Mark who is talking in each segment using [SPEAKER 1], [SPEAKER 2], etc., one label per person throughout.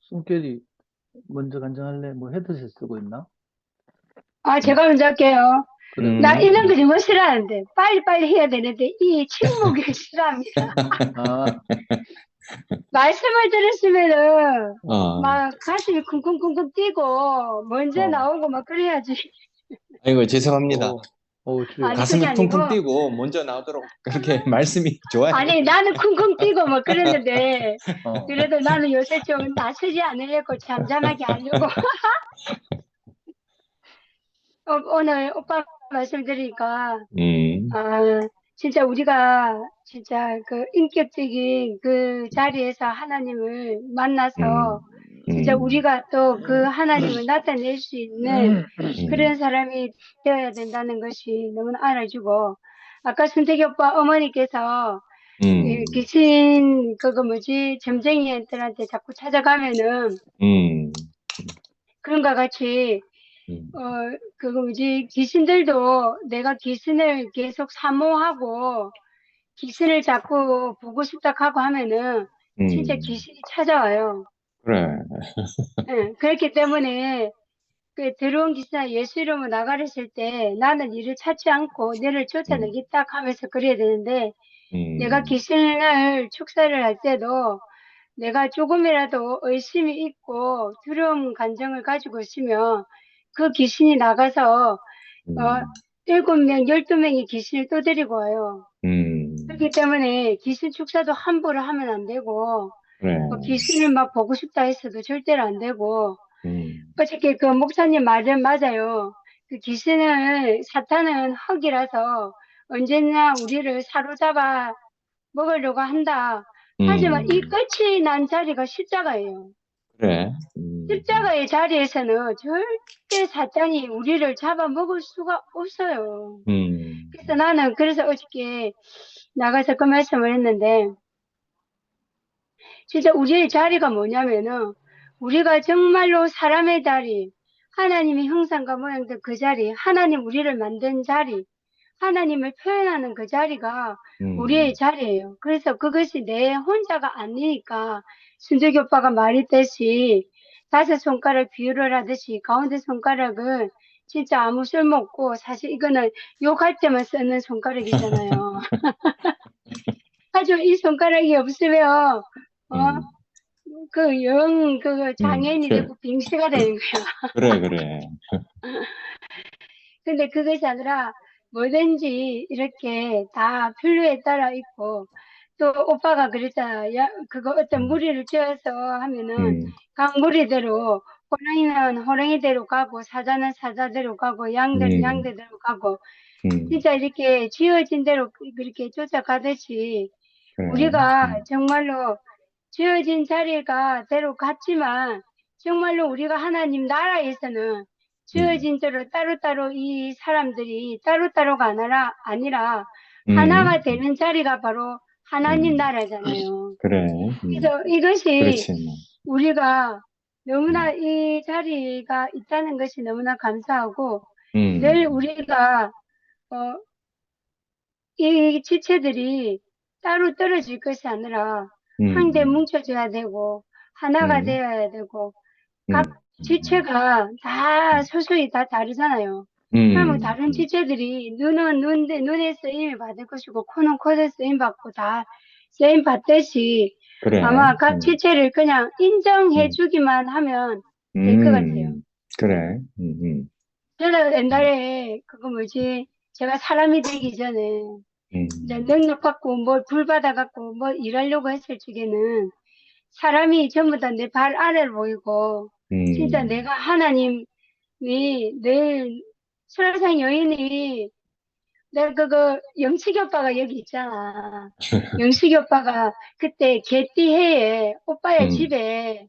[SPEAKER 1] 숨결이 먼저 간증할래? 뭐 헤드셋 쓰고 있나?
[SPEAKER 2] 제가 먼저 할게요.
[SPEAKER 1] 그래,
[SPEAKER 2] 나
[SPEAKER 1] 그래.
[SPEAKER 2] 이런 거 정말 싫어하는데, 빨리빨리 해야 되는데, 이 침묵을 싫어합니다.
[SPEAKER 1] 아,
[SPEAKER 2] 말씀을 들으시면은,
[SPEAKER 3] 어,
[SPEAKER 2] 막 가슴이 쿵쿵쿵쿵 뛰고, 먼저
[SPEAKER 1] 어,
[SPEAKER 2] 나오고 막 그래야지.
[SPEAKER 3] 아이고, 죄송합니다.
[SPEAKER 2] 아니,
[SPEAKER 1] 주여.
[SPEAKER 2] 그게
[SPEAKER 3] 가슴이 쿵쿵
[SPEAKER 2] 아니고,
[SPEAKER 3] 뛰고 먼저 나오도록 그렇게 말씀이 좋아요.
[SPEAKER 2] 아니, 나는 쿵쿵 뛰고 막 그랬는데,
[SPEAKER 1] 어,
[SPEAKER 2] 그래도 나는 요새 좀 나서지 않으려고 잠잠하게 하려고. 오늘 오빠 말씀드리니까,
[SPEAKER 3] 음,
[SPEAKER 2] 아, 진짜 우리가 진짜 그 인격적인 그 자리에서 하나님을 만나서
[SPEAKER 3] 음,
[SPEAKER 2] 진짜
[SPEAKER 3] 음,
[SPEAKER 2] 우리가 또 그 하나님을 나타낼 수 있는
[SPEAKER 3] 음,
[SPEAKER 2] 그런 사람이 되어야 된다는 것이 너무나 알아주고, 아까 순택이 오빠 어머니께서
[SPEAKER 3] 음,
[SPEAKER 2] 귀신 그거 뭐지 점쟁이들한테 자꾸 찾아가면은
[SPEAKER 3] 음,
[SPEAKER 2] 그런가 같이
[SPEAKER 3] 음,
[SPEAKER 2] 어, 그거 뭐지, 귀신들도 내가 귀신을 계속 사모하고, 귀신을 자꾸 보고 싶다 하고 하면은, 진짜
[SPEAKER 3] 음,
[SPEAKER 2] 귀신이 찾아와요.
[SPEAKER 3] 그래.
[SPEAKER 2] 예, 그렇기 때문에, 그 들어온 귀신아 예수 이름으로 나가랬을 때, 나는 이를 찾지 않고, 너를
[SPEAKER 3] 음,
[SPEAKER 2] 쫓아내겠다 하면서 그래야 되는데, 내가
[SPEAKER 3] 음,
[SPEAKER 2] 귀신을 축사를 할 때도, 내가 조금이라도 의심이 있고, 두려움 감정을 가지고 있으면, 그 귀신이 나가서 어,
[SPEAKER 3] 음,
[SPEAKER 2] 7명, 12명이 귀신을 또 데리고 와요.
[SPEAKER 3] 음,
[SPEAKER 2] 그렇기 때문에 귀신 축사도 함부로 하면 안 되고,
[SPEAKER 3] 그래.
[SPEAKER 2] 뭐 귀신을 막 보고 싶다 했어도 절대로 안 되고,
[SPEAKER 3] 음,
[SPEAKER 2] 어저께 그 목사님 말은 맞아요. 그 귀신은, 사탄은 흙이라서 언제나 우리를 사로잡아 먹으려고 한다. 하지만 이
[SPEAKER 3] 음,
[SPEAKER 2] 끝이 난 자리가 십자가예요.
[SPEAKER 3] 그래.
[SPEAKER 2] 십자가의 자리에서는 절대 사탄이 우리를 잡아먹을 수가 없어요.
[SPEAKER 3] 음,
[SPEAKER 2] 그래서 나는 그래서 어저께 나가서 그 말씀을 했는데 진짜 우리의 자리가 뭐냐면은 우리가 정말로 사람의 자리, 하나님의 형상과 모양된 그 자리, 하나님 우리를 만든 자리, 하나님을 표현하는 그 자리가 우리의
[SPEAKER 3] 음,
[SPEAKER 2] 자리예요. 그래서 그것이 내 혼자가 아니니까 순哲이 오빠가 말했듯이 5손가락 비유를 하듯이 가운데 손가락은 진짜 아무 쓸모없고 사실 이거는 욕할 때만 쓰는 손가락이잖아요. 하지만 이 손가락이 없으면 어?
[SPEAKER 3] 음,
[SPEAKER 2] 그 장애인이
[SPEAKER 3] 그래,
[SPEAKER 2] 되고 빙시가 되는 거야.
[SPEAKER 3] 그래, 그래.
[SPEAKER 2] 근데 그것이 아니라 뭐든지 이렇게 다 필요에 따라 있고 또 오빠가 그랬잖아. 야, 그거 어떤
[SPEAKER 3] 음,
[SPEAKER 2] 무리를 지어서 하면은
[SPEAKER 3] 음,
[SPEAKER 2] 각 무리대로 호랑이는 호랑이대로 가고 사자는 사자대로 가고 양들은
[SPEAKER 3] 음,
[SPEAKER 2] 양대대로 가고
[SPEAKER 3] 음,
[SPEAKER 2] 진짜 이렇게 지어진 대로 그렇게 쫓아가듯이
[SPEAKER 3] 그래.
[SPEAKER 2] 우리가 정말로 지어진 자리가 대로 갔지만 정말로 우리가 하나님 나라에서는
[SPEAKER 3] 음,
[SPEAKER 2] 지어진 대로 따로따로 이 사람들이 따로따로가 아니라
[SPEAKER 3] 음,
[SPEAKER 2] 하나가 되는 자리가 바로 하나님
[SPEAKER 3] 음,
[SPEAKER 2] 나라잖아요.
[SPEAKER 3] 그래.
[SPEAKER 2] 그래서 이것이
[SPEAKER 3] 그렇지, 뭐.
[SPEAKER 2] 우리가 너무나
[SPEAKER 3] 음,
[SPEAKER 2] 이 자리가 있다는 것이 너무나 감사하고 늘
[SPEAKER 3] 음,
[SPEAKER 2] 우리가 어, 이 지체들이 따로 떨어질 것이 아니라 한데
[SPEAKER 3] 음,
[SPEAKER 2] 뭉쳐져야 되고 하나가
[SPEAKER 3] 음,
[SPEAKER 2] 되어야 되고 각
[SPEAKER 3] 음, 음,
[SPEAKER 2] 지체가 다
[SPEAKER 3] 음,
[SPEAKER 2] 소속이 다 다르잖아요. 그러면
[SPEAKER 3] 음,
[SPEAKER 2] 다른 지체들이 눈은 눈에 쓰임을 받을 것이고 코는 코에 쓰임 받고 다 쓰임 받듯이
[SPEAKER 3] 그래.
[SPEAKER 2] 아마 각 지체를 그냥 인정해
[SPEAKER 3] 음,
[SPEAKER 2] 주기만 하면 될 것 같아요.
[SPEAKER 3] 음, 그래.
[SPEAKER 2] 저는
[SPEAKER 3] 음,
[SPEAKER 2] 옛날에 그거 뭐지 제가 사람이 되기 전에
[SPEAKER 3] 음,
[SPEAKER 2] 이제 능력 갖고 뭘 불 받아 갖고 뭐 일하려고 했을 적에는 사람이 전부 다 내 발 아래를 보이고 진짜
[SPEAKER 3] 음,
[SPEAKER 2] 내가 하나님이 늘 설상 여인이 내가 그거 영식이 오빠가 여기 있잖아. 영식이 오빠가 그때 개띠 해에 오빠의
[SPEAKER 3] 음,
[SPEAKER 2] 집에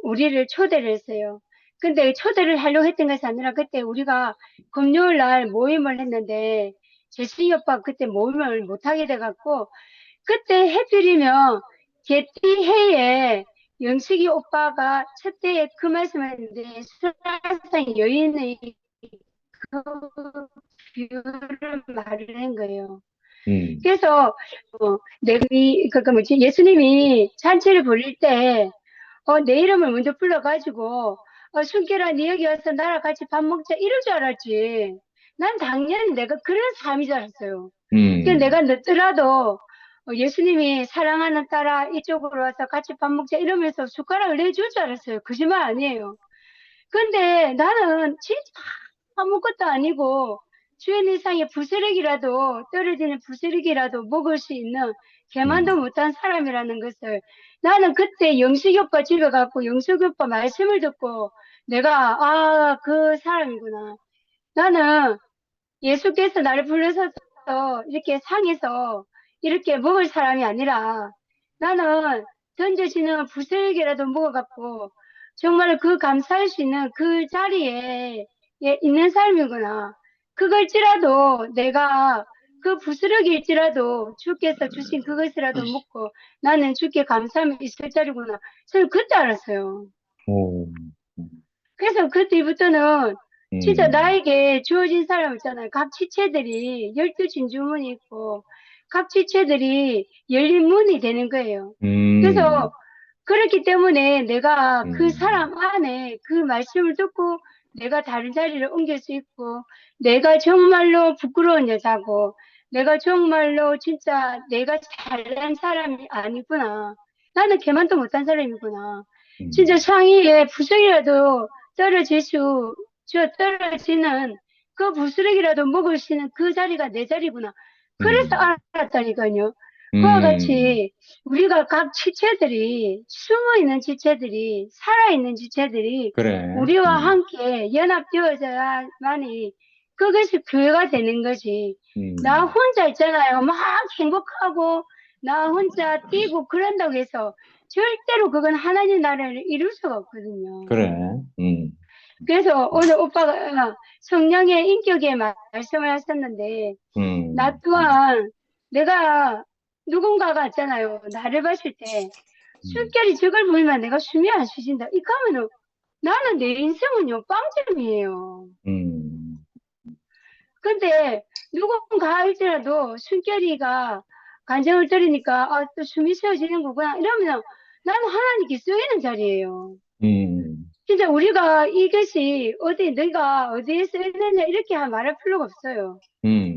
[SPEAKER 2] 우리를 초대를 했어요. 근데 초대를 하려고 했던 것이 아니라 그때 우리가 금요일 날 모임을 했는데 재승이 오빠가 그때 모임을 못하게 돼갖고 그때 해필이면 개띠해에 영식이 오빠가 첫 때에 그 말씀을 했는데 수라상 여인의 그 비유를 말을 한 거예요. 그래서 내가 그 뭐지 예수님이 잔치를 벌릴 때 내 이름을 먼저 불러가지고, 순결아, 네 여기 와서 나랑 같이 밥 먹자, 이럴 줄 알았지. 난 당연히 내가 그런 삶인 줄 알았어요. 그래서 내가 늦더라도, 예수님이 사랑하는 딸아, 이쪽으로 와서 같이 밥 먹자, 이러면서 숟가락을 내줄 줄 알았어요. 거짓말 아니에요. 근데 나는 진짜 아무것도 아니고, 주인 이상의 부스러기라도, 떨어지는 부스러기라도 먹을 수 있는 개만도 못한 사람이라는 것을 나는 그때 영식이 오빠 집에 가고 영식이 오빠 말씀을 듣고 내가, 그 사람이구나. 나는 예수께서 나를 불러서 이렇게 상에서 이렇게 먹을 사람이 아니라 나는 던져지는 부스러기라도 먹어갖고 정말 그 감사할 수 있는 그 자리에 있는 사람이구나. 그걸지라도 내가 그 부스러기일지라도 주께서 주신 그것이라도 먹고 나는 주께 감사함이 있을 자리구나. 저는 그때 알았어요.
[SPEAKER 3] 오,
[SPEAKER 2] 그래서 그때부터는 진짜
[SPEAKER 3] 음,
[SPEAKER 2] 나에게 주어진 사람 있잖아요. 각 지체들이 12진주문이 있고 각 지체들이 열린 문이 되는 거예요. 그래서 그렇기 때문에 내가 그 사람 안에 그 말씀을 듣고 내가 다른 자리를 옮길 수 있고 내가 정말로 부끄러운 여자고 내가 정말로 진짜 내가 잘난 사람이 아니구나. 나는 걔만도 못한 사람이구나. 진짜 상의에 부석이라도 떨어지는 그 부스러기라도 먹을 수 있는 그 자리가 내 자리구나. 그래서 알았다니까요. 그와 같이 우리가 각 지체들이, 숨어 있는 지체들이, 살아있는 지체들이
[SPEAKER 3] 그래.
[SPEAKER 2] 우리와 함께 연합되어져야만이 그것이 교회가 되는 거지. 나 혼자 있잖아요. 막 행복하고, 나 혼자 뛰고 그런다고 해서 절대로 그건 하나님 나라를 이룰 수가 없거든요.
[SPEAKER 3] 그래.
[SPEAKER 2] 그래서 오늘 오빠가 성령의 인격에 말씀을 하셨는데, 나 또한 내가 누군가가 있잖아요. 나를 봤을 때 숨결이 저걸 보면 내가 숨이 안 쉬진다. 이 가면은 나는 내 인생은요 빵점이에요. 근데 누군가 할지라도 숨결이가 간정을 들으니까 또 숨이 쉬어지는 거구나 이러면 나는 하나님께 쓰이는 자리예요. 진짜 우리가 이것이 내가 어디에 쓰이느냐 이렇게 말할 필요가 없어요.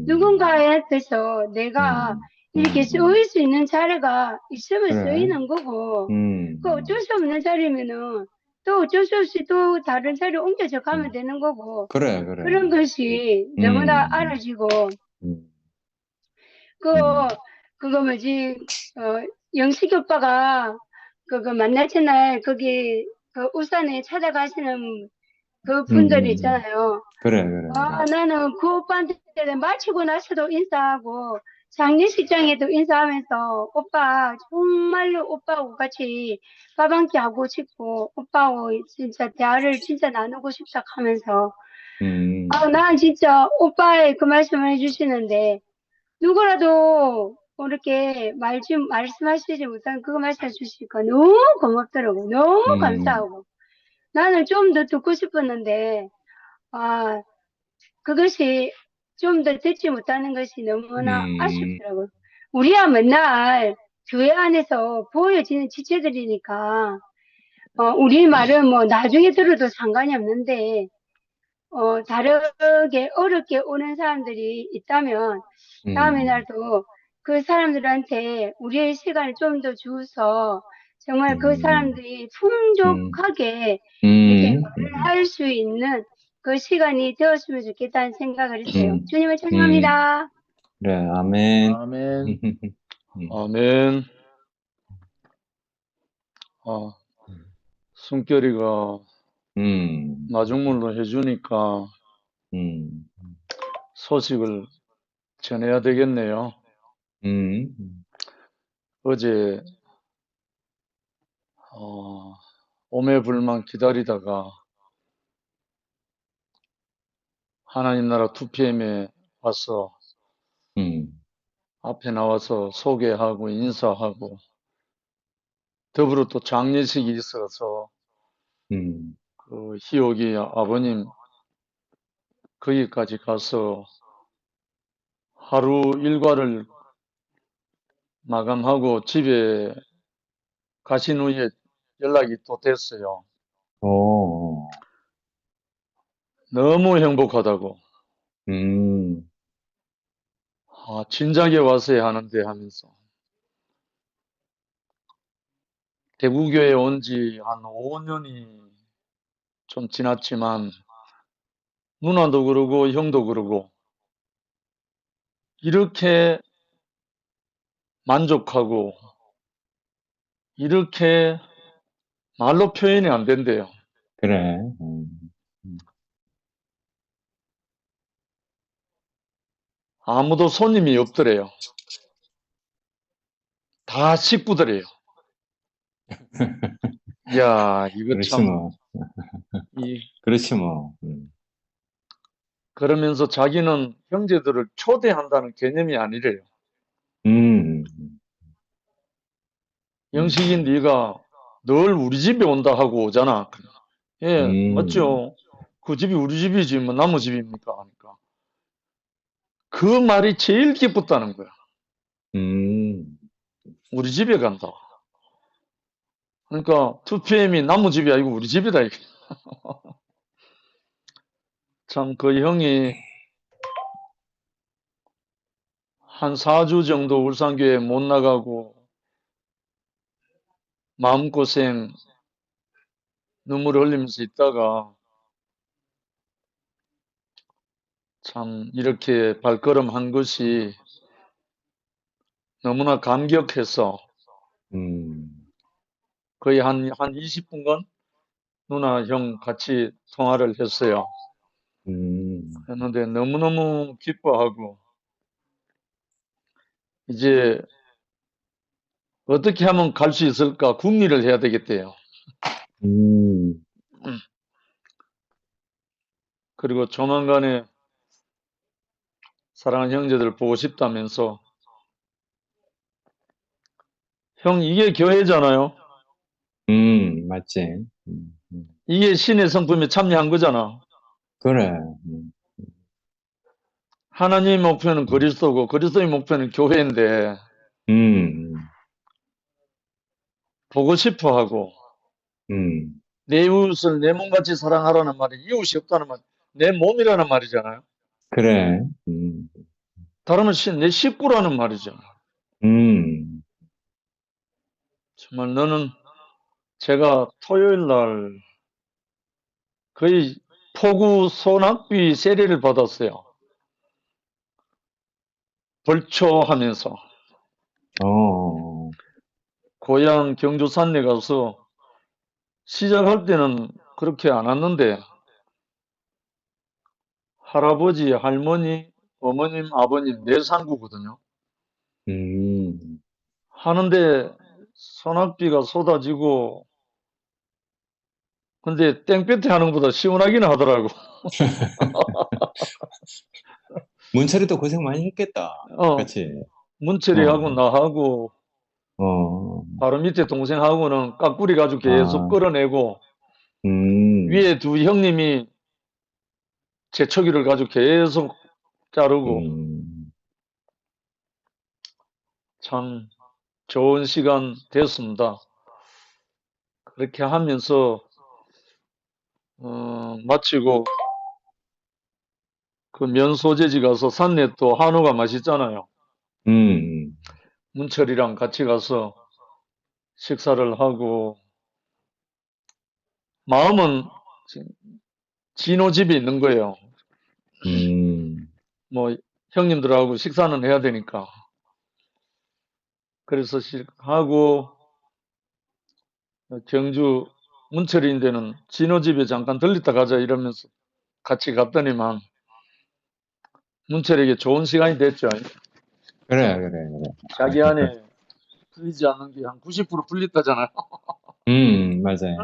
[SPEAKER 2] 누군가한테서 내가 이렇게 쓰일 수 있는 자리가 있으면
[SPEAKER 3] 그래.
[SPEAKER 2] 쓰이는 거고, 그
[SPEAKER 3] 음,
[SPEAKER 2] 어쩔 수 없는 자리면은 또 어쩔 수 없이 또 다른 자리로 옮겨져 가면 되는 거고,
[SPEAKER 3] 그래, 그래.
[SPEAKER 2] 그런 것이 너무나 알아지고,
[SPEAKER 3] 음,
[SPEAKER 2] 그, 그거 뭐지, 영식이 오빠가 그거 만날 날 거기 그 울산에 찾아가시는 그 분들이 있잖아요.
[SPEAKER 3] 그래, 그래, 그래.
[SPEAKER 2] 나는 그 오빠한테 마치고 나서도 인사하고, 장례식장에도 인사하면서, 오빠, 정말로 오빠하고 같이 밥 한 끼 하고 싶고, 오빠하고 진짜 대화를 진짜 나누고 싶다 하면서, 난 진짜 오빠의 그 말씀을 해주시는데, 누구라도 이렇게 말씀하시지 못한 그거 말씀해 주시니까 너무 고맙더라고. 너무 감사하고. 나는 좀 더 듣고 싶었는데, 아, 그것이 좀 더 듣지 못하는 것이 너무나 아쉽더라고요. 우리야 맨날 교회 안에서 보여지는 지체들이니까, 우리 말은 뭐 나중에 들어도 상관이 없는데, 다르게 어렵게 오는 사람들이 있다면, 다음에 날도 그 사람들한테 우리의 시간을 좀 더 주어서, 정말 그 사람들이 풍족하게 이렇게 말을 할 수 있는 그 시간이 되었으면 좋겠다는 생각을 했어요. 주님을 찬양합니다.
[SPEAKER 3] 그래, 아멘.
[SPEAKER 1] 아멘.
[SPEAKER 4] 아멘. 숨결이가 나중물로 해주니까 소식을 전해야 되겠네요. 어제 오매불만 기다리다가 하나님 나라 2PM에 와서 앞에 나와서 소개하고 인사하고 더불어 또 장례식이 있어서 그 희옥이 아버님 거기까지 가서 하루 일과를 마감하고 집에 가신 후에 연락이 또 됐어요.
[SPEAKER 3] 오,
[SPEAKER 4] 너무 행복하다고.
[SPEAKER 3] 음,
[SPEAKER 4] 아, 진작에 왔어야 하는데 하면서. 대구교회 온 지 한 5년이 좀 지났지만, 누나도 그러고, 형도 그러고, 이렇게 만족하고, 이렇게 말로 표현이 안 된대요.
[SPEAKER 3] 그래.
[SPEAKER 4] 아무도 손님이 없더래요. 다 식구들이에요. 야, 이거
[SPEAKER 3] 그렇지
[SPEAKER 4] 참,
[SPEAKER 3] 뭐. 그렇지 뭐.
[SPEAKER 4] 그러면서 자기는 형제들을 초대한다는 개념이 아니래요.
[SPEAKER 3] 음,
[SPEAKER 4] 영식이 네가 늘 우리 집에 온다 하고 오잖아. 예,
[SPEAKER 3] 음,
[SPEAKER 4] 맞죠. 그 집이 우리 집이지 뭐 남의 집입니까? 하니까. 그 말이 제일 기뻤다는 거야.
[SPEAKER 3] 음,
[SPEAKER 4] 우리 집에 간다. 그러니까 2PM이 남의 집이 아니고 우리 집이다. 이게. 참 그 형이 한 4주 정도 울산교회 못 나가고 마음고생 눈물을 흘리면서 있다가 참 이렇게 발걸음한 것이 너무나 감격해서
[SPEAKER 3] 음,
[SPEAKER 4] 거의 한 20분간 누나 형 같이 통화를 했어요.
[SPEAKER 3] 음,
[SPEAKER 4] 했는데 너무너무 기뻐하고 이제 어떻게 하면 갈 수 있을까 궁리를 해야 되겠대요.
[SPEAKER 3] 음,
[SPEAKER 4] 음. 그리고 조만간에 사랑하는 형제들 보고 싶다면서 형 이게 교회잖아요.
[SPEAKER 3] 맞지.
[SPEAKER 4] 이게 신의 성품에 참여한 거잖아.
[SPEAKER 3] 그래.
[SPEAKER 4] 하나님의 목표는
[SPEAKER 3] 음,
[SPEAKER 4] 그리스도고 그리스도의 목표는 교회인데
[SPEAKER 3] 음,
[SPEAKER 4] 보고 싶어 하고
[SPEAKER 3] 음,
[SPEAKER 4] 내 이웃을 내 몸같이 사랑하라는 말이 이웃이 없다는 말, 내 몸이라는 말이잖아요.
[SPEAKER 3] 그래.
[SPEAKER 4] 다르면 내 식구라는 말이죠.
[SPEAKER 3] 음,
[SPEAKER 4] 정말 너는 제가 토요일 날 거의 폭우 소낙비 세례를 받았어요. 벌초하면서
[SPEAKER 3] 어,
[SPEAKER 4] 고향 경주 산에 가서 시작할 때는 그렇게 안 왔는데 할아버지, 할머니, 어머님, 아버님 네 상구거든요.
[SPEAKER 3] 음,
[SPEAKER 4] 하는데 소낙비가 쏟아지고 근데 땡볕에 하는 것보다 시원하기는 하더라고.
[SPEAKER 3] 문철이도 고생 많이 했겠다.
[SPEAKER 4] 어,
[SPEAKER 3] 그치?
[SPEAKER 4] 문철이하고
[SPEAKER 3] 어,
[SPEAKER 4] 나하고
[SPEAKER 3] 어,
[SPEAKER 4] 바로 밑에 동생하고는 깍구리 가지고 계속
[SPEAKER 3] 아,
[SPEAKER 4] 끌어내고
[SPEAKER 3] 음,
[SPEAKER 4] 위에 두 형님이 제초기를 가지고 계속 자르고
[SPEAKER 3] 음,
[SPEAKER 4] 참 좋은 시간 됐습니다. 그렇게 하면서 마치고 그 면소재지 가서 산내 또 한우가 맛있잖아요.
[SPEAKER 3] 음,
[SPEAKER 4] 문철이랑 같이 가서 식사를 하고 마음은 진호 집에 있는 거예요.
[SPEAKER 3] 음,
[SPEAKER 4] 뭐 형님들하고 식사는 해야 되니까. 그래서 하고 경주 문철인데는 진호 집에 잠깐 들렸다 가자 이러면서 같이 갔더니만 문철에게 좋은 시간이 됐죠.
[SPEAKER 3] 그래, 그래, 그래.
[SPEAKER 4] 자기 안에 풀리지 않는 게 한 90% 풀렸다잖아요.
[SPEAKER 3] 맞아요.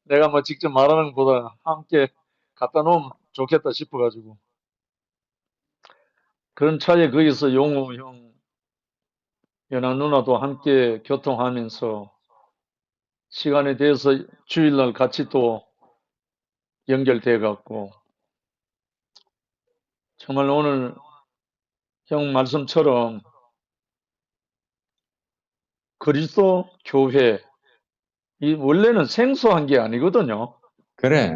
[SPEAKER 4] 내가 뭐 직접 말하는 것보다 함께 갖다 놓으면 좋겠다 싶어가지고. 그런 차에 거기서 용우 형, 연하 누나도 함께 교통하면서 시간에 대해서 주일날 같이 또 연결돼 갖고 정말 오늘 형 말씀처럼 그리스도 교회, 이 원래는 생소한 게 아니거든요.
[SPEAKER 3] 그래.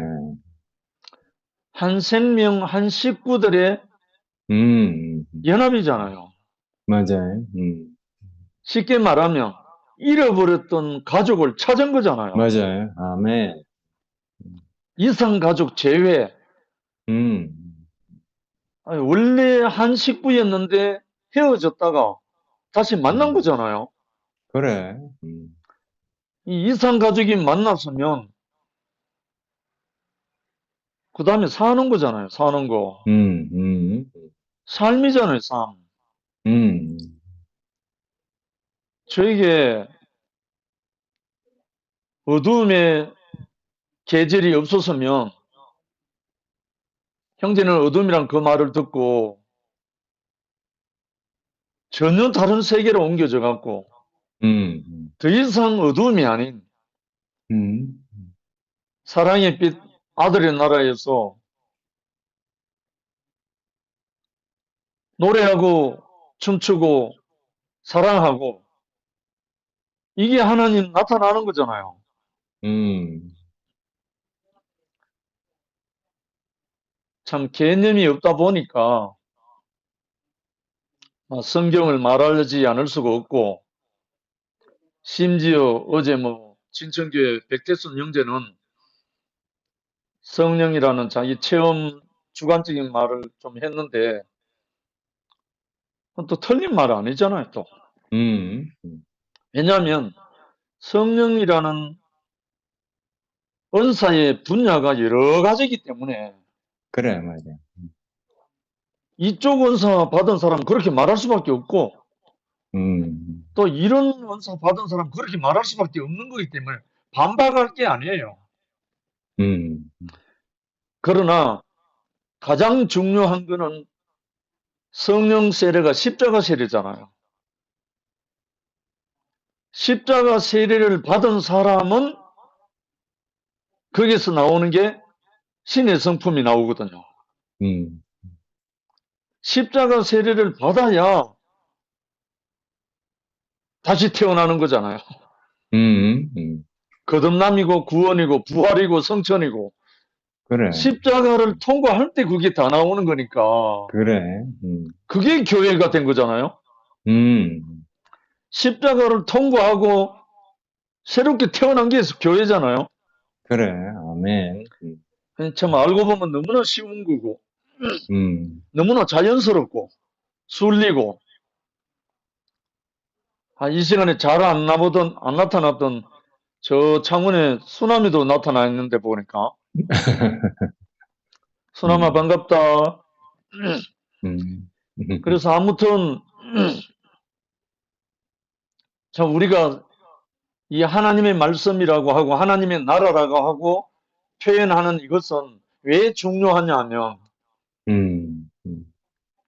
[SPEAKER 4] 한 생명, 한 식구들의
[SPEAKER 3] 음,
[SPEAKER 4] 연합이잖아요.
[SPEAKER 3] 맞아요.
[SPEAKER 4] 쉽게 말하면 잃어버렸던 가족을 찾은 거잖아요.
[SPEAKER 3] 맞아요. 아멘.
[SPEAKER 4] 이상 가족 제외.
[SPEAKER 3] 음,
[SPEAKER 4] 아니, 원래 한 식구였는데 헤어졌다가 다시 만난 거잖아요.
[SPEAKER 3] 그래.
[SPEAKER 4] 이 이상 가족이 만났으면 그 다음에 사는 거잖아요. 사는 거. 삶이잖아요. 삶.
[SPEAKER 3] 음,
[SPEAKER 4] 저에게 어두움의 계절이 없었으면 형제는 어둠이란 그 말을 듣고 전혀 다른 세계로 옮겨져 갖고 더 이상 어둠이 아닌
[SPEAKER 3] 음,
[SPEAKER 4] 사랑의 빛 아들의 나라에서 노래하고 춤추고 사랑하고 이게 하나님 나타나는 거잖아요.
[SPEAKER 3] 음,
[SPEAKER 4] 참 개념이 없다 보니까 성경을 말하지 않을 수가 없고 심지어 어제 진천교회 백태순 형제는 성령이라는 자기 체험 주관적인 말을 좀 했는데 그건 또 틀린 말 아니잖아요, 또.
[SPEAKER 3] 음,
[SPEAKER 4] 왜냐하면 성령이라는 은사의 분야가 여러 가지이기 때문에
[SPEAKER 3] 그래, 맞아.
[SPEAKER 4] 이쪽 은사 받은 사람은 그렇게 말할 수밖에 없고 또 이런 은사 받은 사람은 그렇게 말할 수밖에 없는 거기 때문에 반박할 게 아니에요.
[SPEAKER 3] 음,
[SPEAKER 4] 그러나 가장 중요한 거는 성령 세례가 십자가 세례잖아요. 십자가 세례를 받은 사람은 거기서 나오는 게 신의 성품이 나오거든요.
[SPEAKER 3] 음,
[SPEAKER 4] 십자가 세례를 받아야 다시 태어나는 거잖아요.
[SPEAKER 3] 음,
[SPEAKER 4] 거듭남이고 구원이고 부활이고 성천이고
[SPEAKER 3] 그래,
[SPEAKER 4] 십자가를 통과할 때 그게 다 나오는 거니까
[SPEAKER 3] 그래,
[SPEAKER 4] 그게 교회가 된 거잖아요.
[SPEAKER 3] 음,
[SPEAKER 4] 십자가를 통과하고 새롭게 태어난 게 교회잖아요.
[SPEAKER 3] 그래, 아멘.
[SPEAKER 4] 참 알고 보면 너무나 쉬운 거고 너무나 자연스럽고 순리고 이 시간에 잘 안 나타났던 저 창원에 수남이도 나타나 있는데 보니까 수남아 반갑다.
[SPEAKER 3] 음,
[SPEAKER 4] 그래서 아무튼 참 우리가 이 하나님의 말씀이라고 하고 하나님의 나라라고 하고 표현하는 이것은 왜 중요하냐 하면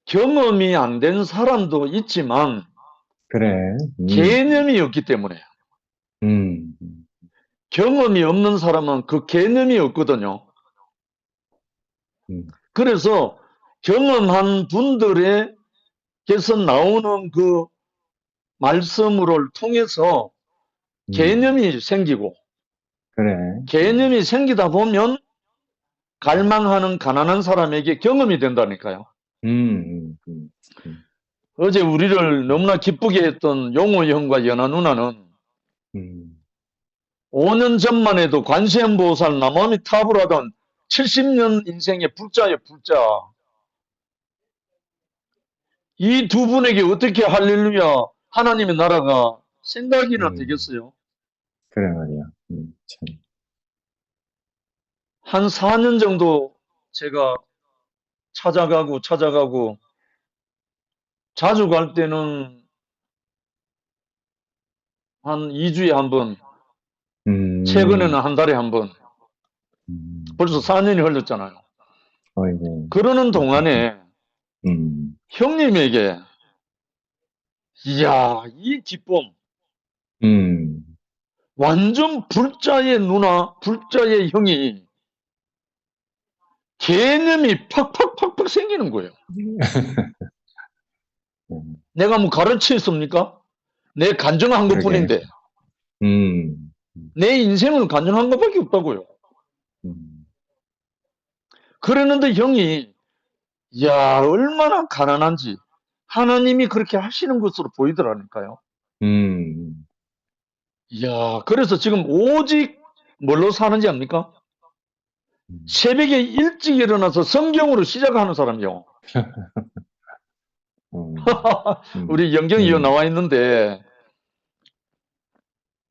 [SPEAKER 4] 경험이 안 된 사람도 있지만
[SPEAKER 3] 그래,
[SPEAKER 4] 개념이 없기 때문에 경험이 없는 사람은 그 개념이 없거든요. 그래서 경험한 분들의 께서 나오는 그 말씀을 통해서 개념이 생기고
[SPEAKER 3] 그래,
[SPEAKER 4] 개념이 생기다 보면 갈망하는 가난한 사람에게 경험이 된다니까요. 어제 우리를 너무나 기쁘게 했던 용호 형과 연아 누나는 5년 전만 해도 관세음보살 남아미 탑을 하던 70년 인생의 불자예요, 불자. 이 두 분에게 어떻게 할렐루야 하나님의 나라가 생각이나 되겠어요?
[SPEAKER 3] 그래 말이야. 참.
[SPEAKER 4] 한 4년 정도 제가 찾아가고 자주 갈 때는 한 2주에 한 번, 최근에는 한 달에 한 번. 벌써 4년이 흘렀잖아요.
[SPEAKER 3] 어이구.
[SPEAKER 4] 그러는 동안에 형님에게 이야, 이 기쁨. 완전 불자의 누나, 불자의 형이 개념이 팍팍팍팍 생기는 거예요. 내가 뭐 가르치겠습니까? 내 간증한
[SPEAKER 3] 그러게.
[SPEAKER 4] 것뿐인데
[SPEAKER 3] 음,
[SPEAKER 4] 내 인생을 간증한 것밖에 없다고요.
[SPEAKER 3] 음,
[SPEAKER 4] 그랬는데 형이 야 얼마나 가난한지 하나님이 그렇게 하시는 것으로 보이더라니까요.
[SPEAKER 3] 음,
[SPEAKER 4] 이야, 그래서 지금 오직 뭘로 사는지 압니까?
[SPEAKER 3] 음.
[SPEAKER 4] 새벽에 일찍 일어나서 성경으로 시작하는 사람이요. 우리 영경이 나와 있는데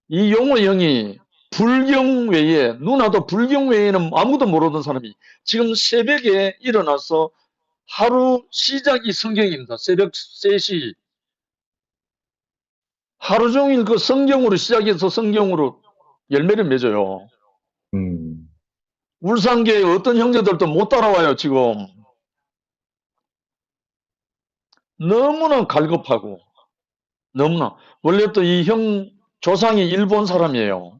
[SPEAKER 4] 이 용호 형이 불경 외에 누나도 불경 외에는 아무도 모르던 사람이 지금 새벽에 일어나서 하루 시작이 성경입니다. 새벽 3시 하루 종일 그 성경으로 시작해서 성경으로 열매를 맺어요.
[SPEAKER 3] 음,
[SPEAKER 4] 울산교회 어떤 형제들도 못 따라와요, 지금. 너무나 갈급하고, 너무나. 원래 또 이 형 조상이 일본 사람이에요.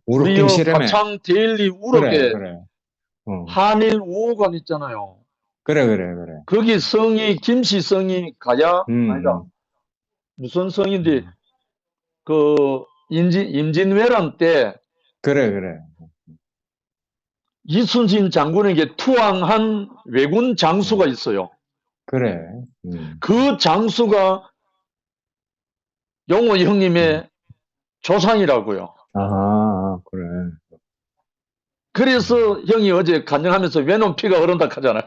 [SPEAKER 4] 우리
[SPEAKER 3] 우럭등 실험에.
[SPEAKER 4] 합창 데일리
[SPEAKER 3] 그래,
[SPEAKER 4] 우럭에
[SPEAKER 3] 그래.
[SPEAKER 4] 한일 우호관 있잖아요.
[SPEAKER 3] 그래, 그래, 그래.
[SPEAKER 4] 거기 성이, 김씨 성이 가야, 아니다.
[SPEAKER 3] 음,
[SPEAKER 4] 무슨 성인데, 그, 임진왜란 때
[SPEAKER 3] 그래, 그래.
[SPEAKER 4] 이순신 장군에게 투항한 왜군 장수가 있어요.
[SPEAKER 3] 그래.
[SPEAKER 4] 그 장수가 용호 형님의 조상이라고요.
[SPEAKER 3] 아, 그래.
[SPEAKER 4] 그래서 형이 어제 간증하면서 외놈 피가 흐른다 하잖아요.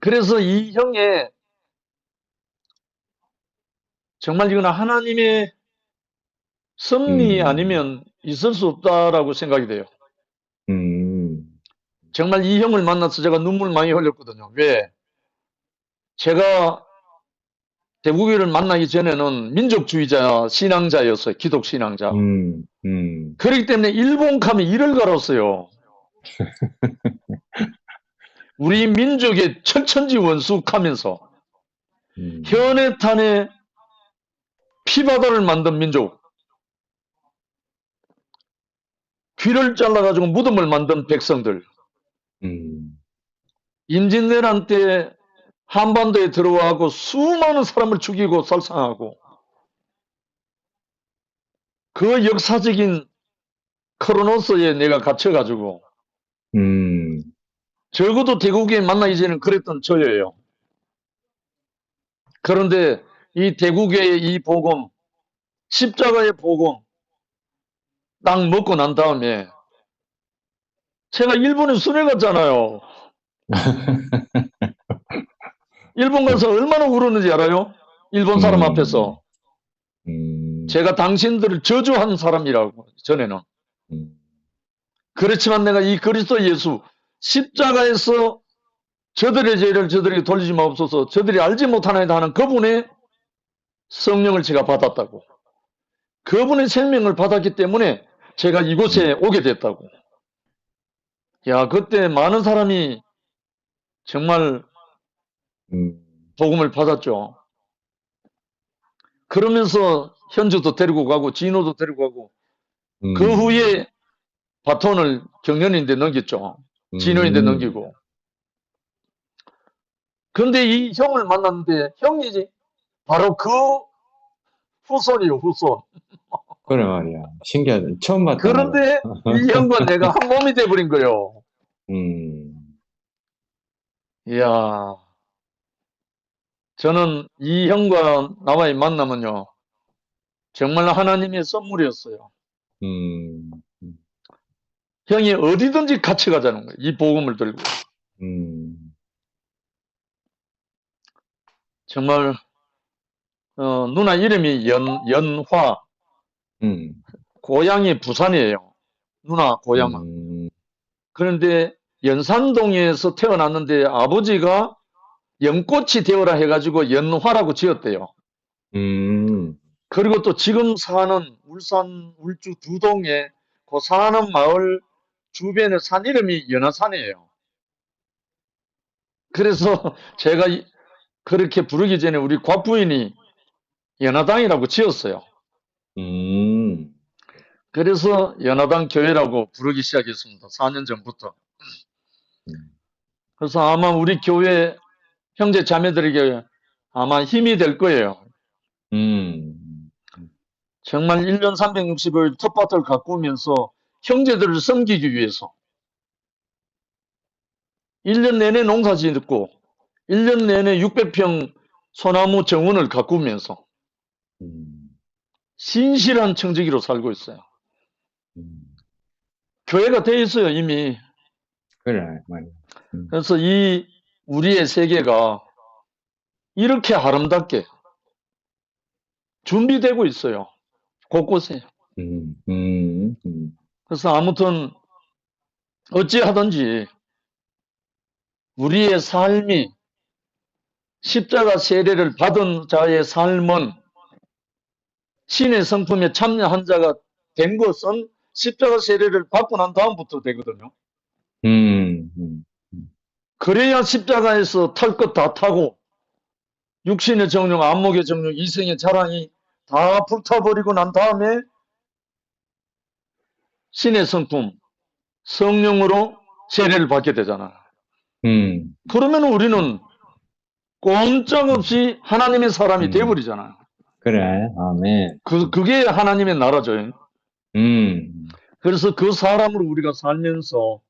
[SPEAKER 4] 그래서 이 형의 정말 이건 하나님의 섭리 아니면 있을 수 없다라고 생각이 돼요. 정말 이 형을 만나서 제가 눈물 많이 흘렸거든요. 왜? 제가 대구교를 만나기 전에는 민족주의자 신앙자였어요. 기독 신앙자. 그렇기 때문에 일본 가면 이를 갈았어요. 우리 민족의 천천지 원수하면서 현해탄에 피바다를 만든 민족, 귀를 잘라가지고 무덤을 만든 백성들, 임진왜란 때 한반도에 들어와고 수많은 사람을 죽이고 살상하고 그 역사적인 크로노스에 내가 갇혀가지고 적어도 대구교회 만나기 전에는 그랬던 저예요. 그런데 이 대구교회의 이 복음, 십자가의 복음 딱 먹고 난 다음에 제가 일본에 순회 갔잖아요. 일본 가서 얼마나 울었는지 알아요? 일본 사람 앞에서. 제가 당신들을 저주한 사람이라고, 전에는. 그렇지만 내가 이 그리스도 예수, 십자가에서 저들의 죄를 저들에게 돌리지 마옵소서, 저들이 알지 못하나이다 하는 그분의 성령을 제가 받았다고. 그분의 생명을 받았기 때문에 제가 이곳에 오게 됐다고. 야, 그때 많은 사람이 정말 복음을 받았죠. 그러면서 현주도 데리고 가고 진호도 데리고 가고 그 후에 바톤을 경련인데 넘겼죠. 진호인데 넘기고. 근데 이 형을 만났는데 형이지 바로 그 후손이요, 후손.
[SPEAKER 3] 그래 말이야. 신기하다. 처음 봤다.
[SPEAKER 4] 그런데 이 형과 내가 한 몸이 돼버린 거예요. 이야, 저는 이 형과 나와의 만남은요, 정말 하나님의 선물이었어요. 형이 어디든지 같이 가자는 거예요. 이 복음을 들고. 정말 누나 이름이 연화. 고향이 부산이에요. 누나 고향은. 그런데 연산동에서 태어났는데 아버지가 연꽃이 되어라 해가지고 연화라고 지었대요. 그리고 또 지금 사는 울산 울주 두동에 그 사는 마을 주변의 산 이름이 연화산이에요. 그래서 제가 그렇게 부르기 전에 우리 곽부인이 연화당이라고 지었어요. 그래서 연화당 교회라고 부르기 시작했습니다. 4년 전부터. 그래서 아마 우리 교회 형제 자매들에게 아마 힘이 될 거예요.
[SPEAKER 3] 음,
[SPEAKER 4] 정말 1년 360을 텃밭을 가꾸면서 형제들을 섬기기 위해서 1년 내내 농사 짓고 1년 내내 600평 소나무 정원을 가꾸면서
[SPEAKER 3] 음,
[SPEAKER 4] 신실한 청지기로 살고 있어요.
[SPEAKER 3] 음.
[SPEAKER 4] 교회가 돼 있어요, 이미.
[SPEAKER 3] 그래, 말이야.
[SPEAKER 4] 그래서 이 우리의 세계가 이렇게 아름답게 준비되고 있어요. 곳곳에.
[SPEAKER 3] 음, 음, 음,
[SPEAKER 4] 그래서 아무튼 어찌하든지 우리의 삶이 십자가 세례를 받은 자의 삶은 신의 성품에 참여한 자가 된 것은 십자가 세례를 받고 난 다음부터 되거든요.
[SPEAKER 3] 음, 음,
[SPEAKER 4] 그래야 십자가에서 탈 것 다 타고 육신의 정욕, 안목의 정욕, 이생의 자랑이 다 불타버리고 난 다음에 신의 성품, 성령으로 세례를 받게 되잖아. 그러면 우리는 꼼짝없이 하나님의 사람이 되어버리잖아요.
[SPEAKER 3] 그래, 아멘.
[SPEAKER 4] 그게 하나님의 나라죠.
[SPEAKER 3] 음,
[SPEAKER 4] 그래서 그 사람으로 우리가 살면서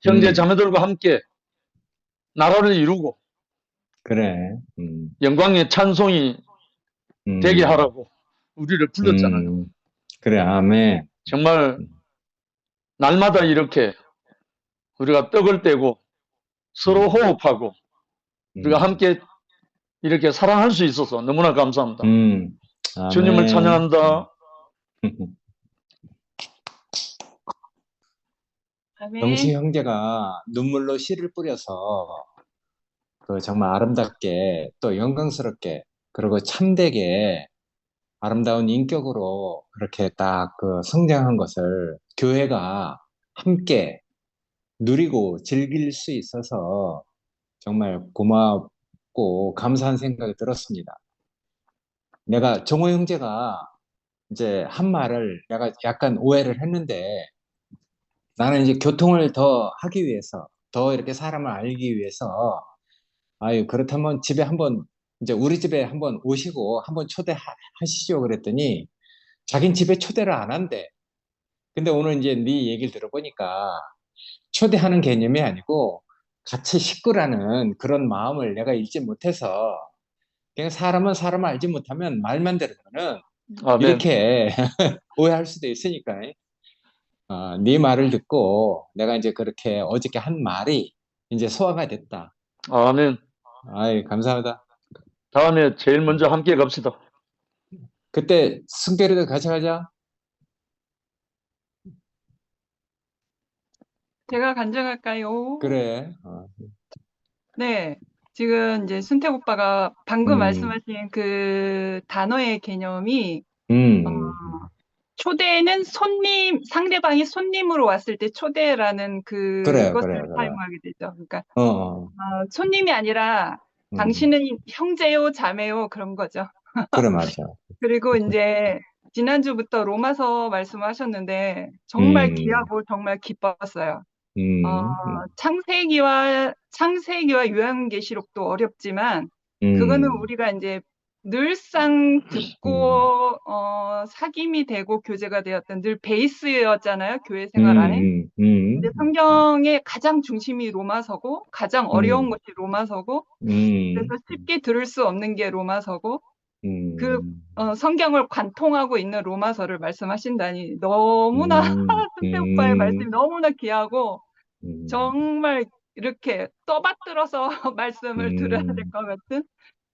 [SPEAKER 4] 형제 자매들과 함께 나라를 이루고
[SPEAKER 3] 그래,
[SPEAKER 4] 영광의 찬송이 되게 하라고 우리를 불렀잖아요.
[SPEAKER 3] 그래, 아멘.
[SPEAKER 4] 정말 날마다 이렇게 우리가 떡을 떼고 서로 호흡하고 우리가 함께 이렇게 사랑할 수 있어서 너무나 감사합니다.
[SPEAKER 3] 아멘.
[SPEAKER 4] 주님을 찬양한다.
[SPEAKER 3] 영식 형제가 눈물로 씨를 뿌려서 그 정말 아름답게 또 영광스럽게 그리고 참되게 아름다운 인격으로 그렇게 딱 그 성장한 것을 교회가 함께 누리고 즐길 수 있어서 정말 고맙고 감사한 생각이 들었습니다. 내가 정호 형제가 이제 한 말을 내가 약간 오해를 했는데 나는 이제 교통을 더 하기 위해서 더 이렇게 사람을 알기 위해서 아유 그렇다면 집에 한번 이제 우리 집에 한번 오시고 한번 초대하시죠 그랬더니 자긴 집에 초대를 안 한대. 근데 오늘 이제 네 얘기를 들어보니까 초대하는 개념이 아니고 같이 식구라는 그런 마음을 내가 읽지 못해서 그냥 사람은 사람을 알지 못하면 말만 들으면은
[SPEAKER 4] 아멘.
[SPEAKER 3] 이렇게 오해할 수도 있으니까 네 말을 듣고 내가 이제 그렇게 어저께 한 말이 이제 소화가 됐다.
[SPEAKER 4] 아멘.
[SPEAKER 3] 아이 감사하다.
[SPEAKER 4] 다음에 제일 먼저 함께 갑시다.
[SPEAKER 3] 그때 승결이도 같이 가자.
[SPEAKER 5] 제가 간증할까요?
[SPEAKER 3] 그래.
[SPEAKER 5] 네. 지금 이제 순택 오빠가 방금 말씀하신 그 단어의 개념이, 초대는 상대방이 손님으로 왔을 때 초대라는
[SPEAKER 3] 그래,
[SPEAKER 5] 그것을
[SPEAKER 3] 그래, 그래.
[SPEAKER 5] 사용하게 되죠. 그러니까,
[SPEAKER 3] 어.
[SPEAKER 5] 손님이 아니라 당신은 형제요, 자매요, 그런 거죠.
[SPEAKER 3] 그래, 맞아.
[SPEAKER 5] 그리고 이제 지난주부터 로마서 말씀하셨는데 정말 귀하고 정말 기뻤어요. 창세기와 요한계시록도 어렵지만 그거는 우리가 이제 늘상 듣고 사귐이 되고 교제가 되었던 늘 베이스였잖아요. 교회 생활 안에. 근데 성경의 가장 중심이 로마서고 가장 어려운 것이 로마서고 그래서 쉽게 들을 수 없는 게 로마서고 그 성경을 관통하고 있는 로마서를 말씀하신다니 너무나 순태 오빠의 말씀이 너무나 귀하고 정말 이렇게 떠받들어서 말씀을 들어야 될 것 같은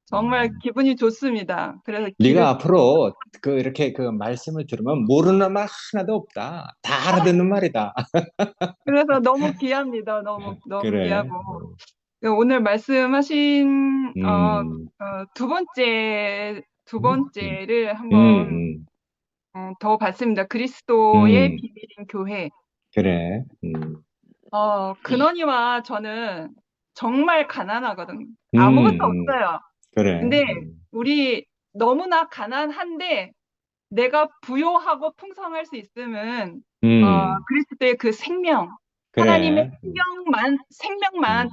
[SPEAKER 5] 정말 기분이 좋습니다. 그래서
[SPEAKER 3] 네가 앞으로 그 이렇게 그 말씀을 들으면 모르는 말 하나도 없다. 다 알아듣는 말이다.
[SPEAKER 5] 그래서 너무 귀합니다. 너무
[SPEAKER 3] 그래.
[SPEAKER 5] 귀하고 오늘 말씀하신 두 번째를 한번 더 봤습니다. 그리스도의 비밀인 교회.
[SPEAKER 3] 그래.
[SPEAKER 5] 근원이와 저는 정말 가난하거든요. 아무것도 없어요.
[SPEAKER 3] 그래.
[SPEAKER 5] 근데 우리 너무나 가난한데 내가 부요하고 풍성할 수 있으면 그리스도의 그 생명,
[SPEAKER 3] 그래.
[SPEAKER 5] 하나님의 생명만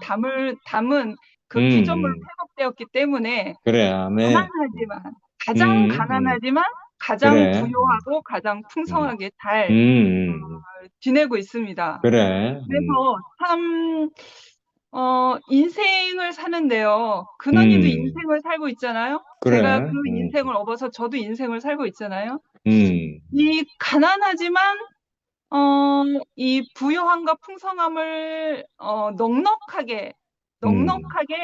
[SPEAKER 5] 담은 그 피조물 시대였기 때문에
[SPEAKER 3] 그래, 아멘.
[SPEAKER 5] 가난하지만 가장 가난하지만 가장
[SPEAKER 3] 그래.
[SPEAKER 5] 부유하고 가장 풍성하게 잘
[SPEAKER 3] 음,
[SPEAKER 5] 지내고 있습니다.
[SPEAKER 3] 그래.
[SPEAKER 5] 그래서 참 인생을 사는데요. 근원이도 인생을 살고 있잖아요.
[SPEAKER 3] 그래.
[SPEAKER 5] 제가 그 인생을 업어서 저도 인생을 살고 있잖아요.
[SPEAKER 3] 음,
[SPEAKER 5] 이 가난하지만 이 부유함과 풍성함을 넉넉하게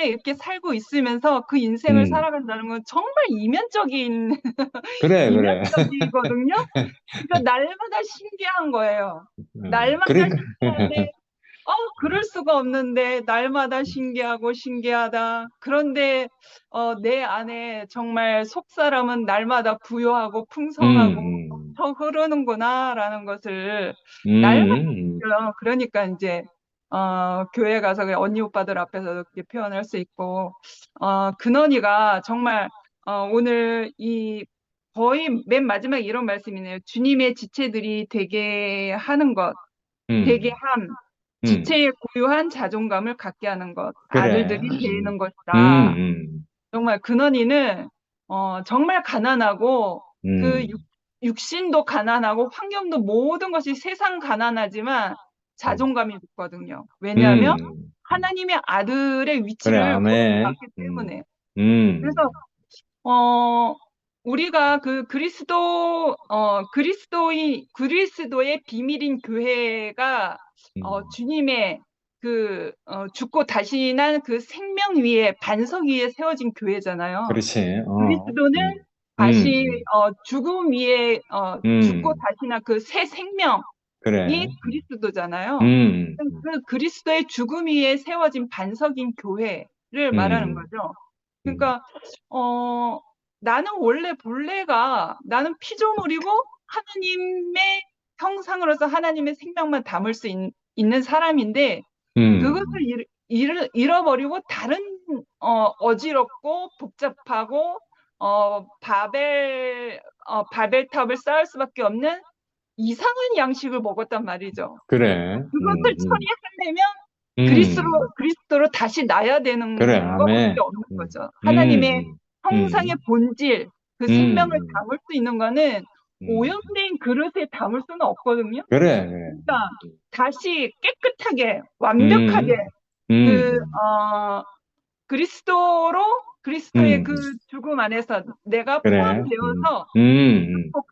[SPEAKER 5] 이렇게 살고 있으면서 그 인생을 살아간다는 건 정말 이면적인
[SPEAKER 3] 그래, 그래.
[SPEAKER 5] 이면적이거든요. 그러니까 날마다 신기한 거예요. 날마다
[SPEAKER 3] 그러니까,
[SPEAKER 5] 신기한데 그럴 수가 없는데 날마다 신기하고 신기하다. 그런데 내 안에 정말 속사람은 날마다 부유하고 풍성하고 더 흐르는구나라는 것을 날마다 느껴요. 그러니까 이제 교회 가서 그냥 언니 오빠들 앞에서 이렇게 표현할 수 있고 근원이가 정말 오늘 이 거의 맨 마지막 이런 말씀이네요. 주님의 지체들이 되게 하는 것, 되게 함. 지체의 고유한 자존감을 갖게 하는 것,
[SPEAKER 3] 그래.
[SPEAKER 5] 아들들이 되는 것이다. 정말 근원이는 정말 가난하고 그 육신도 가난하고 환경도 모든 것이 세상 가난하지만 자존감이 높거든요. 왜냐하면 하나님의 아들의
[SPEAKER 3] 그래,
[SPEAKER 5] 위치를
[SPEAKER 3] 아멘.
[SPEAKER 5] 받기 때문에. 그래서 우리가 그 그리스도의 비밀인 교회가 주님의 죽고 다시 난 그 생명 위에 반석 위에 세워진 교회잖아요.
[SPEAKER 3] 그렇지.
[SPEAKER 5] 그리스도는 다시 죽음 위에 죽고 다시 난 그 새 생명이
[SPEAKER 3] 그래.
[SPEAKER 5] 그리스도잖아요. 그 그리스도의 죽음 위에 세워진 반석인 교회를 말하는 거죠. 그러니까 나는 원래 본래가 나는 피조물이고 하나님의 형상으로서 하나님의 생명만 담을 수 있는 사람인데 그것을 잃어버리고 다른 어지럽고 복잡하고 바벨탑을 쌓을 수밖에 없는 이상한 양식을 먹었단 말이죠.
[SPEAKER 3] 그래.
[SPEAKER 5] 그것을 처리하려면 그리스도로 다시 나야 되는
[SPEAKER 3] 그래,
[SPEAKER 5] 것밖에
[SPEAKER 3] 아멘.
[SPEAKER 5] 없는 거죠. 하나님의 형상의 본질, 그 생명을 담을 수 있는 거는 오염된 그릇에 담을 수는 없거든요.
[SPEAKER 3] 그래, 그래.
[SPEAKER 5] 그러니까 다시 깨끗하게, 완벽하게 그리스도의 그 죽음 안에서 내가
[SPEAKER 3] 그래.
[SPEAKER 5] 포함되어서 꼭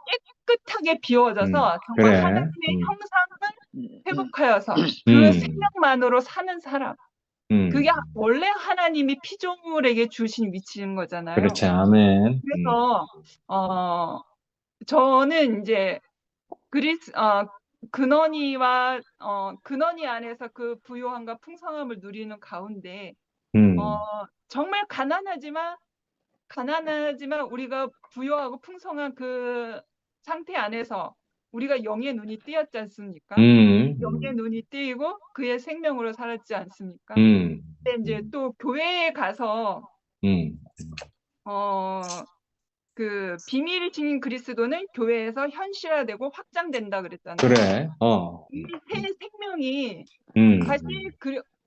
[SPEAKER 5] 깨끗하게 비워져서 정말
[SPEAKER 3] 그래.
[SPEAKER 5] 하나님의 형상을 회복하여서 그 생명만으로 사는 사람. 그게 원래 하나님이 피조물에게 주신 위치인 거잖아요.
[SPEAKER 3] 그렇지, 아멘.
[SPEAKER 5] 그래서 저는 이제 근원이 안에서 그 부요함과 풍성함을 누리는 가운데 정말 가난하지만 우리가 부요하고 풍성한 그 상태 안에서 우리가 영의 눈이 띄었지 않습니까? 영의 눈이 띄고 그의 생명으로 살았지 않습니까? 근데 이제 또 교회에 가서 그 비밀이신 그리스도는 교회에서 현실화되고 확장된다 그랬잖아요.
[SPEAKER 3] 그래.
[SPEAKER 5] 이 새 생명이 다시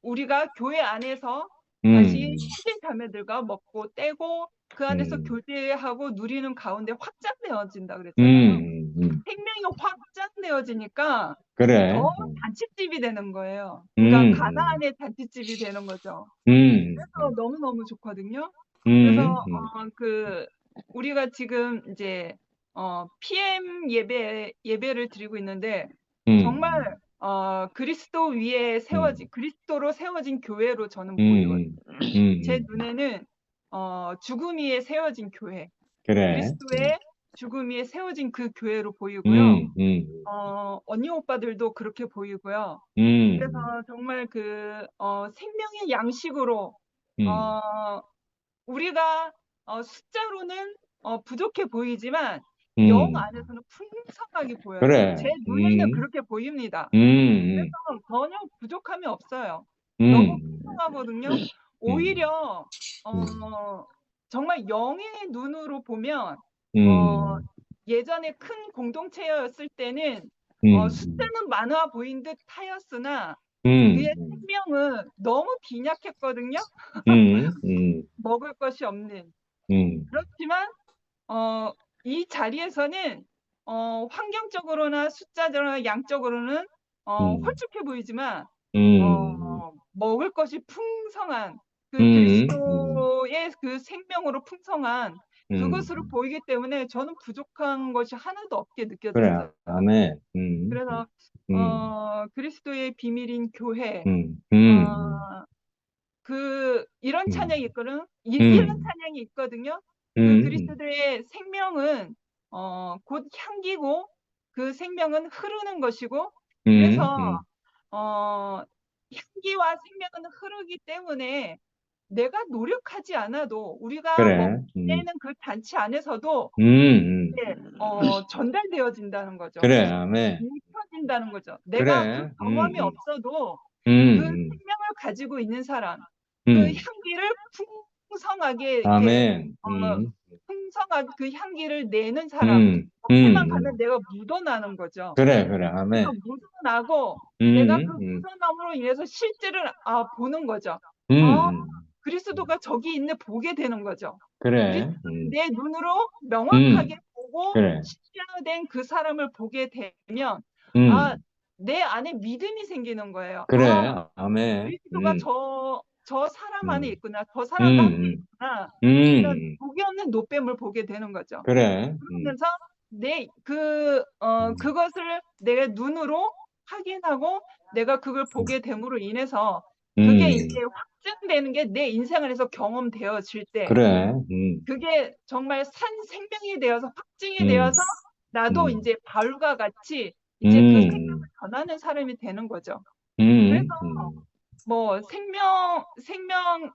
[SPEAKER 5] 우리가 교회 안에서 다시 형제 자매들과 먹고 떼고 그 안에서 교제하고 누리는 가운데 확장되어진다 그랬잖아요. 생명이 확장되어지니까
[SPEAKER 3] 그래.
[SPEAKER 5] 더 잔치집이 되는 거예요. 그러니까 가나안의 잔치집이 되는 거죠. 그래서 너무너무 좋거든요. 그래서 우리가 지금 이제 PM 예배를 드리고 있는데 정말 그리스도로 세워진 교회로 저는 보이거든요. 제 눈에는 죽음 위에 세워진 교회,
[SPEAKER 3] 그래.
[SPEAKER 5] 그리스도의 죽음 위에 세워진 그 교회로 보이고요. 언니 오빠들도 그렇게 보이고요. 그래서 정말 그 생명의 양식으로 우리가 숫자로는 부족해 보이지만 영 안에서는 풍성하게 보여요.
[SPEAKER 3] 그래.
[SPEAKER 5] 제 눈에는 그렇게 보입니다. 그래서 전혀 부족함이 없어요. 너무 풍성하거든요. 오히려 정말 영의 눈으로 보면 예전에 큰 공동체였을 때는 숫자는 많아 보인 듯 하였으나 그의 생명은 너무 빈약했거든요. 먹을 것이 없는. 그렇지만 이 자리에서는 환경적으로나 숫자적으로나 양적으로는 홀쭉해 보이지만 먹을 것이 풍성한 그 그리스도의 그 생명으로 풍성한 그것으로 보이기 때문에 저는 부족한 것이 하나도 없게
[SPEAKER 3] 그래,
[SPEAKER 5] 느껴졌어요.
[SPEAKER 3] 아멘.
[SPEAKER 5] 그래서 그리스도의 비밀인 교회 이런 찬양이 있거든. 이런 찬양이 있거든요. 그 그리스도의 생명은 곧 향기고 그 생명은 흐르는 것이고 그래서 향기와 생명은 흐르기 때문에 내가 노력하지 않아도 우리가
[SPEAKER 3] 그래,
[SPEAKER 5] 먹는 그 단체 안에서도 전달되어진다는 거죠.
[SPEAKER 3] 그래, 아멘.
[SPEAKER 5] 입혀진다는 거죠. 내가
[SPEAKER 3] 그래,
[SPEAKER 5] 그 경험이 없어도 그 생명을 가지고 있는 사람, 그 향기를 풍성하게 이렇게
[SPEAKER 3] 아멘.
[SPEAKER 5] 풍성하게 그 향기를 내는 사람, 거기만 가면 내가 묻어나는 거죠.
[SPEAKER 3] 그래, 그래, 아멘.
[SPEAKER 5] 묻어나고 내가 그 묻어남으로 인해서 실제를 보는 거죠. 그리스도가 저기 있네 보게 되는 거죠.
[SPEAKER 3] 그래,
[SPEAKER 5] 내 눈으로 명확하게 보고
[SPEAKER 3] 그래.
[SPEAKER 5] 십자가된 그 사람을 보게 되면 내 안에 믿음이 생기는 거예요.
[SPEAKER 3] 그래, 아멘.
[SPEAKER 5] 그리스도가 저 사람 안에 있구나. 저 사람 가운데 있구나. 복이 없는 노뱀을 보게 되는 거죠.
[SPEAKER 3] 그래.
[SPEAKER 5] 그러면서 그것을 내 눈으로 확인하고 내가 그걸 보게 됨으로 인해서 그게 이제 확증되는 게 내 인생 안에서 경험되어질 때
[SPEAKER 3] 그래.
[SPEAKER 5] 그게 정말 산 생명이 되어서 확증이 되어서 나도 이제 바울과 같이 이제 그 생명을 전하는 사람이 되는 거죠. 그래서 뭐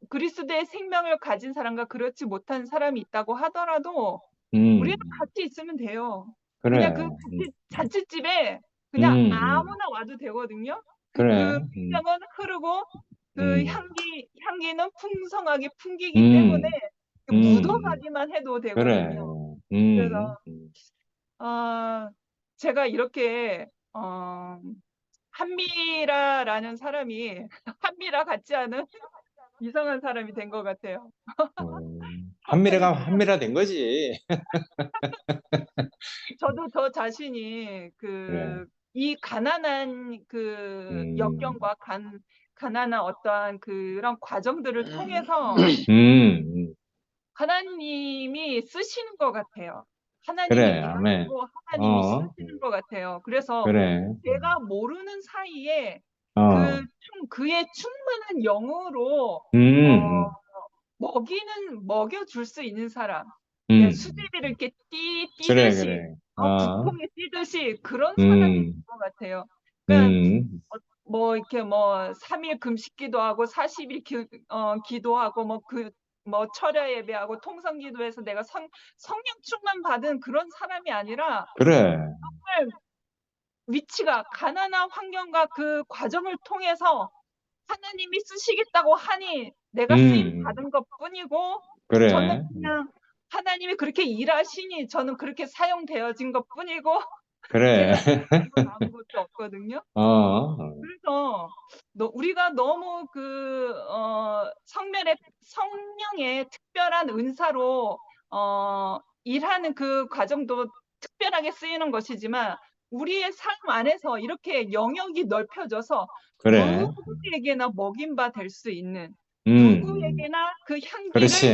[SPEAKER 5] 그리스도의 생명을 가진 사람과 그렇지 못한 사람이 있다고 하더라도 우리는 같이 있으면 돼요.
[SPEAKER 3] 그래.
[SPEAKER 5] 그냥 그 잔치집에 그냥 아무나 와도 되거든요.
[SPEAKER 3] 그래.
[SPEAKER 5] 그 생명은 흐르고 그 향기는 풍성하게 풍기기 때문에 묻어가기만 해도 되거든요.
[SPEAKER 3] 그래.
[SPEAKER 5] 그래서 제가 이렇게 한미라라는 사람이 한미라 같지 않은 이상한 사람이 된 것 같아요.
[SPEAKER 3] 한미라 된 거지.
[SPEAKER 5] 저도 저 자신이
[SPEAKER 3] 그래.
[SPEAKER 5] 이 가난한 그 역경과 가난한 어떠한 그런 과정들을 통해서 하나님이 쓰시는 것 같아요. 하나님이
[SPEAKER 3] 그래, 아멘.
[SPEAKER 5] 일하시고 하나님이 쓰시는 것 같아요. 그래서
[SPEAKER 3] 그래.
[SPEAKER 5] 제가 모르는 사이에 그의 충만한 영으로 먹여줄 수 있는 사람, 수제비를 이렇게 뛰듯이
[SPEAKER 3] 그래.
[SPEAKER 5] 국통에 뛰듯이 그런 사람이 된 것 같아요. 그러니까 뭐 이렇게 뭐 3일 금식기도 하고 40일 기도하고 뭐 철야 예배하고 통성 기도해서 내가 성령 충만 받은 그런 사람이 아니라
[SPEAKER 3] 그래.
[SPEAKER 5] 정말 위치가 가난한 환경과 그 과정을 통해서 하나님이 쓰시겠다고 하니 내가 쓰임 받은 것뿐이고
[SPEAKER 3] 그래.
[SPEAKER 5] 저는 그냥 하나님이 그렇게 일하시니 저는 그렇게 사용되어진 것뿐이고
[SPEAKER 3] 그래.
[SPEAKER 5] 제가 아무것도 없거든요. 그래서 우리가 너무 성령의 특별한 은사로 일하는 그 과정도 특별하게 쓰이는 것이지만 우리의 삶 안에서 이렇게 영역이 넓혀져서
[SPEAKER 3] 그래.
[SPEAKER 5] 누구에게나 먹인 바 될 수 있는 누구에게나 그 향기를
[SPEAKER 3] 그렇지.
[SPEAKER 5] 수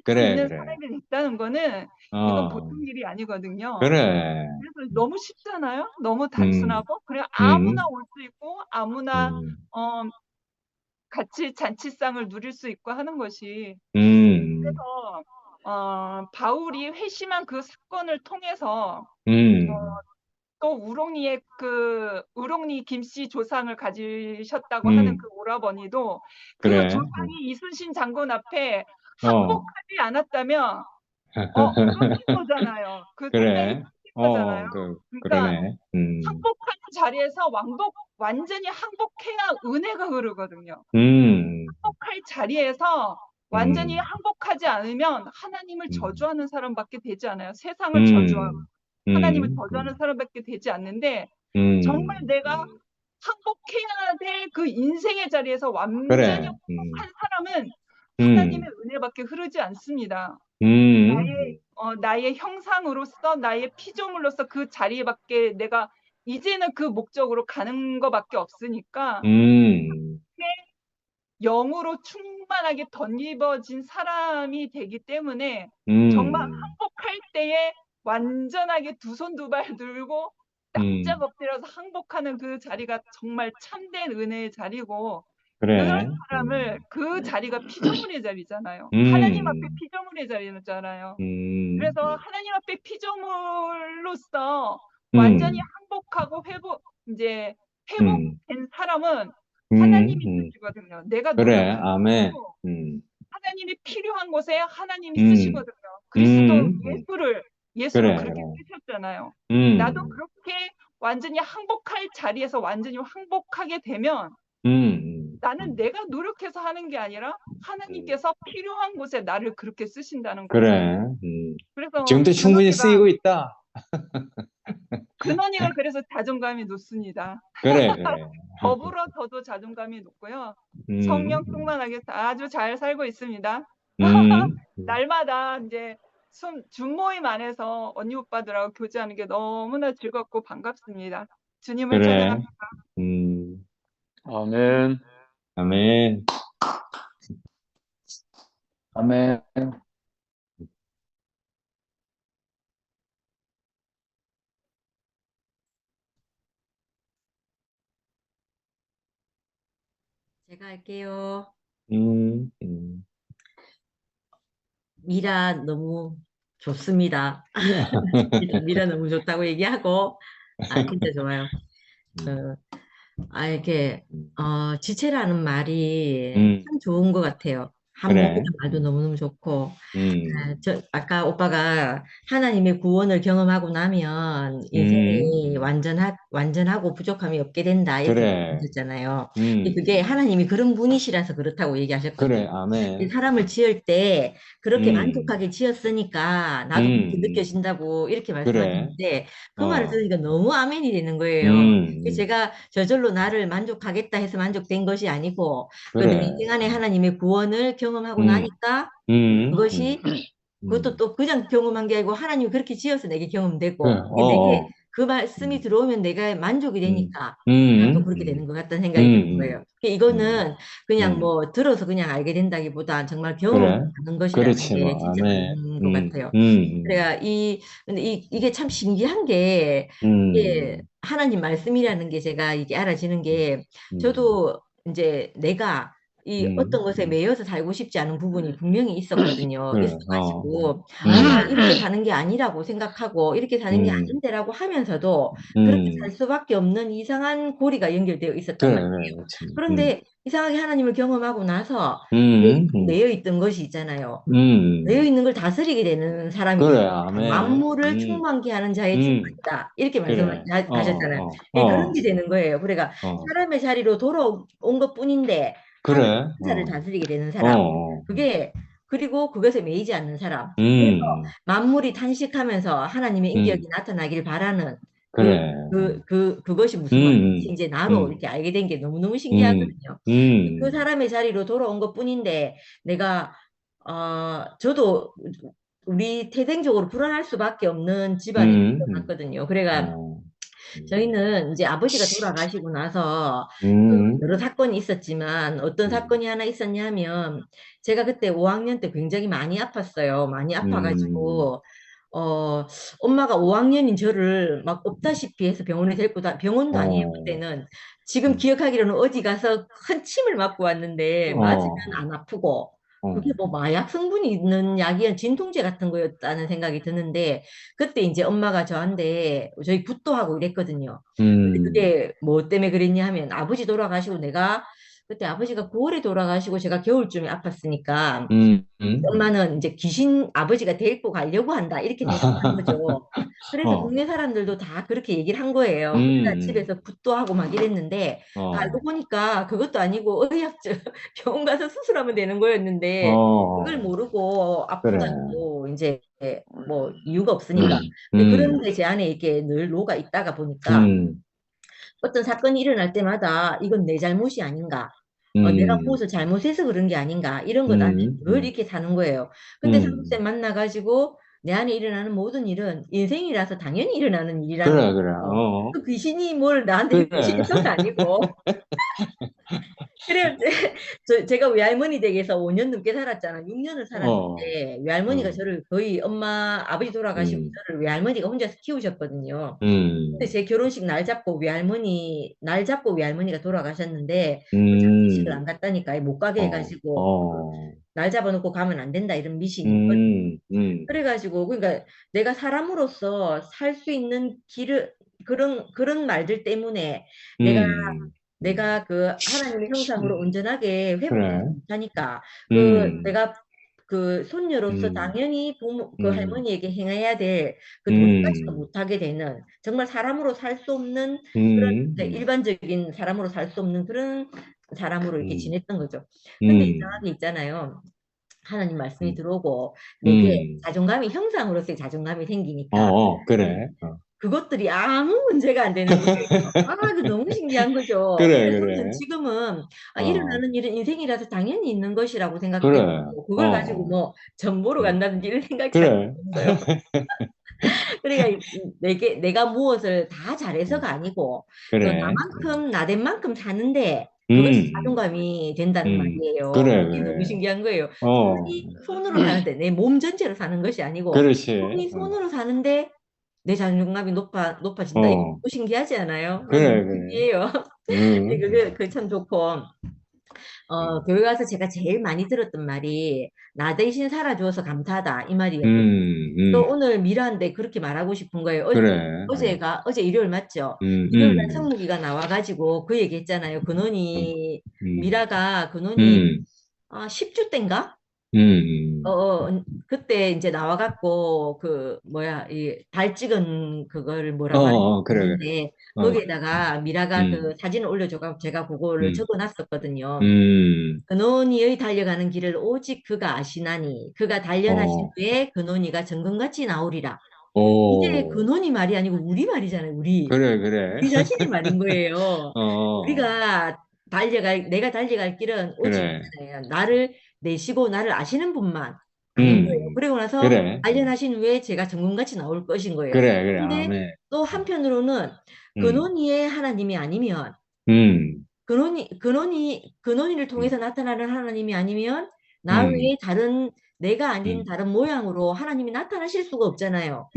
[SPEAKER 3] 그래,
[SPEAKER 5] 있는
[SPEAKER 3] 그래.
[SPEAKER 5] 사람이 있다는 거는 이건 보통 일이 아니거든요.
[SPEAKER 3] 그래.
[SPEAKER 5] 그래서 너무 쉽잖아요. 너무 단순하고 그래 아무나 올 수 있고 아무나 같이 잔치상을 누릴 수 있고 하는 것이 그래서 바울이 회심한 그 사건을 통해서 또 우롱리 김씨 조상을 가지셨다고 하는 그 오라버니도
[SPEAKER 3] 그래.
[SPEAKER 5] 그 조상이 이순신 장군 앞에 항복하지 않았다면 끊긴 거잖아요. 그
[SPEAKER 3] 그래.
[SPEAKER 5] 끊긴 거잖아요. 그러니까
[SPEAKER 3] 그러네.
[SPEAKER 5] 항복하는 자리에서 완전히 항복해야 은혜가 흐르거든요. 항복할 자리에서 완전히 항복하지 않으면 하나님을 저주하는 사람밖에 되지 않아요. 세상을 저주하고 하나님을 저주하는 사람밖에 되지 않는데 정말 내가 항복해야 될 그 인생의 자리에서 완전히
[SPEAKER 3] 그래.
[SPEAKER 5] 항복한 사람은
[SPEAKER 3] 음,
[SPEAKER 5] 하나님의 은혜밖에 흐르지 않습니다.
[SPEAKER 3] 음,
[SPEAKER 5] 나의 형상으로서, 나의 피조물로서 그 자리에밖에 내가 이제는 그 목적으로 가는 것밖에 없으니까
[SPEAKER 3] 음,
[SPEAKER 5] 영으로 충만하게 덧입어진 사람이 되기 때문에 정말 항복할 때에 완전하게 두 손 두 발 들고 납작 엎드려서 항복하는 그 자리가 정말 참된 은혜의 자리고,
[SPEAKER 3] 그래.
[SPEAKER 5] 그런 사람을 그 자리가 피조물의 자리잖아요. 하나님 앞에 피조물의 자리잖아요. 그래서 하나님 앞에 피조물로서 완전히 항복하고 회복된 사람은 하나님이 쓰시거든요. 내가
[SPEAKER 3] 그래.
[SPEAKER 5] 노력하지
[SPEAKER 3] 아멘.
[SPEAKER 5] 않고 하나님이 필요한 곳에 하나님이
[SPEAKER 3] 음,
[SPEAKER 5] 쓰시거든요. 그리스도
[SPEAKER 3] 음,
[SPEAKER 5] 예수를
[SPEAKER 3] 그래,
[SPEAKER 5] 그렇게
[SPEAKER 3] 그래.
[SPEAKER 5] 쓰셨잖아요. 나도 그렇게 완전히 항복할 자리에서 완전히 항복하게 되면 나는 내가 노력해서 하는 게 아니라 하나님께서 필요한 곳에 나를 그렇게 쓰신다는 거죠.
[SPEAKER 3] 그래.
[SPEAKER 5] 그래서
[SPEAKER 3] 지금도 충분히 쓰이고 있다.
[SPEAKER 5] 근원이가 그래서 자존감이 높습니다.
[SPEAKER 3] 그래, 그래.
[SPEAKER 5] 더불어 저도 자존감이 높고요.
[SPEAKER 3] 음,
[SPEAKER 5] 성령 충만하게 아주 잘 살고 있습니다. 날마다 이제 준모임 안에서 언니 오빠들하고 교제하는 게 너무나 즐겁고 반갑습니다. 주님을
[SPEAKER 3] 그래.
[SPEAKER 5] 찬양합니다.
[SPEAKER 4] 아멘.
[SPEAKER 3] 아멘.
[SPEAKER 1] 아멘.
[SPEAKER 6] 제가 할게요.
[SPEAKER 3] 음,
[SPEAKER 6] 미라 너무 좋습니다. 미라 너무 좋다고 얘기하고, 진짜 좋아요. 이렇게, 지체라는 말이 참 좋은 것 같아요.
[SPEAKER 3] 그래.
[SPEAKER 6] 한목이라는 말도 너무너무 좋고, 아까 오빠가 하나님의 구원을 경험하고 나면 인생이 완전하고 부족함이 없게 된다, 이렇게
[SPEAKER 3] 그래.
[SPEAKER 6] 말씀하셨잖아요. 그게 하나님이 그런 분이시라서 그렇다고 얘기하셨거든요.
[SPEAKER 3] 그래. 아멘.
[SPEAKER 6] 사람을 지을 때 그렇게 만족하게 지었으니까 나도 그렇게 느껴진다고 이렇게
[SPEAKER 3] 그래.
[SPEAKER 6] 말씀하셨는데, 그 말을 들으니까 너무 아멘이 되는 거예요. 그래서 제가 저절로 나를 만족하겠다 해서 만족된 것이 아니고, 내
[SPEAKER 3] 그래.
[SPEAKER 6] 인생 안에 하나님의 구원을 경험하고 나니까 그것이 그것도 또 그냥 경험한 게 아니고 하나님이 그렇게 지어서 내게 경험되고, 내게 그 말씀이 들어오면 내가 만족이 되니까 또 그렇게 되는 것 같다는 생각이 드는 거예요. 이거는 그냥 뭐 들어서 그냥 알게 된다기보다 정말 경험하는 것이라는
[SPEAKER 3] 그렇지,
[SPEAKER 6] 게
[SPEAKER 3] 뭐.
[SPEAKER 6] 진짜
[SPEAKER 3] 아멘.
[SPEAKER 6] 그런 것 같아요. 그래가 근데 이게 참 신기한 게, 이게 하나님 말씀이라는 게 제가 이게 알아지는 게, 저도 이제 내가 어떤 것에 매여서 살고 싶지 않은 부분이 분명히 있었거든요.
[SPEAKER 3] 그래.
[SPEAKER 6] 있어가지고, 나 이렇게 사는 게 아니라고 생각하고, 이렇게 사는 게 아닌데라고 하면서도, 그렇게 살 수밖에 없는 이상한 고리가 연결되어 있었단 말이에요. 그런데 이상하게 하나님을 경험하고 나서, 매여 있던 것이 있잖아요. 매여 있는 걸 다스리게 되는 사람이
[SPEAKER 3] 그래.
[SPEAKER 6] 돼요.
[SPEAKER 3] 아멘.
[SPEAKER 6] 만물을 충만케 하는 자의 충만이다, 이렇게 말씀하셨잖아요. 그런 게 되는 거예요. 그러니까 사람의 자리로 돌아온 것뿐인데,
[SPEAKER 3] 그래.
[SPEAKER 6] 사를 다스리게 되는 사람. 그리고 그것에 매이지 않는 사람. 그래서 만물이 탄식하면서 하나님의 인격이 나타나길 바라는
[SPEAKER 3] 그래.
[SPEAKER 6] 그것이 무슨 말인지 이제 나로 이렇게 알게 된 게 너무너무 신기하거든요. 그 사람의 자리로 돌아온 것뿐인데, 내가 저도 우리 태생적으로 불안할 수밖에 없는 집안이 태어났거든요. 그래가 저희는 이제 아버지가 돌아가시고 나서 여러 사건이 있었지만, 어떤 사건이 하나 있었냐 하면, 제가 그때 5학년 때 굉장히 많이 아팠어요. 많이 아파가지고 엄마가 5학년인 저를 막 없다시피 해서 병원에 데리고 병원도 아니에요. 그때는 지금 기억하기로는 어디 가서 큰 침을 맞고 왔는데, 맞으면 안 아프고, 그게 뭐 마약 성분이 있는 약이야, 진통제 같은 거였다는 생각이 드는데, 그때 이제 엄마가 저한테, 저희 굿도 하고 이랬거든요. 근데 그게 뭐 때문에 그랬냐 하면, 아버지 돌아가시고 그때 아버지가 9월에 돌아가시고 제가 겨울쯤에 아팠으니까, 엄마는 이제 아버지가 데리고 가려고 한다, 이렇게 생각한 거죠. 그래서 동네 사람들도 다 그렇게 얘기를 한 거예요. 그러니까 집에서 굿도 하고 막 이랬는데, 알고 보니까 그것도 아니고 병원 가서 수술하면 되는 거였는데, 그걸 모르고 아프다고 이제 뭐 이유가 없으니까. 그런데 제 안에 이렇게 늘 녹아 있다가 보니까, 어떤 사건이 일어날 때마다 이건 내 잘못이 아닌가. 내가 무엇을 잘못해서 그런 게 아닌가. 이런 것 안에 늘 이렇게 사는 거예요. 근데 사무쌤 만나가지고 내 안에 일어나는 모든 일은 인생이라서 당연히 일어나는 일이라는
[SPEAKER 3] 그래,
[SPEAKER 6] 거예요.
[SPEAKER 3] 그래.
[SPEAKER 6] 그 귀신이 뭘 나한테
[SPEAKER 3] 그래.
[SPEAKER 6] 귀신이 건 아니고. 그래요. 제가 외할머니 댁에서 5년 넘게 살았잖아. 6년을 살았는데 외할머니가 저를 거의 아버지 돌아가시고 저를 외할머니가 혼자서 키우셨거든요. 근데 제 결혼식 날 잡고 외할머니가 돌아가셨는데 결혼식을 안 갔다니까 못 가게 해가지고 날 잡아놓고 가면 안 된다 이런 미신이 그래가지고 그러니까 내가 사람으로서 살 수 있는 길을 그런 말들 때문에 내가 그 하나님의 형상으로 온전하게 회복하지 못하니까 내가 그 손녀로서 당연히 그 할머니에게 행해야 될 그 도리까지도 못하게 되는 정말 사람으로 살 수 없는 그런 일반적인 사람으로 살 수 없는 그런 사람으로 이렇게 지냈던 거죠. 근데 이상하게 있잖아요. 하나님 말씀이 들어오고 내게 자존감이 형상으로서의 자존감이 생기니까
[SPEAKER 3] 그래.
[SPEAKER 6] 그것들이 아무 문제가 안 되는 거예요. 그 너무 신기한 거죠.
[SPEAKER 3] 그래,
[SPEAKER 6] 그래서
[SPEAKER 3] 그래.
[SPEAKER 6] 저는 지금은 일어나는 일은 인생이라서 당연히 있는 것이라고
[SPEAKER 3] 그래.
[SPEAKER 6] 생각되고 그걸 가지고 뭐 전보로 간다든지 이런 생각이
[SPEAKER 3] 그래.
[SPEAKER 6] 없어요. 그러니까 내가 무엇을 다 잘해서가 아니고
[SPEAKER 3] 그래.
[SPEAKER 6] 나만큼 나된 만큼 사는데 그것이 자존감이 된다는 말이에요.
[SPEAKER 3] 그래,
[SPEAKER 6] 그게
[SPEAKER 3] 그래.
[SPEAKER 6] 너무 신기한 거예요. 손으로 사는데 내 몸 전체로 사는 것이 아니고
[SPEAKER 3] 그렇지.
[SPEAKER 6] 손으로 사는데 내 자존감이 높아진다. 이거 너무 신기하지 않아요?
[SPEAKER 3] 그래,
[SPEAKER 6] 너무 신기해요. 그게 참 좋고. 교회 와서 제가 제일 많이 들었던 말이 나 대신 살아주어서 감사하다 이 말이었거든요. 또 오늘 미라인데 그렇게 말하고 싶은 거예요.
[SPEAKER 3] 그래.
[SPEAKER 6] 어제 일요일 맞죠? 일요일 날 성무기가 나와가지고 그 얘기 했잖아요. 미라가 근원이 10주 때인가? 그때 이제 나와갖고 이 발 찍은 그거를 뭐라고
[SPEAKER 3] 그래.
[SPEAKER 6] 하는데 거기에다가 미라가 그 사진을 올려줘가지고 제가 그거를 적어놨었거든요. 근원이의 달려가는 길을 오직 그가 아시나니 그가 단련하신 후에 근원이가 정금같이 나오리라. 이게 근원이 말이 아니고 우리 말이잖아요. 우리
[SPEAKER 3] 그래.
[SPEAKER 6] 자신의 말인 거예요. 내가 달려갈 길은 오직 나를 내시고 나를 아시는 분만 아는 거예요. 그리고 나서 단련하신 후에 제가 정금같이 나올 것인 거예요.
[SPEAKER 3] 그래.
[SPEAKER 6] 근데
[SPEAKER 3] 아멘.
[SPEAKER 6] 또 한편으로는 근원이의 하나님이 아니면 근원이를 통해서 나타나는 하나님이 아니면 나 외에 내가 아닌 다른 모양으로 하나님이 나타나실 수가 없잖아요.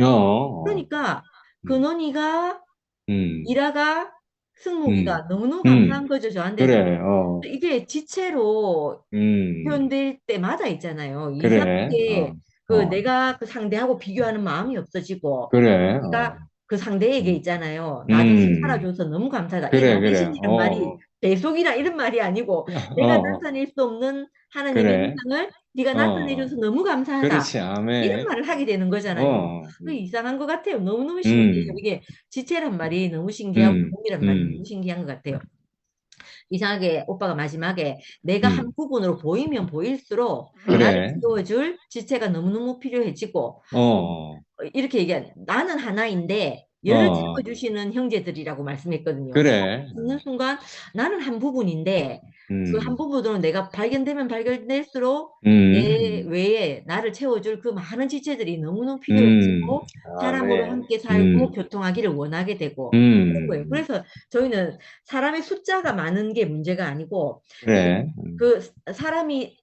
[SPEAKER 6] 그러니까 근원이가 미라가 승무기가 너무너무 감사한 거죠, 저한테.
[SPEAKER 3] 그래.
[SPEAKER 6] 이게 지체로 표현될 때마다 있잖아요.
[SPEAKER 3] 그래.
[SPEAKER 6] 이상하게 내가 그 상대하고 비교하는 마음이 없어지고
[SPEAKER 3] 그래.
[SPEAKER 6] 내가 그 상대에게 있잖아요. 나 대신 살아줘서 너무 감사하다. 이 나 대신이란 말이 배속이나 이런 말이 아니고 내가 나타낼 수 없는 하나님의 형상을 네가 나타내줘서 너무 감사하다.
[SPEAKER 3] 그렇지. 아멘.
[SPEAKER 6] 이런 말을 하게 되는 거잖아요. 이상한 것 같아요. 너무너무 신기해요. 이게 지체란 말이 너무 신기하고 몸이란 말이 너무 신기한 것 같아요. 이상하게 오빠가 마지막에 내가 한 부분으로 보이면 보일수록 나를 채워줄 지체가 너무너무 필요해지고 이렇게 얘기한 나는 하나인데 열을 채워주시는 형제들이라고 말씀했거든요.
[SPEAKER 3] 그래.
[SPEAKER 6] 듣는 순간 나는 한 부분인데 그 한 부분으로 내가 발견되면 발견될수록 내 외에 나를 채워줄 그 많은 지체들이 너무너무 필요해지고 사람으로 함께 살고 교통하기를 원하게 되고 그런 거예요. 그래서 저희는 사람의 숫자가 많은 게 문제가 아니고
[SPEAKER 3] 그래.
[SPEAKER 6] 그 사람이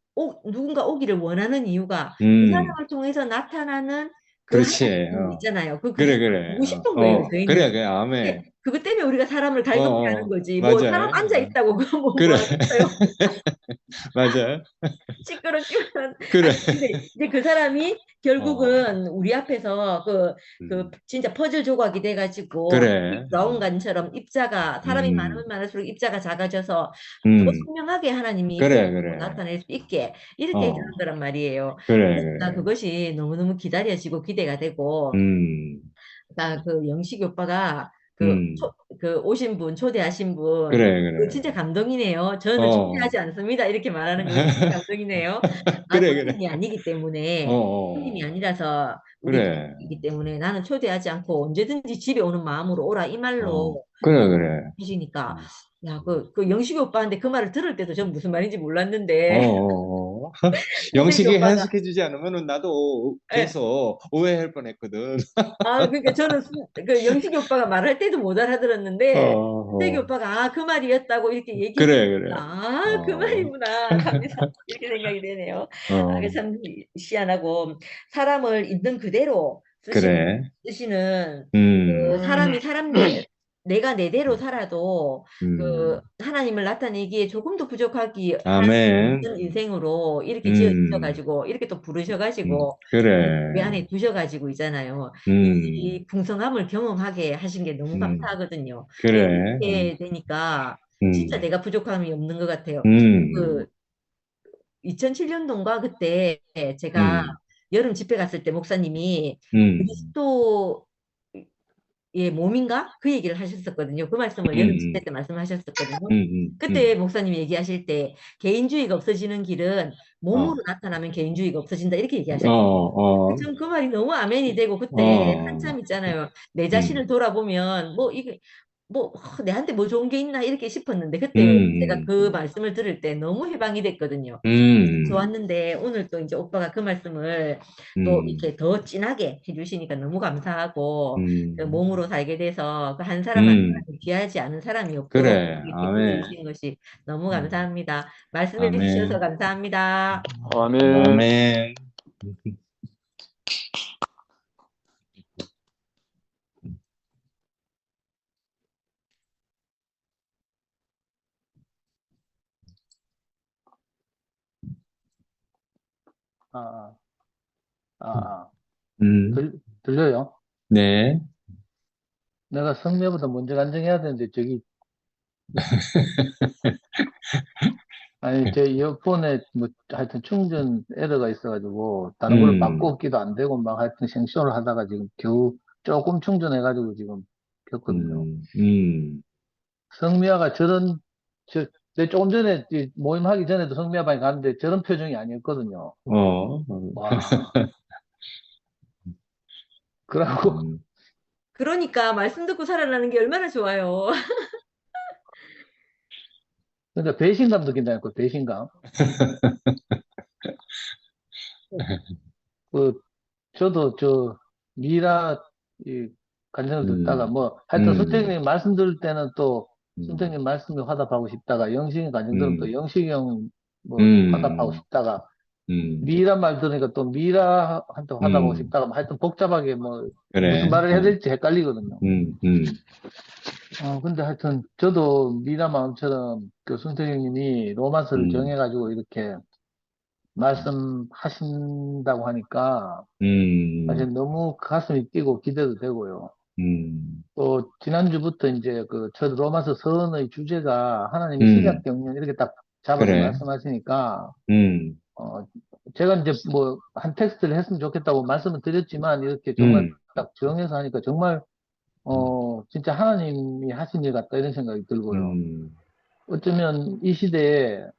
[SPEAKER 6] 누군가 오기를 원하는 이유가 그 사람을 통해서 나타나는
[SPEAKER 3] 그렇지.
[SPEAKER 6] 있잖아요.
[SPEAKER 3] 그래.
[SPEAKER 6] 보고 싶은 거예요, 저희는.
[SPEAKER 3] 그래. 아멘.
[SPEAKER 6] 그것 때문에 우리가 사람을 갈급해 하는 거지.
[SPEAKER 3] 맞아요.
[SPEAKER 6] 뭐 사람 앉아 있다고 그거 뭐
[SPEAKER 3] 그래.
[SPEAKER 6] 뭐어요
[SPEAKER 3] 맞아.
[SPEAKER 6] 시끄럽지만
[SPEAKER 3] 그래.
[SPEAKER 6] 근데 이제 그 사람이 결국은 우리 앞에서 그 진짜 퍼즐 조각이 돼가지고 브라운관처럼 입자가 사람이 많으면 많을수록 입자가 작아져서 더 선명하게 하나님이 나타낼 수 있게 이렇게 해주는 거란 말이에요. 그러니까 그것이 너무너무 기다려지고 기대가 되고 그 영식 오빠가 그 오신 분, 초대하신 분,
[SPEAKER 3] 그래,
[SPEAKER 6] 그
[SPEAKER 3] 그래.
[SPEAKER 6] 진짜 감동이네요. 저는
[SPEAKER 3] 어,
[SPEAKER 6] 초대하지 않습니다. 이렇게 말하는 거 진짜 감동이네요. 아,
[SPEAKER 3] 그래, 그래.
[SPEAKER 6] 손님이 아니기 때문에, 손님이
[SPEAKER 3] 어,
[SPEAKER 6] 아니라서 우리
[SPEAKER 3] 그래.
[SPEAKER 6] 가족이기 때문에 나는 초대하지 않고 언제든지 집에 오는 마음으로 오라 이 말로
[SPEAKER 3] 그래, 그래.
[SPEAKER 6] 해주니까,
[SPEAKER 3] 음.
[SPEAKER 6] 야, 그 영식이 오빠한테 그 말을 들을 때도 전 무슨 말인지
[SPEAKER 3] 어,
[SPEAKER 6] 몰랐는데,
[SPEAKER 3] 어, 어.
[SPEAKER 6] 성택이
[SPEAKER 3] 영식이
[SPEAKER 6] 오빠가,
[SPEAKER 3] 해석해주지 않으면은 나도
[SPEAKER 6] 예,
[SPEAKER 3] 계속 오해할 뻔했거든.
[SPEAKER 6] 아, 그러니까 저는 그 영식이 오빠가 말할 때도 못
[SPEAKER 3] 어,
[SPEAKER 6] 알아들었는데, 성택이
[SPEAKER 3] 어.
[SPEAKER 6] 오빠가 아, 그 말이었다고 이렇게 얘기해
[SPEAKER 3] 그래,
[SPEAKER 6] 주니까,
[SPEAKER 3] 그래.
[SPEAKER 6] 아, 그
[SPEAKER 3] 어,
[SPEAKER 6] 말이구나 하면서 이렇게 생각이 되네요. 아, 그
[SPEAKER 3] 어,
[SPEAKER 6] 참 희한하고, 사람을 있는 그대로
[SPEAKER 3] 그래.
[SPEAKER 6] 쓰시는 그
[SPEAKER 3] 음,
[SPEAKER 6] 사람이 내가 내대로 살아도 그
[SPEAKER 3] 음.
[SPEAKER 6] 하나님을 나타내기에 조금도 부족하기 할 수
[SPEAKER 3] 아멘.
[SPEAKER 6] 없는 인생으로 이렇게
[SPEAKER 3] 음,
[SPEAKER 6] 지어주셔가지고 이렇게 또 부르셔가지고 우리
[SPEAKER 3] 그래.
[SPEAKER 6] 안에 두셔가지고 있잖아요.
[SPEAKER 3] 음,
[SPEAKER 6] 이 풍성함을 경험하게 하신 게 너무
[SPEAKER 3] 음,
[SPEAKER 6] 감사하거든요.
[SPEAKER 3] 그래.
[SPEAKER 6] 이렇게 되니까 진짜
[SPEAKER 3] 음,
[SPEAKER 6] 내가 부족함이 없는 것 같아요.
[SPEAKER 3] 음,
[SPEAKER 6] 그 2007년도인가 그때 제가
[SPEAKER 3] 음,
[SPEAKER 6] 여름 집회 갔을 때 목사님이
[SPEAKER 3] 음,
[SPEAKER 6] 그리스도 예, 몸인가? 그 얘기를 하셨었거든요. 그 말씀을 여름 집회
[SPEAKER 3] 음,
[SPEAKER 6] 때 말씀하셨었거든요.
[SPEAKER 3] 음.
[SPEAKER 6] 그때 목사님이 얘기하실 때 개인주의가 없어지는 길은 몸으로
[SPEAKER 3] 어,
[SPEAKER 6] 나타나면 개인주의가 없어진다 이렇게
[SPEAKER 3] 어,
[SPEAKER 6] 얘기하셨어요.
[SPEAKER 3] 어,
[SPEAKER 6] 전 그 말이 너무 아멘이 되고 그때
[SPEAKER 3] 어,
[SPEAKER 6] 한참 있잖아요. 내 자신을
[SPEAKER 3] 음,
[SPEAKER 6] 돌아보면 뭐 이게 뭐 내한테 뭐 좋은 게 있나 이렇게 싶었는데 그때 제가
[SPEAKER 3] 음,
[SPEAKER 6] 그 말씀을 들을 때 너무 해방이 됐거든요.
[SPEAKER 3] 음,
[SPEAKER 6] 좋았는데 오늘 또 이제 오빠가 그 말씀을 또
[SPEAKER 3] 음,
[SPEAKER 6] 이렇게 더 진하게 해주시니까 너무 감사하고 그
[SPEAKER 3] 음,
[SPEAKER 6] 몸으로 살게 돼서 그 한 사람 한
[SPEAKER 3] 음.
[SPEAKER 6] 사람이 귀하지 않은 사람이 없도록
[SPEAKER 3] 그래.
[SPEAKER 6] 이렇게
[SPEAKER 3] 아멘.
[SPEAKER 6] 불러주신 것이 너무
[SPEAKER 3] 음,
[SPEAKER 6] 감사합니다. 말씀해 주셔서
[SPEAKER 3] 아멘.
[SPEAKER 6] 감사합니다.
[SPEAKER 4] 아멘.
[SPEAKER 3] 아멘.
[SPEAKER 1] 아, 아, 아, 아.
[SPEAKER 3] 음,
[SPEAKER 1] 들려요?
[SPEAKER 3] 네.
[SPEAKER 1] 내가 성묘보다 먼저 간증해야 되는데, 아니, 제 이어폰에 뭐, 하여튼 충전 에러가 있어가지고, 다른 걸로
[SPEAKER 3] 음,
[SPEAKER 1] 바꾸기도 안 되고, 막 하여튼 생쇼를 하다가 지금 겨우 조금 충전해가지고 지금 켰거든요.
[SPEAKER 3] 음.
[SPEAKER 1] 성미아가 내 조금 전에 이 모임하기 전에도 성미아방에 갔는데 저런 표정이 아니었거든요.
[SPEAKER 3] 어,
[SPEAKER 1] 와, 그러고,
[SPEAKER 3] 음,
[SPEAKER 6] 그러니까 말씀 듣고 살아나는 게 얼마나 좋아요.
[SPEAKER 1] 그러니까 배신감 느낀다니까, 배신감. 그, 저도 미라, 이, 간증을 듣다가
[SPEAKER 3] 음,
[SPEAKER 1] 뭐, 하여튼
[SPEAKER 3] 음,
[SPEAKER 1] 선생님 말씀 들을 때는 또,
[SPEAKER 3] 음,
[SPEAKER 1] 선생님 말씀에 화답하고 싶다가, 영식이 간증 들으면 또
[SPEAKER 3] 음,
[SPEAKER 1] 영식이 형 뭐, 화답하고
[SPEAKER 3] 음,
[SPEAKER 1] 싶다가,
[SPEAKER 3] 음,
[SPEAKER 1] 미라 말 들으니까 또 미라한테 화답하고
[SPEAKER 3] 음.
[SPEAKER 1] 싶다가, 뭐 하여튼 복잡하게 뭐, 무슨
[SPEAKER 3] 그래.
[SPEAKER 1] 말을 해야 될지 헷갈리거든요.
[SPEAKER 3] 음, 음,
[SPEAKER 1] 근데 하여튼, 저도 미라 마음처럼 그 선생님이 로마서를
[SPEAKER 3] 음,
[SPEAKER 1] 정해가지고 이렇게 말씀하신다고 하니까,
[SPEAKER 3] 음,
[SPEAKER 1] 사실 너무 가슴이 뛰고 기대도 되고요.
[SPEAKER 3] 음,
[SPEAKER 1] 또, 지난주부터 이제 저 로마서 서론의 주제가 하나님이 신약
[SPEAKER 3] 음.
[SPEAKER 1] 경륜 이렇게 딱 잡아서
[SPEAKER 3] 그래.
[SPEAKER 1] 말씀하시니까,
[SPEAKER 3] 음,
[SPEAKER 1] 어, 제가 이제 뭐, 한 텍스트를 했으면 좋겠다고 말씀을 드렸지만, 이렇게 정말
[SPEAKER 3] 음,
[SPEAKER 1] 딱 정해서 하니까 정말, 진짜 하나님이 하신 일 같다 이런 생각이 들고요.
[SPEAKER 3] 음,
[SPEAKER 1] 어쩌면 이 시대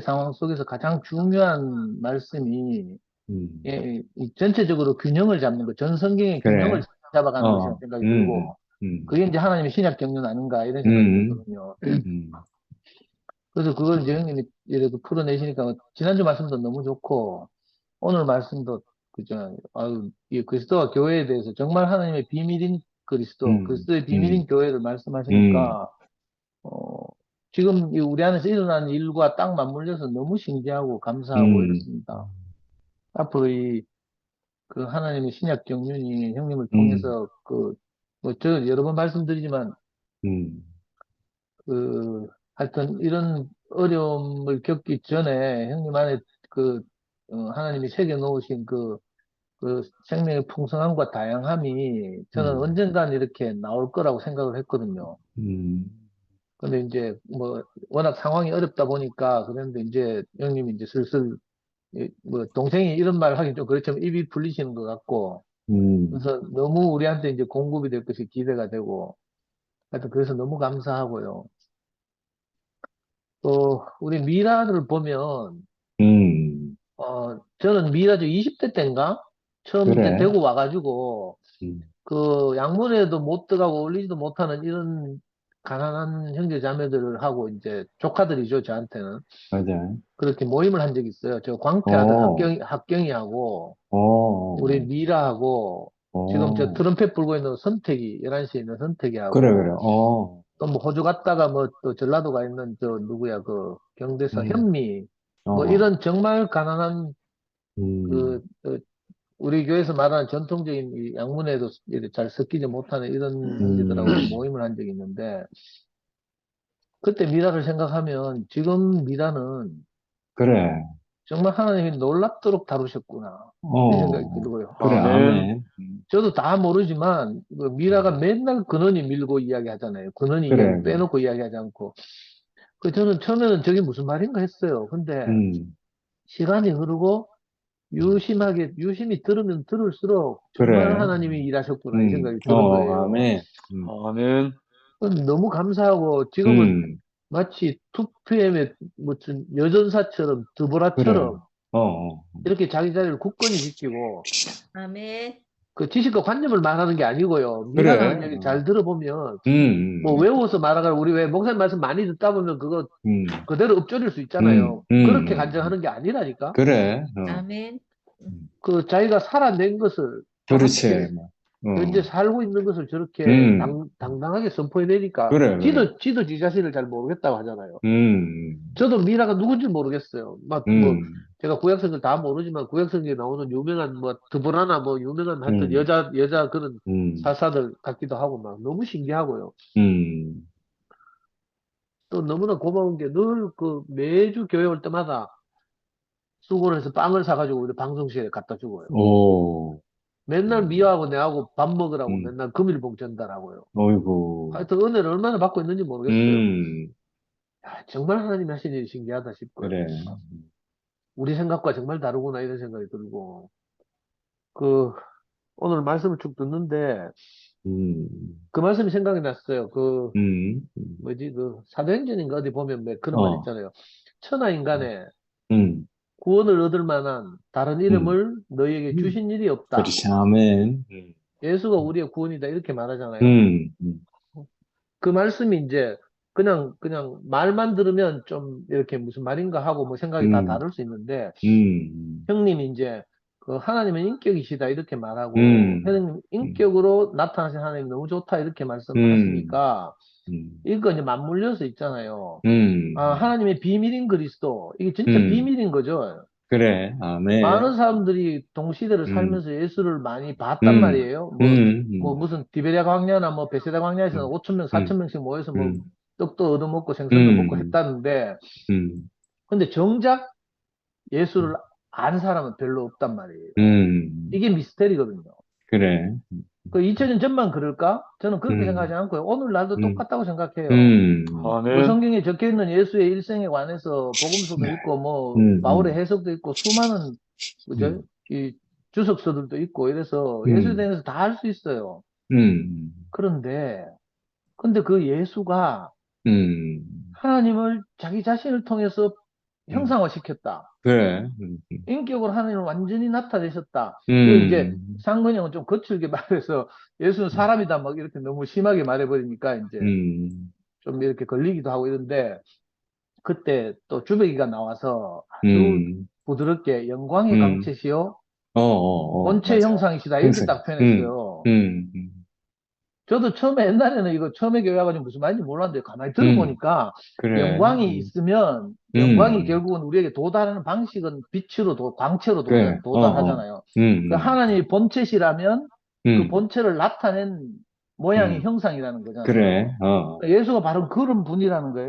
[SPEAKER 1] 상황 속에서 가장 중요한 말씀이
[SPEAKER 3] 음.
[SPEAKER 1] 이 전체적으로 균형을 잡는 것, 전 성경의 균형을
[SPEAKER 3] 그래.
[SPEAKER 1] 잡아가는 것이라는
[SPEAKER 3] 어,
[SPEAKER 1] 생각이 들고,
[SPEAKER 3] 음,
[SPEAKER 1] 그게 이제 하나님의 신약 경륜 아닌가 이런 생각이
[SPEAKER 3] 음,
[SPEAKER 1] 들거든요.
[SPEAKER 3] 음,
[SPEAKER 1] 그래서 그걸 이제 형님이 이렇게 풀어내시니까 지난주 말씀도 너무 좋고 오늘 말씀도 그죠. 아유, 이 그리스도와 교회에 대해서 정말 하나님의 비밀인
[SPEAKER 3] 음,
[SPEAKER 1] 그리스도의 비밀인
[SPEAKER 3] 음,
[SPEAKER 1] 교회를
[SPEAKER 3] 음,
[SPEAKER 1] 말씀하시니까 어, 지금 우리 안에서 일어나는 일과 딱 맞물려서 너무 신기하고 감사하고
[SPEAKER 3] 음,
[SPEAKER 1] 이렇습니다. 앞으로 그 하나님의 신약 경륜이 형님을
[SPEAKER 3] 음,
[SPEAKER 1] 통해서 뭐, 저 여러 번 말씀드리지만,
[SPEAKER 3] 음,
[SPEAKER 1] 그, 하여튼 이런 어려움을 겪기 전에 형님 안에 하나님이 새겨놓으신 그 생명의 풍성함과 다양함이 저는
[SPEAKER 3] 음,
[SPEAKER 1] 언젠간 이렇게 나올 거라고 생각을 했거든요.
[SPEAKER 3] 음,
[SPEAKER 1] 근데 이제 뭐 워낙 상황이 어렵다 보니까 그런데 이제 형님이 이제 슬슬 뭐 동생이 이런 말 하긴 좀 그렇지만 입이 풀리시는 것 같고
[SPEAKER 3] 음,
[SPEAKER 1] 그래서 너무 우리한테 이제 공급이 될 것이 기대가 되고 하여튼 그래서 너무 감사하고요. 또 우리 미라를 보면 저는 미라죠 20대 때인가 처음 이제
[SPEAKER 3] 그래.
[SPEAKER 1] 대구 와가지고
[SPEAKER 3] 음,
[SPEAKER 1] 그 양문에도 못 들어가고 어울리지도 못하는 이런 가난한 형제 자매들을 하고 이제 조카들이죠 저한테는
[SPEAKER 3] 맞아.
[SPEAKER 1] 그렇게 모임을 한 적이 있어요. 저 광태 아들
[SPEAKER 3] 어,
[SPEAKER 1] 합경이하고 우리
[SPEAKER 3] 어,
[SPEAKER 1] 미라하고 지금 저
[SPEAKER 3] 어,
[SPEAKER 1] 트럼펫 불고 있는 선택이 11시에 있는
[SPEAKER 3] 그래, 그래.
[SPEAKER 1] 선택이하고
[SPEAKER 3] 어,
[SPEAKER 1] 또 뭐 호주 갔다가 뭐 또 전라도 가 있는 저 누구야 그 경대사
[SPEAKER 3] 음,
[SPEAKER 1] 현미 뭐
[SPEAKER 3] 어,
[SPEAKER 1] 이런 정말 가난한 그 우리 교회에서 말하는 전통적인 이 양문에도 이렇게 잘 섞이지 못하는 이런 형제들하고 이제
[SPEAKER 3] 음,
[SPEAKER 1] 모임을 한 적이 있는데 그때 미라를 생각하면 지금 미라는
[SPEAKER 3] 그래.
[SPEAKER 1] 정말 하나님이 놀랍도록 다루셨구나 이 생각이
[SPEAKER 3] 어,
[SPEAKER 1] 들고요.
[SPEAKER 3] 그래,
[SPEAKER 4] 아멘.
[SPEAKER 3] 아멘.
[SPEAKER 1] 저도 다 모르지만 그 미라가 맨날 근원이 밀고 이야기하잖아요. 근원이 이야기
[SPEAKER 3] 그래,
[SPEAKER 1] 빼놓고 이야기하지 않고 그 저는 처음에는 저게 무슨 말인가 했어요. 근데
[SPEAKER 3] 음,
[SPEAKER 1] 시간이 흐르고 유심히 들으면 들을수록 정말
[SPEAKER 3] 그래,
[SPEAKER 1] 하나님이 일하셨구나 이 생각이 드는 거예요.
[SPEAKER 3] 아멘.
[SPEAKER 4] 아멘.
[SPEAKER 1] 너무 감사하고 지금은
[SPEAKER 3] 음,
[SPEAKER 1] 마치 2PM의 무슨 여전사처럼
[SPEAKER 3] 그래,
[SPEAKER 1] 드보라처럼
[SPEAKER 3] 어, 어,
[SPEAKER 1] 이렇게 자기 자리를 굳건히 지키고
[SPEAKER 6] 아멘.
[SPEAKER 1] 그 지식과 관념을 말하는 게 아니고요. 미라가
[SPEAKER 3] 그래,
[SPEAKER 1] 하는 얘기 잘 들어보면 뭐
[SPEAKER 3] 음,
[SPEAKER 1] 외워서 말하가 우리 왜 목사님 말씀 많이 듣다 보면 그거
[SPEAKER 3] 음,
[SPEAKER 1] 그대로 엎조릴 수
[SPEAKER 3] 음,
[SPEAKER 1] 있잖아요.
[SPEAKER 3] 음,
[SPEAKER 1] 그렇게 간증하는 게 아니라니까.
[SPEAKER 3] 그래,
[SPEAKER 6] 아멘.
[SPEAKER 1] 그 자기가 살아낸 것을 또 함께
[SPEAKER 3] 그렇지, 뭐.
[SPEAKER 1] 현재 살고 있는 것을 저렇게
[SPEAKER 3] 음,
[SPEAKER 1] 당당하게 선포해내니까
[SPEAKER 3] 그래, 그래,
[SPEAKER 1] 지도 지 자신을 잘 모르겠다고 하잖아요.
[SPEAKER 3] 음,
[SPEAKER 1] 저도 미라가 누군지 모르겠어요. 막 뭐
[SPEAKER 3] 음,
[SPEAKER 1] 제가 구약성경 다 모르지만 구약성경에 나오는 유명한 뭐 드보라나 뭐 유명한 하여튼
[SPEAKER 3] 음,
[SPEAKER 1] 여자 그런
[SPEAKER 3] 음,
[SPEAKER 1] 사사들 같기도 하고 막 너무 신기하고요.
[SPEAKER 3] 음,
[SPEAKER 1] 또 너무나 고마운 게 늘 그 매주 교회 올 때마다 수고를 해서 빵을 사가지고 우리 방송실에 갖다 주고요.
[SPEAKER 3] 오,
[SPEAKER 1] 맨날 미화하고 내하고 밥 먹으라고
[SPEAKER 3] 음,
[SPEAKER 1] 맨날 금일봉 전달하고요.
[SPEAKER 3] 어이구,
[SPEAKER 1] 하여튼 은혜를 얼마나 받고 있는지 모르겠어요.
[SPEAKER 3] 음,
[SPEAKER 1] 야, 정말 하나님이 하신 일이 신기하다 싶고요.
[SPEAKER 3] 그래,
[SPEAKER 1] 우리 생각과 정말 다르구나 이런 생각이 들고 그 오늘 말씀을 쭉 듣는데
[SPEAKER 3] 음,
[SPEAKER 1] 그 말씀이 생각이 났어요. 그
[SPEAKER 3] 음,
[SPEAKER 1] 뭐지 그 사도행전인가 어디 보면 뭐 그런 말
[SPEAKER 3] 어,
[SPEAKER 1] 있잖아요. 천하 인간에
[SPEAKER 3] 음,
[SPEAKER 1] 구원을 얻을 만한 다른
[SPEAKER 3] 음,
[SPEAKER 1] 이름을 너희에게 주신 일이 없다.
[SPEAKER 3] 그렇지, 아멘,
[SPEAKER 1] 예수가 우리의 구원이다 이렇게 말하잖아요.
[SPEAKER 3] 음, 음,
[SPEAKER 1] 그 말씀이 이제 그냥 말만 들으면 좀 이렇게 무슨 말인가 하고 뭐 생각이 다
[SPEAKER 3] 음,
[SPEAKER 1] 다를 수 있는데
[SPEAKER 3] 음,
[SPEAKER 1] 형님이 이제 그 하나님은 인격이시다 이렇게 말하고
[SPEAKER 3] 음,
[SPEAKER 1] 형님
[SPEAKER 3] 음,
[SPEAKER 1] 인격으로 나타나신 하나님 너무 좋다 이렇게
[SPEAKER 3] 음,
[SPEAKER 1] 말씀하시니까
[SPEAKER 3] 음,
[SPEAKER 1] 이거 이제 맞물려서 있잖아요. 아,
[SPEAKER 3] 음,
[SPEAKER 1] 하나님의 비밀인 그리스도 이게 진짜
[SPEAKER 3] 음,
[SPEAKER 1] 비밀인 거죠.
[SPEAKER 3] 그래, 아멘,
[SPEAKER 1] 많은 사람들이 동시대를
[SPEAKER 3] 음,
[SPEAKER 1] 살면서 예수를 많이 봤단
[SPEAKER 3] 음,
[SPEAKER 1] 말이에요.
[SPEAKER 3] 음,
[SPEAKER 1] 뭐
[SPEAKER 3] 음,
[SPEAKER 1] 무슨 디베랴 광야나 뭐 베세다 광야에서는
[SPEAKER 3] 음,
[SPEAKER 1] 5천 명,
[SPEAKER 3] 음,
[SPEAKER 1] 4천 명씩 모여서 뭐
[SPEAKER 3] 음,
[SPEAKER 1] 떡도 얻어먹고 생선도 먹고
[SPEAKER 3] 음,
[SPEAKER 1] 했다는데
[SPEAKER 3] 음,
[SPEAKER 1] 근데 정작 예수를 안 사람은 별로 없단 말이에요.
[SPEAKER 3] 음,
[SPEAKER 1] 이게 미스테리거든요.
[SPEAKER 3] 그래,
[SPEAKER 1] 그 2000년 전만 그럴까? 저는 그렇게
[SPEAKER 3] 음,
[SPEAKER 1] 생각하지 않고요. 오늘날도
[SPEAKER 3] 음,
[SPEAKER 1] 똑같다고 생각해요.
[SPEAKER 3] 음,
[SPEAKER 1] 그
[SPEAKER 4] 아멘.
[SPEAKER 1] 성경에 적혀 있는 예수의 일생에 관해서 복음서도 있고 뭐 바울의
[SPEAKER 3] 음,
[SPEAKER 1] 해석도 있고 수많은 그죠?
[SPEAKER 3] 음,
[SPEAKER 1] 이 주석서들도 있고 이래서 예수에
[SPEAKER 3] 음,
[SPEAKER 1] 대해서 다 알 수 있어요.
[SPEAKER 3] 음,
[SPEAKER 1] 그런데 근데 그 예수가
[SPEAKER 3] 음,
[SPEAKER 1] 하나님을 자기 자신을 통해서
[SPEAKER 3] 음,
[SPEAKER 1] 형상화시켰다.
[SPEAKER 3] 그래,
[SPEAKER 1] 인격으로 하나님을 완전히 나타내셨다. 그 이제
[SPEAKER 3] 음,
[SPEAKER 1] 상근형은 좀 거칠게 말해서 예수는 사람이다 막 이렇게 너무 심하게 말해버리니까 이제
[SPEAKER 3] 음,
[SPEAKER 1] 좀 이렇게 걸리기도 하고 이런데 그때 또 주배기가 나와서 아주
[SPEAKER 3] 음,
[SPEAKER 1] 부드럽게 영광의
[SPEAKER 3] 음,
[SPEAKER 1] 강체시요 본체
[SPEAKER 3] 맞아.
[SPEAKER 1] 형상이시다 이렇게
[SPEAKER 3] 형상,
[SPEAKER 1] 딱
[SPEAKER 3] 음,
[SPEAKER 1] 표현했어요.
[SPEAKER 3] 음, 음,
[SPEAKER 1] 저도 처음에 옛날에는 이거 처음에 교회 와가지고 무슨 말인지 몰랐는데 가만히
[SPEAKER 3] 음,
[SPEAKER 1] 들어보니까
[SPEAKER 3] 그래,
[SPEAKER 1] 영광이 있으면 영광이
[SPEAKER 3] 음,
[SPEAKER 1] 결국은 우리에게 도달하는 방식은 빛으로 광채로
[SPEAKER 3] 그래,
[SPEAKER 1] 도달하잖아요. 그 하나님이 본체시라면 그
[SPEAKER 3] 음,
[SPEAKER 1] 본체를 나타낸 모양의
[SPEAKER 3] 음,
[SPEAKER 1] 형상이라는 거잖아요.
[SPEAKER 3] 그래,
[SPEAKER 1] 예수가 바로 그런 분이라는 거예요.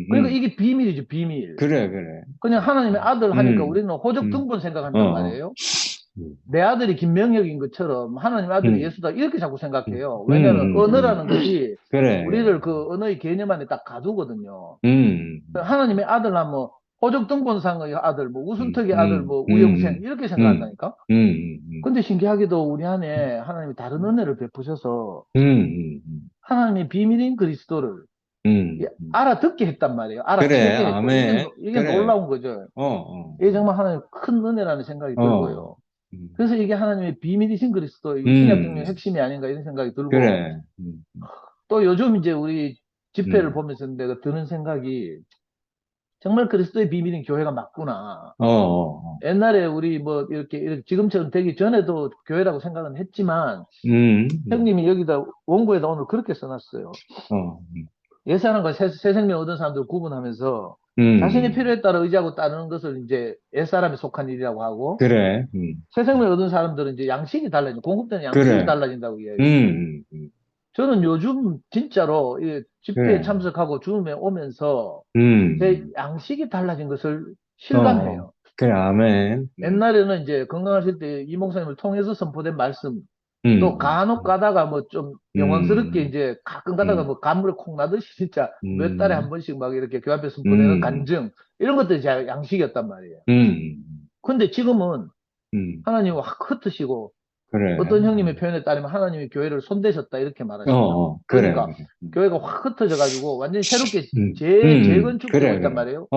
[SPEAKER 1] 그러니까 이게 비밀이죠, 비밀.
[SPEAKER 3] 그래, 그래,
[SPEAKER 1] 그냥 하나님의 아들 하니까
[SPEAKER 3] 음,
[SPEAKER 1] 우리는 호적
[SPEAKER 3] 음,
[SPEAKER 1] 등본
[SPEAKER 3] 어,
[SPEAKER 1] 생각한단
[SPEAKER 3] 어,
[SPEAKER 1] 말이에요.
[SPEAKER 3] 음,
[SPEAKER 1] 내 아들이 김명혁인 것처럼 하나님의 아들이
[SPEAKER 3] 음,
[SPEAKER 1] 예수다 이렇게 자꾸 생각해요.
[SPEAKER 3] 음,
[SPEAKER 1] 왜냐하면
[SPEAKER 3] 음,
[SPEAKER 1] 언어라는 것이
[SPEAKER 3] 그래, 그래,
[SPEAKER 1] 우리를 그 언어의 개념 안에 딱 가두거든요.
[SPEAKER 3] 음,
[SPEAKER 1] 하나님의 아들 하면 호적 등본상의 아들, 뭐
[SPEAKER 3] 음,
[SPEAKER 1] 우순택의 아들,
[SPEAKER 3] 음,
[SPEAKER 1] 뭐 우영생
[SPEAKER 3] 음,
[SPEAKER 1] 이렇게
[SPEAKER 3] 음,
[SPEAKER 1] 생각한다니까.
[SPEAKER 3] 음, 음,
[SPEAKER 1] 근데 신기하게도 우리 안에 하나님이 다른 은혜를 베푸셔서
[SPEAKER 3] 음,
[SPEAKER 1] 하나님의 비밀인 그리스도를 알아듣게 했단 말이에요.
[SPEAKER 3] 그래,
[SPEAKER 1] 알아채게 했고,
[SPEAKER 3] 아멘.
[SPEAKER 1] 이게
[SPEAKER 3] 그래.
[SPEAKER 1] 놀라운 거죠. 이게 정말 하나님 큰 은혜라는 생각이 들고요. 그래서 이게 하나님의 비밀이신 그리스도, 이 신약 성경의 핵심이 아닌가 이런 생각이 들고,
[SPEAKER 3] 그래.
[SPEAKER 1] 또 요즘 이제 우리 집회를 보면서 내가 드는 생각이, 정말 그리스도의 비밀인 교회가 맞구나. 옛날에 우리 뭐 이렇게 지금처럼 되기 전에도 교회라고 생각은 했지만, 형님이 여기다 원고에다 오늘 그렇게 써놨어요. 옛사람과 새 생명 얻은 사람들 구분하면서 자신의 필요에 따라 의지하고 따르는 것을 이제 옛사람에 속한 일이라고 하고,
[SPEAKER 3] 그래.
[SPEAKER 1] 새 생명 얻은 사람들은 이제 양식이 달라진다. 공급되는 양식이
[SPEAKER 3] 그래.
[SPEAKER 1] 달라진다고 이야기해요. 저는 요즘 진짜로 이 집회에
[SPEAKER 3] 그래.
[SPEAKER 1] 참석하고 주음에 오면서 제 양식이 달라진 것을
[SPEAKER 3] 어,
[SPEAKER 1] 실감해요.
[SPEAKER 3] 그래, 아멘.
[SPEAKER 1] 옛날에는 이제 건강하실 때 이 목사님을 통해서 선포된 말씀, 또 간혹 가다가 뭐 좀 영광스럽게 이제 가끔 가다가 뭐 간물에 콩 나듯이 진짜 몇 달에 한 번씩 막 이렇게 교회 앞에 선포되는 간증, 이런 것들이 제 양식이었단 말이에요. 근데 지금은 하나님이 확 흩으시고,
[SPEAKER 3] 그래.
[SPEAKER 1] 어떤 형님의 표현에 따르면 하나님이 교회를 손대셨다 이렇게 말하십니다.
[SPEAKER 3] 그래.
[SPEAKER 1] 그러니까 교회가 확 흩어져 가지고 완전히 새롭게
[SPEAKER 3] 그래,
[SPEAKER 1] 재건축되고 있단
[SPEAKER 3] 그래.
[SPEAKER 1] 말이에요.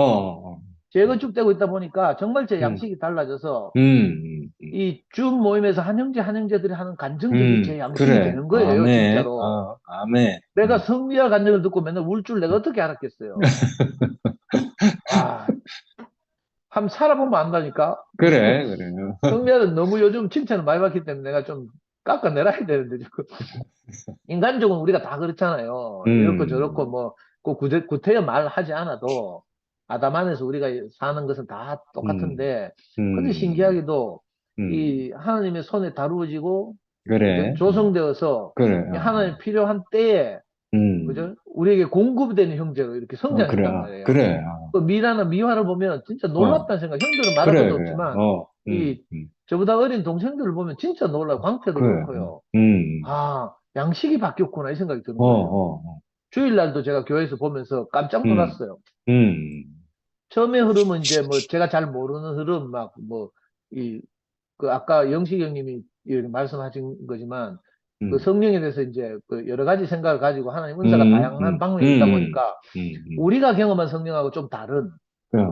[SPEAKER 1] 재건축되고 있다 보니까 정말 제 양식이 달라져서 이 줌 모임에서 한 형제들이 하는 간증들이 제 양식이
[SPEAKER 3] 그래.
[SPEAKER 1] 되는 거예요,
[SPEAKER 3] 아멘.
[SPEAKER 1] 진짜로.
[SPEAKER 3] 아멘.
[SPEAKER 1] 내가 성미와 간증을 듣고 맨날 울 줄 내가 어떻게 알았겠어요. 아, 한번 살아보면 안다니까.
[SPEAKER 3] 그래, 그래.
[SPEAKER 1] 성미아는 너무 요즘 칭찬을 많이 받기 때문에 내가 좀 깎아내려야 되는데, 지금. 인간적으로 우리가 다 그렇잖아요. 이렇고 저렇고 뭐, 그 구태여 말하지 않아도 아담 안에서 우리가 사는 것은 다 똑같은데, 근데 신기하게도 이 하나님의 손에 다루어지고,
[SPEAKER 3] 그래.
[SPEAKER 1] 그죠? 조성되어서
[SPEAKER 3] 그래.
[SPEAKER 1] 이 하나님 필요한 때에, 그죠? 우리에게 공급되는 형제로 이렇게
[SPEAKER 3] 그래.
[SPEAKER 1] 성장했단 말이에요.
[SPEAKER 3] 그래.
[SPEAKER 1] 그 미라나 미화를 보면 진짜 놀랍다는 생각, 형들은 말할
[SPEAKER 3] 그래,
[SPEAKER 1] 것도
[SPEAKER 3] 그래.
[SPEAKER 1] 없지만, 저보다 어린 동생들을 보면 진짜 놀라요. 광태도
[SPEAKER 3] 그래.
[SPEAKER 1] 그렇고요. 아, 양식이 바뀌었구나 이 생각이 드는 거예요. 주일날도 제가 교회에서 보면서 깜짝 놀랐어요. 처음에 흐름은 이제 뭐 제가 잘 모르는 흐름, 막 뭐, 그 아까 영식 형님이 이렇게 말씀하신 거지만, 그 성령에 대해서 이제 그 여러 가지 생각을 가지고 하나님 은사가 다양한 방면이 있다 보니까 우리가 경험한 성령하고 좀 다른,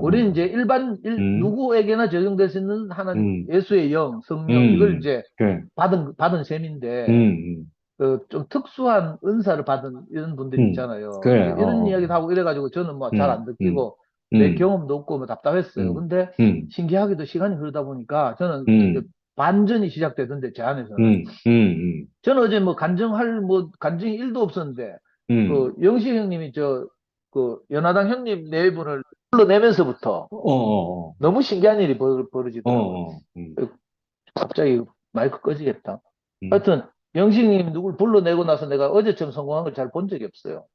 [SPEAKER 1] 우리는 이제 누구에게나 적용될 수 있는 하나님, 예수의 영, 성령, 이걸 이제
[SPEAKER 3] 그래.
[SPEAKER 1] 받은 셈인데, 좀 특수한 은사를 받은 이런 분들이 있잖아요.
[SPEAKER 3] 그래.
[SPEAKER 1] 이제 이런 이야기도 하고 이래가지고 저는 뭐 잘 안 듣기고, 내 경험도 없고 뭐 답답했어요. 근데 신기하게도 시간이 흐르다 보니까 저는 이제 반전이 시작되던데, 제 안에서는. 저는 어제 뭐 간증이 1도 없었는데, 그 영식 형님이 그 연하당 형님 네 분을 불러내면서부터 너무 신기한 일이 벌어지더라고요. 갑자기 마이크 꺼지겠다. 하여튼 영식님 누굴 불러내고 나서 내가 어제처럼 성공한 걸 잘 본 적이 없어요.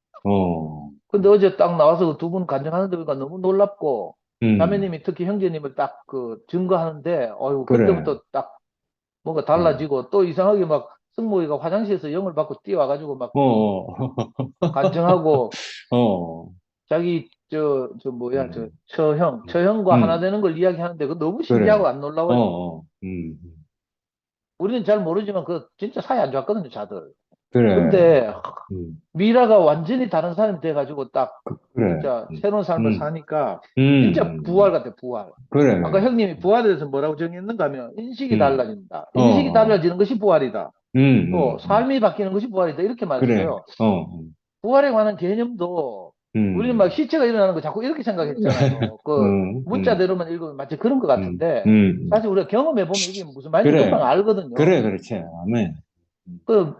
[SPEAKER 1] 근데 어제 딱 나와서 그 두 분 간증하는데 보니까 너무 놀랍고, 자매님이 특히 형제님을 딱 그 증거하는데, 어유
[SPEAKER 3] 그래.
[SPEAKER 1] 그때부터 딱 뭔가 달라지고, 또 이상하게 막 승모이가 화장실에서 영을 받고 뛰어와가지고 막 간증하고, 자기 뭐야, 처형과 하나 되는 걸 이야기하는데, 그거 너무 신기하고 안 놀라워요. 우리는 잘 모르지만 그 진짜 사이 안 좋았거든요, 자들.
[SPEAKER 3] 그래.
[SPEAKER 1] 근데 미라가 완전히 다른 사람이 돼가지고 딱
[SPEAKER 3] 그래.
[SPEAKER 1] 진짜 새로운 삶을 사니까 진짜 부활 같아, 부활.
[SPEAKER 3] 그래.
[SPEAKER 1] 아까 형님이 부활에 대해서 뭐라고 정했는가 하면 인식이 달라진다. 인식이 달라지는 것이 부활이다. 또 삶이 바뀌는 것이 부활이다. 이렇게
[SPEAKER 3] 그래.
[SPEAKER 1] 말했어요. 부활에 관한 개념도 우리는 막 시체가 일어나는 거 자꾸 이렇게 생각했잖아요. 그 문자대로만 읽으면 마치 그런 것 같은데, 사실 우리가 경험해보면 이게 무슨 말인지
[SPEAKER 3] 그래.
[SPEAKER 1] 금방 알거든요.
[SPEAKER 3] 그래, 그렇지. 아멘.
[SPEAKER 1] 그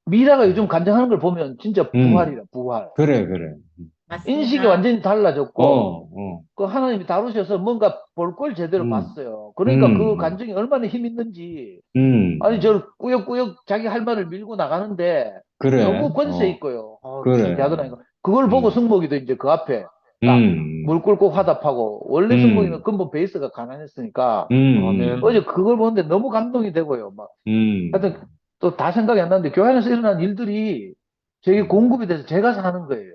[SPEAKER 1] 미라가 요즘 간증하는 걸 보면 진짜 부활이라, 부활.
[SPEAKER 3] 그래, 그래.
[SPEAKER 6] 맞습니다.
[SPEAKER 1] 인식이 완전히 달라졌고, 그 하나님이 다루셔서 뭔가 볼 걸 제대로 봤어요. 그러니까 그 간증이 얼마나 힘 있는지, 아니, 저 꾸역꾸역 자기 할 말을 밀고 나가는데,
[SPEAKER 3] 그래.
[SPEAKER 1] 너무 권세 있고요.
[SPEAKER 3] 그래.
[SPEAKER 1] 신기하더라니까. 그걸 보고 승목이도 이제 그 앞에 딱 물 끓고 화답하고, 원래 승목이면 근본 베이스가 가난했으니까, 어제 그걸 보는데 너무 감동이 되고요. 막. 하여튼 또 다 생각이 안 나는데, 교회 안에서 일어난 일들이 제게 공급이 돼서 제가 사는 거예요.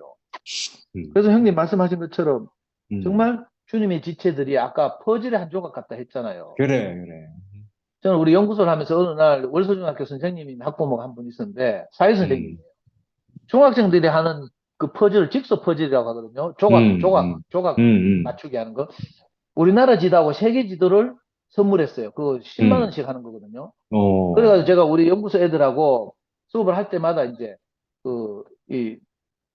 [SPEAKER 1] 그래서 형님 말씀하신 것처럼 정말 주님의 지체들이 아까 퍼즐의 한 조각 같다 했잖아요.
[SPEAKER 3] 그래, 그래.
[SPEAKER 1] 저는 우리 연구소를 하면서 어느 날 월서중학교 선생님이 학부모가 한 분 있었는데, 사회선생님이에요. 중학생들이 하는 그 퍼즐, 직소 퍼즐이라고 하거든요. 조각 맞추기 하는 거. 우리나라 지도하고 세계 지도를 선물했어요. 그거 10만 원씩 하는 거거든요. 그래가지고 제가 우리 연구소 애들하고 수업을 할 때마다 이제 이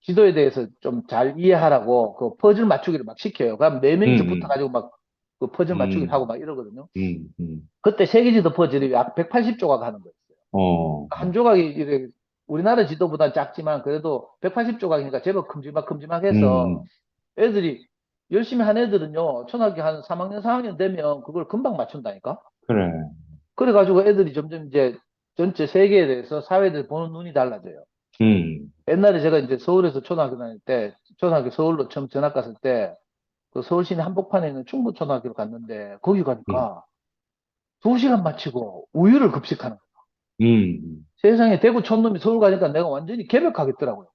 [SPEAKER 1] 지도에 대해서 좀 잘 이해하라고 그 퍼즐 맞추기를 막 시켜요. 그럼 4명이서 붙어가지고 막 그 퍼즐 맞추기를 하고 막 이러거든요. 그때 세계 지도 퍼즐이 약 180조각 하는 거였어요. 한 조각이 이렇게 우리나라 지도보다 작지만 그래도 180조각이니까 제법 큼지막큼지막해서 애들이 열심히 한 애들은요, 초등학교 한 3학년, 4학년 되면 그걸 금방 맞춘다니까?
[SPEAKER 3] 그래.
[SPEAKER 1] 그래가지고 애들이 점점 이제 전체 세계에 대해서 사회에 대해서 보는 눈이 달라져요. 옛날에 제가 이제 서울에서 초등학교 다닐 때, 초등학교 서울로 처음 전학 갔을 때, 그 서울 시내 한복판에 있는 충북초등학교를 갔는데, 거기 가니까 2시간 마치고 우유를 급식하는 거야. 세상에 대구 촌놈이 서울 가니까 내가 완전히 개벽하겠더라고요.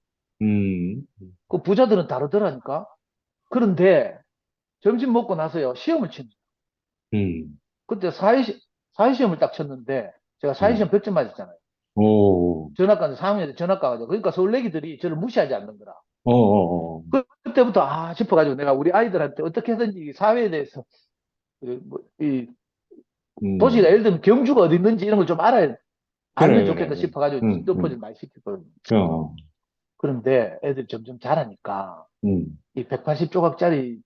[SPEAKER 1] 그 부자들은 다르더라니까? 그런데 점심 먹고 나서요, 시험을 치는 거예요. 그때 사회시험을 딱 쳤는데, 제가 사회시험 100점 맞았잖아요. 전학 가서 4학년 때 전학 가가지고. 그러니까 서울 애기들이 저를 무시하지 않는 거라. 그때부터, 싶어가지고 내가 우리 아이들한테 어떻게 해든지 이 사회에 대해서, 도시가 예를 들면 경주가 어디 있는지 이런 걸 좀 알면 좋겠다 싶어가지고 지도 퍼즐 많이 시켰거든요. 그런데 애들이 점점 자라니까, 이 180조각짜리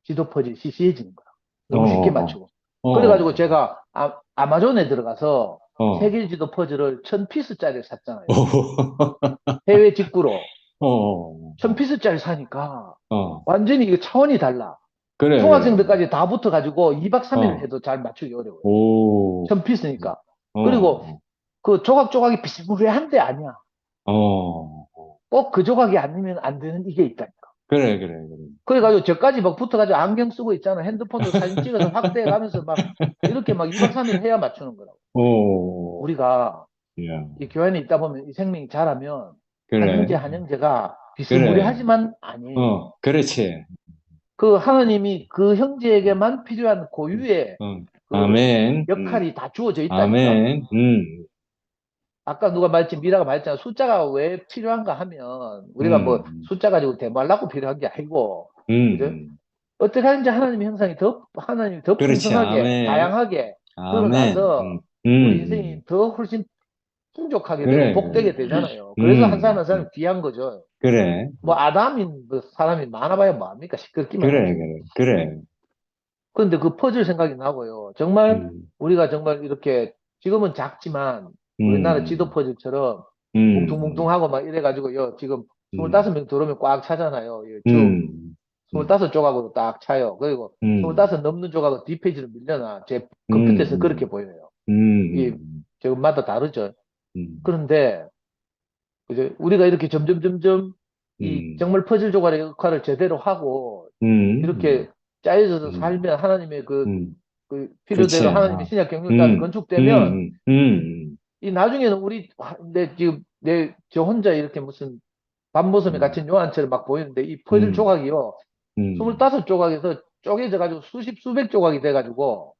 [SPEAKER 1] 지도 퍼즐이 시시해지는 거야. 너무 쉽게 맞추고. 그래가지고 제가 아마존에 들어가서 세계 지도 퍼즐을 1000피스짜리를 샀잖아요. 해외 직구로. 1000피스짜리 사니까 완전히 이거 차원이 달라.
[SPEAKER 3] 그래.
[SPEAKER 1] 중학생들까지 다 붙어가지고 2박 3일을 해도 잘 맞추기 어려워요. 1000피스니까. 그리고 그 조각조각이 비스무리한데 아니야. 꼭 그 조각이 아니면 안 되는 이게 있다니까.
[SPEAKER 3] 그래.
[SPEAKER 1] 그래가지고 저까지 막 붙어가지고 안경 쓰고 있잖아. 핸드폰으로 사진 찍어서 확대해 가면서 막 이렇게 막 2박 3일 해야 맞추는 거라고. 우리가 이 교회에 있다 보면 이 생명이 자라면 한형제가 비스무리하지만 아니에요.
[SPEAKER 3] 그렇지.
[SPEAKER 1] 그 하나님이 그 형제에게만 필요한 고유의
[SPEAKER 3] 아멘.
[SPEAKER 1] 역할이 다 주어져 있다니까.
[SPEAKER 3] 아멘.
[SPEAKER 1] 아까 누가 미라가 말했잖아. 숫자가 왜 필요한가 하면 우리가 뭐 숫자 가지고 대모하려고 필요한 게 아니고, 그죠? 어떻게 하는지 하나님이 더 풍성하게,
[SPEAKER 3] 아멘.
[SPEAKER 1] 다양하게 드러나서 우리 인생이 더 훨씬 풍족하게 되고 복되게 되잖아요. 그래서 한 사람 한 사람 귀한 거죠.
[SPEAKER 3] 그래.
[SPEAKER 1] 뭐 아담인 뭐 사람이 많아봐야 뭐합니까? 시끄럽기만 하지.
[SPEAKER 3] 그래.
[SPEAKER 1] 그런데 그 퍼즐 생각이 나고요. 정말 우리가 정말 이렇게 지금은 작지만 우리나라 지도 퍼즐처럼 뭉퉁뭉퉁하고 막 이래가지고 지금 25명 들어오면 꽉 차잖아요. 쭉 25조각으로 딱 차요. 그리고 25 넘는 조각은 뒷페이지로 밀려나. 제 컴퓨터에서 그렇게 보여요. 저마다 다르죠. 그런데 이제 우리가 이렇게 점점 이 정말 퍼즐 조각의 역할을 제대로 하고 이렇게 짜여져서 살면 하나님의 그 필요대로 하나님의 신약 경륜 따라 건축되면 이 나중에는 저 혼자 이렇게 무슨 밤모섬에 갇힌 요한처럼 막 보이는데 이 퍼즐 조각이요 25조각에서 쪼개져 가지고 수백 조각이 돼 가지고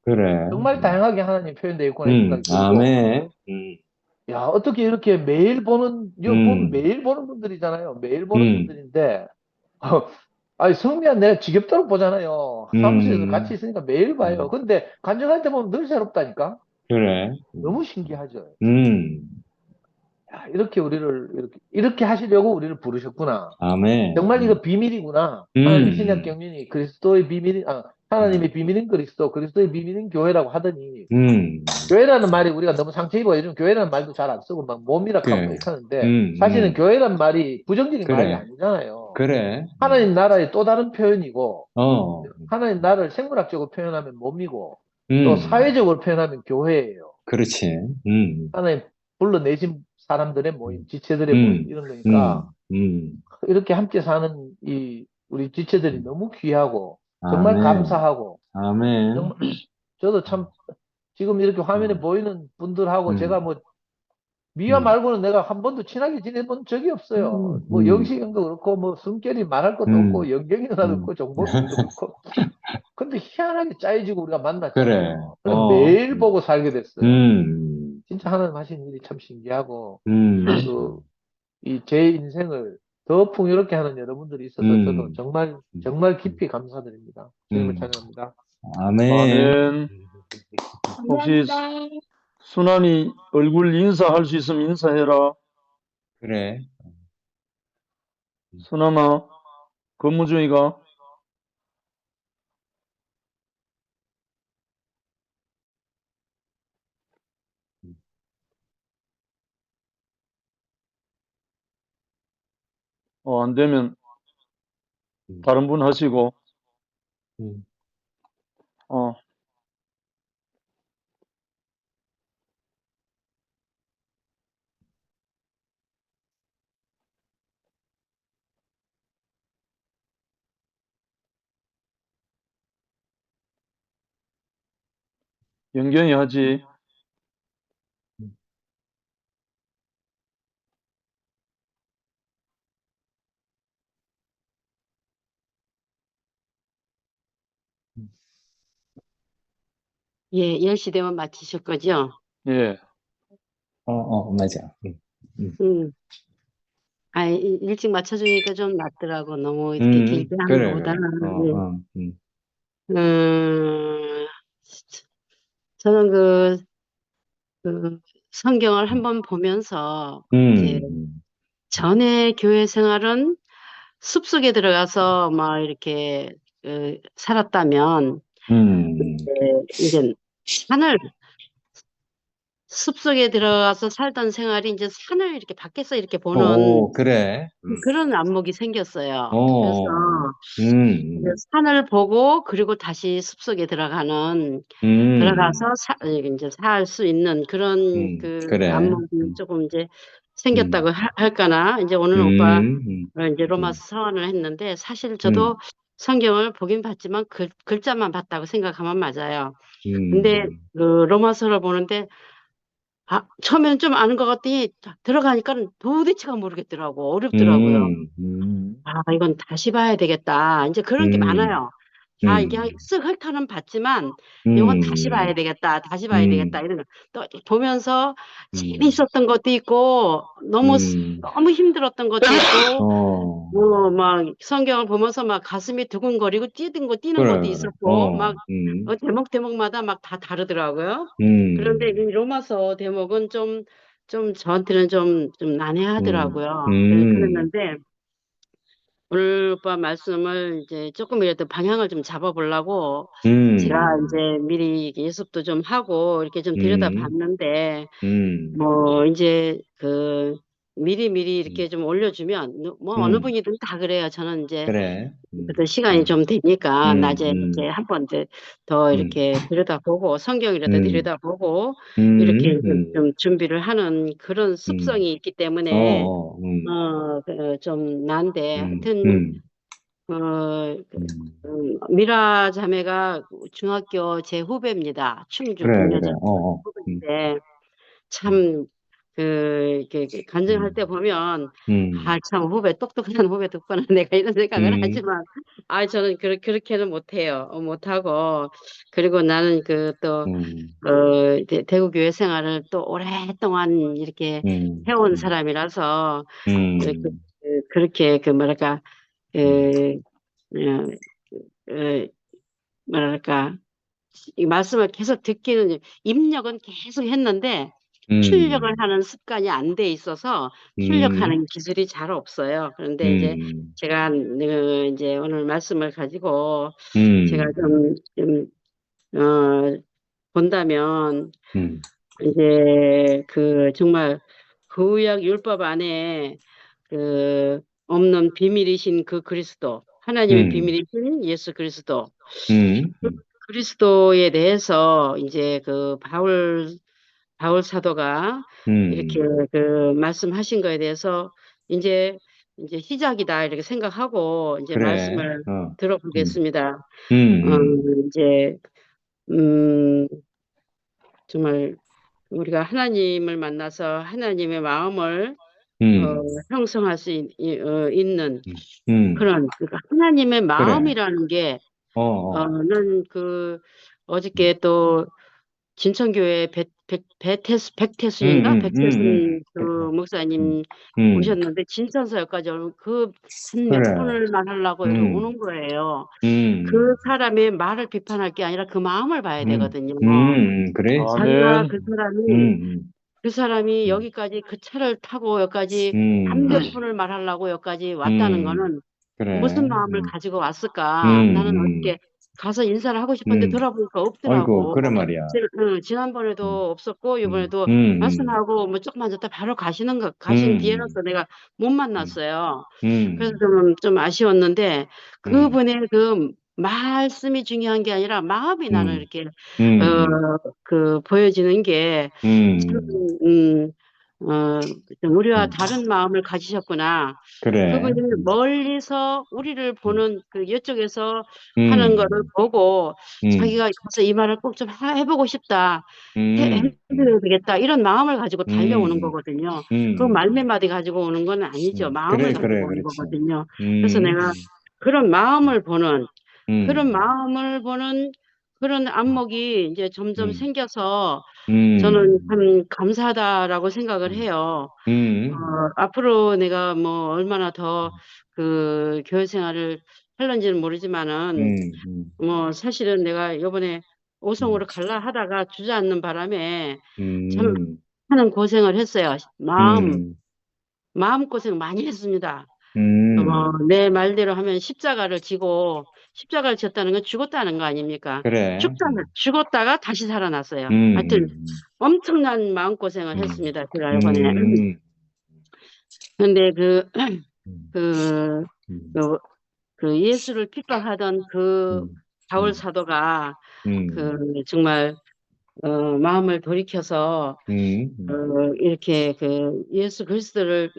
[SPEAKER 1] 정말 다양하게 하나님 표현되어 있구나 이 생각이 들고.
[SPEAKER 3] 아멘.
[SPEAKER 1] 야, 어떻게 이렇게 매일 보는 분들이잖아요. 매일 보는 분들인데, 아니, 성미야, 내가 지겹도록 보잖아요. 사무실에서 같이 있으니까 매일 봐요. 근데 간증할 때 보면 늘 새롭다니까?
[SPEAKER 3] 그래.
[SPEAKER 1] 너무 신기하죠. 야, 이렇게 하시려고 우리를 부르셨구나.
[SPEAKER 3] 아멘.
[SPEAKER 1] 정말 이거 비밀이구나. 하나님 신약 경륜이 그리스도의 하나님의 비밀인 그리스도의 비밀인 교회라고 하더니, 교회라는 말이 우리가 너무 상처 입어요. 요즘 교회라는 말도 잘 안 쓰고 막 몸이라 하고 이렇게 하는데, 사실은 교회라는 말이 부정적인 말이 아니잖아요.
[SPEAKER 3] 그래.
[SPEAKER 1] 하나님 나라의 또 다른 표현이고, 하나님 나라를 생물학적으로 표현하면 몸이고, 또 사회적으로 표현하면 교회예요.
[SPEAKER 3] 그렇지.
[SPEAKER 1] 하나님 불러내신 사람들의 모임, 지체들의 모임, 이런 거니까, 이렇게 함께 사는 우리 지체들이 너무 귀하고, 정말 감사하고,
[SPEAKER 3] 아멘.
[SPEAKER 1] 정말 저도 참 지금 이렇게 화면에 보이는 분들하고 제가 뭐 미화 말고는 내가 한 번도 친하게 지내본 적이 없어요. 뭐 영식 형도 그렇고 뭐 성격이 말할 것도 없고 영경이 누나도 그렇고 정보도 그렇고. 근데 희한하게 짜여지고 우리가 만났잖아요. 그래. 매일 보고 살게 됐어요. 진짜 하나님 하신 일이 참 신기하고 제 인생을 더 풍요롭게 하는 여러분들이 있어서 저도 정말 깊이 감사드립니다. 주님을 찬양합니다.
[SPEAKER 3] 아멘.
[SPEAKER 4] 아멘. 혹시
[SPEAKER 2] 감사합니다.
[SPEAKER 4] 순환이 얼굴 인사할 수 있으면 인사해라.
[SPEAKER 3] 그래.
[SPEAKER 4] 순환아, 근무 중이가? 안 되면 다른 분 하시고. 영경이 하지.
[SPEAKER 7] 예, 10시 되면 마치실 거죠?
[SPEAKER 4] 예.
[SPEAKER 3] 맞아.
[SPEAKER 7] 일찍 맞춰주니까 좀 낫더라고. 너무 이렇게 길게 하는
[SPEAKER 3] 그래, 그래.
[SPEAKER 7] 것보다는. 저는 그 성경을 한번 보면서 이제 전에 교회 생활은 숲속에 들어가서 막 이렇게 살았다면 이제 숲속에 들어가서 살던 생활이 이제 산을 이렇게 밖에서 이렇게 보는
[SPEAKER 3] 그래.
[SPEAKER 7] 그런 안목이 생겼어요. 그래서 이제 산을 보고 그리고 다시 숲속에 들어가서 이제 살 수 있는 그런
[SPEAKER 3] 그래.
[SPEAKER 7] 안목이 조금 이제 생겼다고 할까나. 이제 오늘 오빠 이제 로마서 서원을 했는데 사실 저도 성경을 보긴 봤지만 글자만 봤다고 생각하면 맞아요. 근데 그 로마서를 보는데 처음에는 좀 아는 것 같더니 들어가니까 도대체가 모르겠더라고. 어렵더라고요. 이건 다시 봐야 되겠다. 이제 그런 게 많아요. 이게 쓱 훑어는 봤지만 이건 다시 봐야 되겠다. 다시 봐야 되겠다. 이런 거. 또 보면서 재미있었던 것도 있고 너무 힘들었던 것도 있고 막 성경을 보면서 막 가슴이 두근거리고 뛰는 것도 있었고 막 대목마다 막 다 다르더라고요. 그런데 이 로마서 대목은 좀 저한테는 좀 난해하더라고요. 그랬는데 오늘 오빠 말씀을 이제 조금이라도 방향을 좀 잡아보려고 제가 이제 미리 예습도 좀 하고 이렇게 좀 들여다봤는데 뭐 이제 미리 이렇게 좀 올려주면 뭐 어느 분이든 다 그래요. 저는 이제
[SPEAKER 3] 그래.
[SPEAKER 7] 그래도 시간이 좀 되니까 낮에 이제 한 번 더 이렇게 들여다보고 성경이라도 들여다보고 이렇게 좀 준비를 하는 그런 습성이 있기 때문에 좀 난데 하여튼 미라 자매가 중학교 제 후배입니다. 충주
[SPEAKER 3] 그래,
[SPEAKER 7] 동료자
[SPEAKER 3] 그래.
[SPEAKER 7] 후배인데 참 이렇게 간증할 때 보면 참 후배 똑똑한 후배 덕분에 내가 이런 생각을 하지만 저는 그렇게는 못해요. 못하고 그리고 나는 또 대구 교회 생활을 또 오랫동안 이렇게 해온 사람이라서 그렇게 뭐랄까 뭐랄까 이 말씀을 계속 듣기는 입력은 계속 했는데 출력을 하는 습관이 안 돼 있어서 출력하는 기술이 잘 없어요. 그런데 이제 제가 이제 오늘 말씀을 가지고 제가 좀 본다면 이제 정말 구약 율법 안에 없는 비밀이신 그 그리스도, 하나님의 비밀이신 예수 그리스도, 그리스도에 대해서 이제 바울 사도가 이렇게 말씀하신 거에 대해서 이제 시작이다 이렇게 생각하고 이제
[SPEAKER 3] 그래.
[SPEAKER 7] 말씀을 들어보겠습니다. 이제 정말 우리가 하나님을 만나서 하나님의 마음을 형성할 수 있는 그런 그러니까 하나님의 마음이라는 게 난 어저께 또 진천교회 백태순인가? 백태순 그 목사님 오셨는데 진천서역까지 그 한 몇
[SPEAKER 3] 그래.
[SPEAKER 7] 분을 말하려고 여기
[SPEAKER 3] 음,
[SPEAKER 7] 오는 거예요.
[SPEAKER 3] 음,
[SPEAKER 7] 그 사람의 말을 비판할 게 아니라 그 마음을 봐야 되거든요.
[SPEAKER 3] 그래.
[SPEAKER 7] 자기가
[SPEAKER 4] 아멘.
[SPEAKER 7] 그 사람이
[SPEAKER 3] 음,
[SPEAKER 7] 여기까지 그 차를 타고 여기까지 한
[SPEAKER 3] 음,
[SPEAKER 7] 몇 분을 말하려고 여기까지 왔다는 거는 무슨
[SPEAKER 3] 그래.
[SPEAKER 7] 마음을 가지고 왔을까? 나는
[SPEAKER 3] 음,
[SPEAKER 7] 어떻게 가서 인사를 하고 싶은데
[SPEAKER 3] 음.
[SPEAKER 7] 돌아보니까
[SPEAKER 3] 아이고,
[SPEAKER 7] 없더라고.
[SPEAKER 3] 그래 말이야.
[SPEAKER 7] 지난번에도 없었고
[SPEAKER 3] 음,
[SPEAKER 7] 이번에도
[SPEAKER 3] 음,
[SPEAKER 7] 말씀하고 뭐 조금만 졌다 바로 가신
[SPEAKER 3] 음,
[SPEAKER 7] 뒤에라서 내가 못 만났어요. 그래서
[SPEAKER 3] 음,
[SPEAKER 7] 좀 아쉬웠는데
[SPEAKER 3] 음,
[SPEAKER 7] 그분의 그 말씀이 중요한 게 아니라 마음이 나는
[SPEAKER 3] 음,
[SPEAKER 7] 이렇게
[SPEAKER 3] 음,
[SPEAKER 7] 보여지는 게 참,
[SPEAKER 3] 음,
[SPEAKER 7] 좀 우리와
[SPEAKER 3] 음.
[SPEAKER 7] 다른 마음을 가지셨구나.
[SPEAKER 3] 그래.
[SPEAKER 7] 그분이 멀리서 우리를
[SPEAKER 3] 음,
[SPEAKER 7] 보는 그 이쪽에서 하는 거를
[SPEAKER 3] 음,
[SPEAKER 7] 보고
[SPEAKER 3] 음,
[SPEAKER 7] 자기가 가서 이 말을 꼭 좀 해보고 싶다.
[SPEAKER 3] 음,
[SPEAKER 7] 해줘야 되겠다. 이런 마음을 가지고 달려오는
[SPEAKER 3] 음,
[SPEAKER 7] 거거든요. 그
[SPEAKER 3] 음,
[SPEAKER 7] 말 몇 마디 가지고 오는 건 아니죠. 마음을
[SPEAKER 3] 그래, 그래,
[SPEAKER 7] 가지고 오는
[SPEAKER 3] 그렇지.
[SPEAKER 7] 거거든요. 그래서
[SPEAKER 3] 음,
[SPEAKER 7] 내가 그런 마음을 보는 그런
[SPEAKER 3] 음,
[SPEAKER 7] 마음을 보는 그런 안목이 이제 점점
[SPEAKER 3] 음,
[SPEAKER 7] 생겨서 저는
[SPEAKER 3] 음,
[SPEAKER 7] 참 감사하다라고 생각을 해요. 앞으로 내가 뭐 얼마나 더 그 교회 생활을 할런지는 모르지만은 뭐 사실은 내가 이번에 오송으로 갈라 하다가 주저앉는 바람에 참
[SPEAKER 3] 음,
[SPEAKER 7] 하는 고생을 했어요.
[SPEAKER 3] 음,
[SPEAKER 7] 마음고생 많이 했습니다.
[SPEAKER 3] 음,
[SPEAKER 7] 내 말대로 하면 십자가를 졌다는 건 죽었다는 거 아닙니까?
[SPEAKER 3] 그래.
[SPEAKER 7] 죽었다가 다시 살아났어요. 하여튼
[SPEAKER 3] 음,
[SPEAKER 7] 엄청난 마음고생을
[SPEAKER 3] 음,
[SPEAKER 7] 했습니다. 제가 이번에.
[SPEAKER 3] 음,
[SPEAKER 7] 근데
[SPEAKER 3] 음,
[SPEAKER 7] 그,
[SPEAKER 3] 음,
[SPEAKER 7] 그, 그 예수를 핍박하던 그
[SPEAKER 3] 음,
[SPEAKER 7] 바울
[SPEAKER 3] 음,
[SPEAKER 7] 사도가
[SPEAKER 3] 음,
[SPEAKER 7] 정말 마음을 돌이켜서 이렇게 그 예수 그리스도를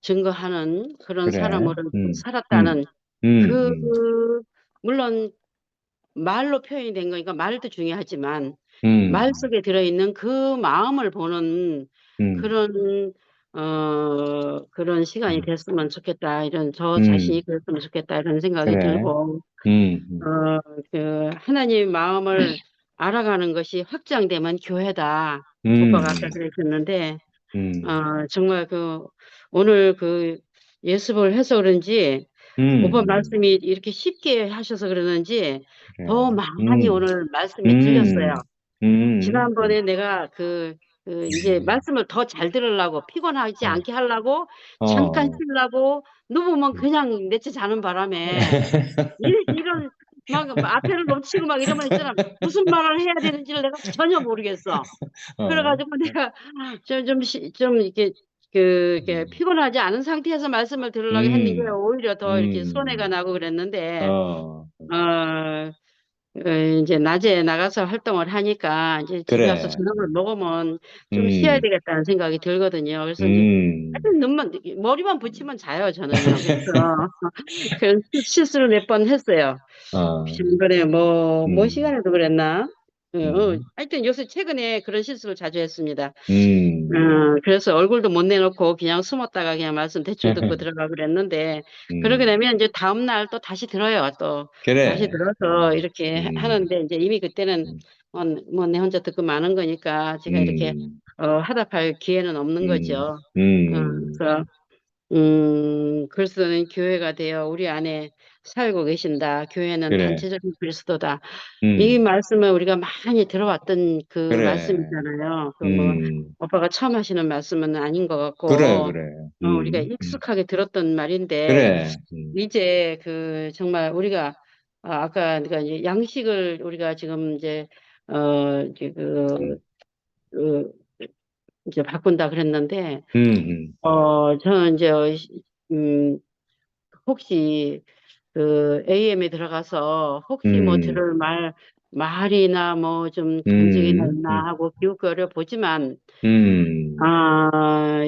[SPEAKER 7] 증거하는 그런
[SPEAKER 3] 그래.
[SPEAKER 7] 사람으로
[SPEAKER 3] 음,
[SPEAKER 7] 살았다는 그
[SPEAKER 3] 음,
[SPEAKER 7] 물론 말로 표현이 된 거니까 말도 중요하지만 말
[SPEAKER 3] 음,
[SPEAKER 7] 속에 들어있는 그 마음을 보는
[SPEAKER 3] 음,
[SPEAKER 7] 그런 그런 시간이
[SPEAKER 3] 음,
[SPEAKER 7] 됐으면 좋겠다. 저
[SPEAKER 3] 음,
[SPEAKER 7] 자신이 그랬으면 좋겠다. 이런 생각이
[SPEAKER 3] 그래.
[SPEAKER 7] 들고
[SPEAKER 3] 음,
[SPEAKER 7] 하나님의 마음을 알아가는 것이 확장되면 교회다.
[SPEAKER 3] 음,
[SPEAKER 7] 오빠가 아까 그랬었는데
[SPEAKER 3] 음,
[SPEAKER 7] 정말 오늘 예습을 해서 그런지 오빠
[SPEAKER 3] 음,
[SPEAKER 7] 말씀이 이렇게 쉽게 하셔서 그러는지 더
[SPEAKER 3] 그래.
[SPEAKER 7] 많이 오늘 말씀이
[SPEAKER 3] 음,
[SPEAKER 7] 들렸어요.
[SPEAKER 3] 음,
[SPEAKER 7] 지난번에 내가 이제 말씀을 더 잘 들으려고 피곤하지
[SPEAKER 3] 어,
[SPEAKER 7] 않게 하려고 잠깐
[SPEAKER 3] 어.
[SPEAKER 7] 쉬려고 누우면 그냥 내치 자는 바람에 이런 막 앞에를 놓치고 막 이러면 있잖아. 무슨 말을 해야 되는지를 내가 전혀 모르겠어.
[SPEAKER 3] 어,
[SPEAKER 7] 그래가지고 내가 좀 이렇게 이렇게 피곤하지 않은 상태에서 말씀을 들으려고 했는 게
[SPEAKER 3] 음,
[SPEAKER 7] 오히려 더 이렇게 손해가
[SPEAKER 3] 음,
[SPEAKER 7] 나고 그랬는데
[SPEAKER 3] 어,
[SPEAKER 7] 어, 이제 낮에 나가서 활동을 하니까 이제 집에 와서
[SPEAKER 3] 그래.
[SPEAKER 7] 저녁을 먹으면 좀 쉬어야
[SPEAKER 3] 음,
[SPEAKER 7] 되겠다는 생각이 들거든요. 그래서 이제
[SPEAKER 3] 음,
[SPEAKER 7] 하여튼 머리만 붙이면 자요, 저는요. 그래서 그런 실수를 몇 번 했어요.
[SPEAKER 3] 어,
[SPEAKER 7] 지난번에 뭐
[SPEAKER 3] 음,
[SPEAKER 7] 시간에도 그랬나?
[SPEAKER 3] 음,
[SPEAKER 7] 하여튼 요새 최근에 그런 실수를 자주 했습니다.
[SPEAKER 3] 음,
[SPEAKER 7] 그래서 얼굴도 못 내놓고 그냥 숨었다가 그냥 말씀 대충 듣고 들어가 그랬는데, 그러게
[SPEAKER 3] 음,
[SPEAKER 7] 되면 이제 다음날 또 다시 들어요. 또 다시
[SPEAKER 3] 그래.
[SPEAKER 7] 들어서 이렇게
[SPEAKER 3] 음,
[SPEAKER 7] 하는데, 이제 이미 그때는
[SPEAKER 3] 음,
[SPEAKER 7] 뭐 내 혼자 듣고 마는 거니까 제가 이렇게
[SPEAKER 3] 음,
[SPEAKER 7] 하답할 기회는 없는
[SPEAKER 3] 음,
[SPEAKER 7] 거죠.
[SPEAKER 3] 음,
[SPEAKER 7] 그래서 그리스도는 교회가 되어 우리 안에 살고 계신다. 교회는
[SPEAKER 3] 그래.
[SPEAKER 7] 단체적인 그리스도다. 이
[SPEAKER 3] 음,
[SPEAKER 7] 말씀을 우리가 많이 들어왔던 그
[SPEAKER 3] 그래.
[SPEAKER 7] 말씀이잖아요.
[SPEAKER 3] 음,
[SPEAKER 7] 오빠가 처음 하시는 말씀은 아닌 것
[SPEAKER 3] 그래,
[SPEAKER 7] 같고,
[SPEAKER 3] 그래.
[SPEAKER 7] 우리가 익숙하게 들었던 말인데,
[SPEAKER 3] 그래.
[SPEAKER 7] 이제 정말 우리가, 아까 그러니까 이제 양식을 우리가 지금 이제
[SPEAKER 3] 음,
[SPEAKER 7] 이제 바꾼다 그랬는데,
[SPEAKER 3] 음,
[SPEAKER 7] 저는 이제, 음, 혹시 AM에 들어가서 혹시 뭐
[SPEAKER 3] 음,
[SPEAKER 7] 들을 말이나 뭐 좀 간증이나
[SPEAKER 3] 음,
[SPEAKER 7] 있나 하고 기웃거려 보지만,
[SPEAKER 3] 음,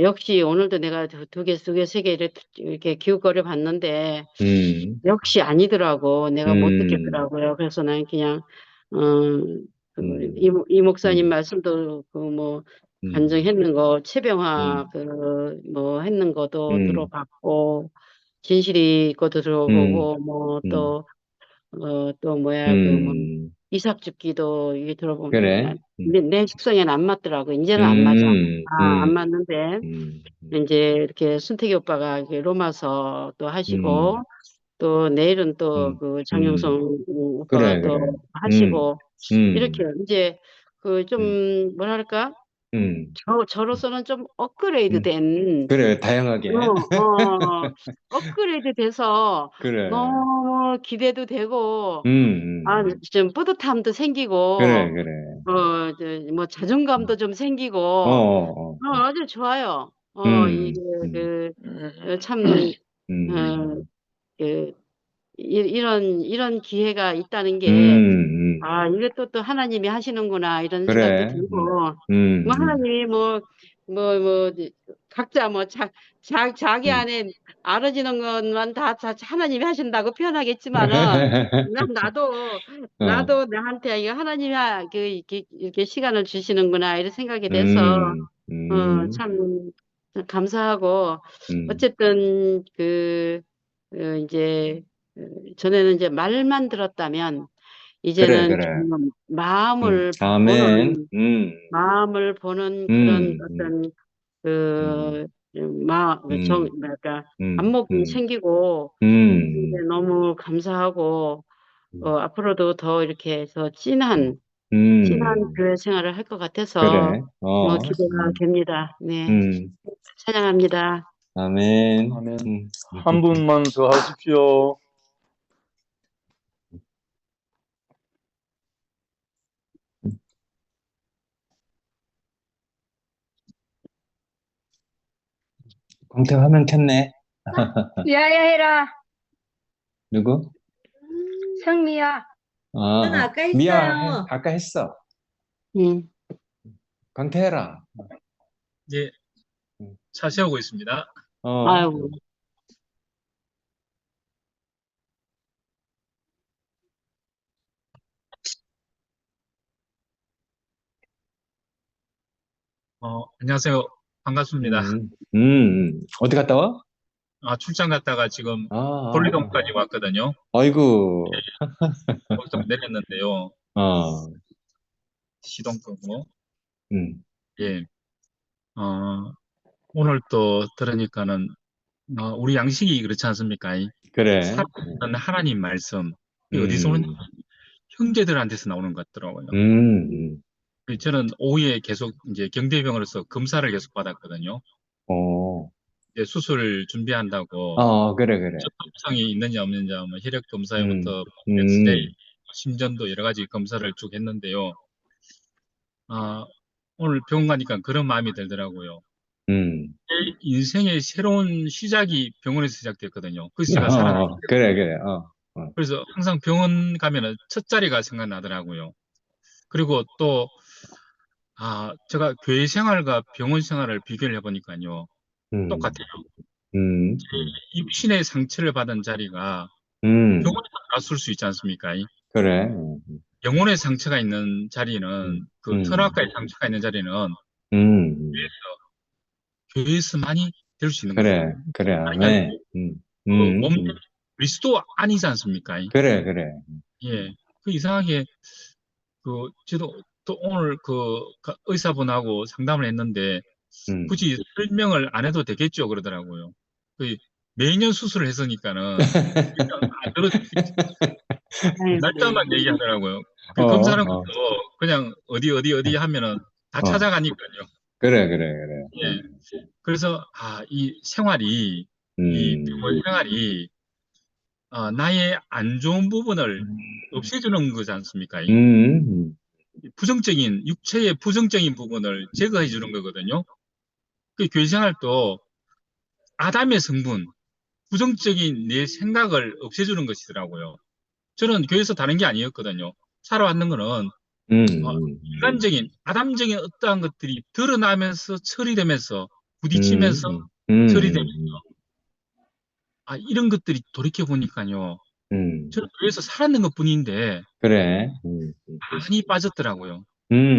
[SPEAKER 7] 역시 오늘도 내가 두 개, 세 개 이렇게 기웃거려 봤는데, 역시 아니더라고. 내가 못
[SPEAKER 3] 음,
[SPEAKER 7] 듣겠더라고요. 그래서 난 그냥, 어,
[SPEAKER 3] 음,
[SPEAKER 7] 이 목사님
[SPEAKER 3] 음,
[SPEAKER 7] 말씀도 뭐,
[SPEAKER 3] 음,
[SPEAKER 7] 간증했는 거, 최병화
[SPEAKER 3] 음,
[SPEAKER 7] 뭐 했는 것도
[SPEAKER 3] 음,
[SPEAKER 7] 들어봤고, 진실이 것도
[SPEAKER 3] 음,
[SPEAKER 7] 들어보고, 뭐
[SPEAKER 3] 음,
[SPEAKER 7] 또, 또 뭐야, 이삭죽기도 이게 들어보면
[SPEAKER 3] 그래.
[SPEAKER 7] 내 식성에는 안 맞더라고. 이제는 안 맞아. 안 맞는데 이제 이렇게 순택이 오빠가 이렇게 로마서 또 하시고 또 내일은 또 그 장용성 오빠가
[SPEAKER 3] 그래,
[SPEAKER 7] 또
[SPEAKER 3] 그래.
[SPEAKER 7] 하시고 이렇게
[SPEAKER 3] 음,
[SPEAKER 7] 이제 그
[SPEAKER 3] 음,
[SPEAKER 7] 좀 뭐랄까
[SPEAKER 3] 음.
[SPEAKER 7] 저로서는 좀 업그레이드 된
[SPEAKER 3] 그래, 다양하게.
[SPEAKER 7] 업그레이드 돼서
[SPEAKER 3] 그래.
[SPEAKER 7] 너무 기대도 되고
[SPEAKER 3] 음.
[SPEAKER 7] 좀 뿌듯함도
[SPEAKER 3] 그래,
[SPEAKER 7] 생기고
[SPEAKER 3] 그래.
[SPEAKER 7] 뭐 자존감도 좀 생기고 아주 좋아요.
[SPEAKER 3] 음,
[SPEAKER 7] 이게
[SPEAKER 3] 음,
[SPEAKER 7] 참 어,
[SPEAKER 3] 음,
[SPEAKER 7] 그 이런 기회가 있다는 게
[SPEAKER 3] 음.
[SPEAKER 7] 이게 또 하나님이 하시는구나 이런 생각도
[SPEAKER 3] 그래.
[SPEAKER 7] 들고
[SPEAKER 3] 음,
[SPEAKER 7] 뭐 하나님이 뭐 각자 뭐 자기
[SPEAKER 3] 음.
[SPEAKER 7] 안에 알아지는 것만 다 하나님이 하신다고 표현하겠지만은 나도
[SPEAKER 3] 어,
[SPEAKER 7] 나한테 이거 하나님이 이렇게 시간을 주시는구나 이런 생각이 돼서
[SPEAKER 3] 음, 음,
[SPEAKER 7] 참 감사하고
[SPEAKER 3] 음.
[SPEAKER 7] 어쨌든 이제 전에는 이제 말만 들었다면
[SPEAKER 3] 그래,
[SPEAKER 7] 이제는
[SPEAKER 3] 그래.
[SPEAKER 7] 좀
[SPEAKER 3] 아멘.
[SPEAKER 7] 마음을 보는 그런
[SPEAKER 3] 음, 음,
[SPEAKER 7] 어떤
[SPEAKER 3] 음,
[SPEAKER 7] 그
[SPEAKER 3] 음,
[SPEAKER 7] 뭐랄까
[SPEAKER 3] 음,
[SPEAKER 7] 안목이 생기고 이제
[SPEAKER 3] 음,
[SPEAKER 7] 너무 감사하고
[SPEAKER 3] 음,
[SPEAKER 7] 앞으로도 더 이렇게 해서 진한
[SPEAKER 3] 음.
[SPEAKER 7] 교회 생활을 할 것 같아서
[SPEAKER 3] 그래.
[SPEAKER 7] 기대가 됩니다. 네,
[SPEAKER 3] 음.
[SPEAKER 7] 찬양합니다.
[SPEAKER 3] 아멘.
[SPEAKER 4] 아멘. 한 분만 더 하십시오.
[SPEAKER 3] 광태 화면 켰네.
[SPEAKER 2] 미아야 해라.
[SPEAKER 3] 누구?
[SPEAKER 2] 성미야.
[SPEAKER 6] 저는 아까
[SPEAKER 3] 미아,
[SPEAKER 6] 했어요.
[SPEAKER 3] 아까 했어.
[SPEAKER 7] 음.
[SPEAKER 3] 광태해라.
[SPEAKER 8] 이제 차 세우고 있습니다.
[SPEAKER 7] 아이고.
[SPEAKER 8] 안녕하세요. 반갑습니다.
[SPEAKER 3] 어디 갔다 와?
[SPEAKER 8] 출장 갔다가 지금 볼리동까지 왔거든요.
[SPEAKER 3] 아이고.
[SPEAKER 8] 거기서 내렸는데요. 시동 끄고. 예. 오늘 또 들으니까는 우리 양식이 그렇지 않습니까?
[SPEAKER 3] 그래.
[SPEAKER 8] 살아있는 하나님 말씀. 이게 어디서 오는 형제들한테서 나오는 것 같더라고요. 저는 오후에 계속 이제 경대병원에서 검사를 계속 받았거든요. 이제 수술 준비한다고.
[SPEAKER 3] 그래.
[SPEAKER 8] 접촉성이 있느냐 없느냐, 뭐 혈액 검사부터 엑스레이, 심전도 여러 가지 검사를 쭉 했는데요. 오늘 병원 가니까 그런 마음이 들더라고요. 제 인생의 새로운 시작이 병원에서 시작됐거든요. 그래서 제가 살아났어요.
[SPEAKER 3] 그래.
[SPEAKER 8] 그래서 항상 병원 가면은 첫 자리가 생각나더라고요. 그리고 또 제가 교회 생활과 병원 생활을 비교를 해보니까요. 똑같아요. 제 육신의 상처를 받은 자리가 병원에서 갔을 수 있지 않습니까?
[SPEAKER 3] 그래.
[SPEAKER 8] 영혼의 상처가 있는 자리는, 그 철학과의 상처가 있는 자리는 교회에서만이 될 수 있는 거예요.
[SPEAKER 3] 그래.
[SPEAKER 8] 그러니까
[SPEAKER 3] 아멘.
[SPEAKER 8] 몸 그리스도 아니지 않습니까?
[SPEAKER 3] 그래.
[SPEAKER 8] 예. 이상하게 저도 또 오늘 의사분하고 상담을 했는데 굳이 설명을 안 해도 되겠죠 그러더라고요. 매년 수술을 했으니까는 날짜만 얘기하더라고요. 검사하는 것도 그냥 어디 하면은 다 찾아가니까요.
[SPEAKER 3] 그래.
[SPEAKER 8] 예. 그래서 이 생활이, 이 병원 생활이 나의 안 좋은 부분을 없애주는 거지 않습니까? 육체의 부정적인 부분을 제거해 주는 거거든요. 교회 생활도 아담의 성분, 부정적인 내 생각을 없애주는 것이더라고요. 저는 교회에서 다른 게 아니었거든요. 살아왔는 거는 인간적인, 아담적인 어떠한 것들이 드러나면서 처리되면서 부딪히면서 처리되면서 이런 것들이 돌이켜보니까요. 저는 교회에서 살았는 것 뿐인데
[SPEAKER 3] 그래.
[SPEAKER 8] 많이 빠졌더라고요.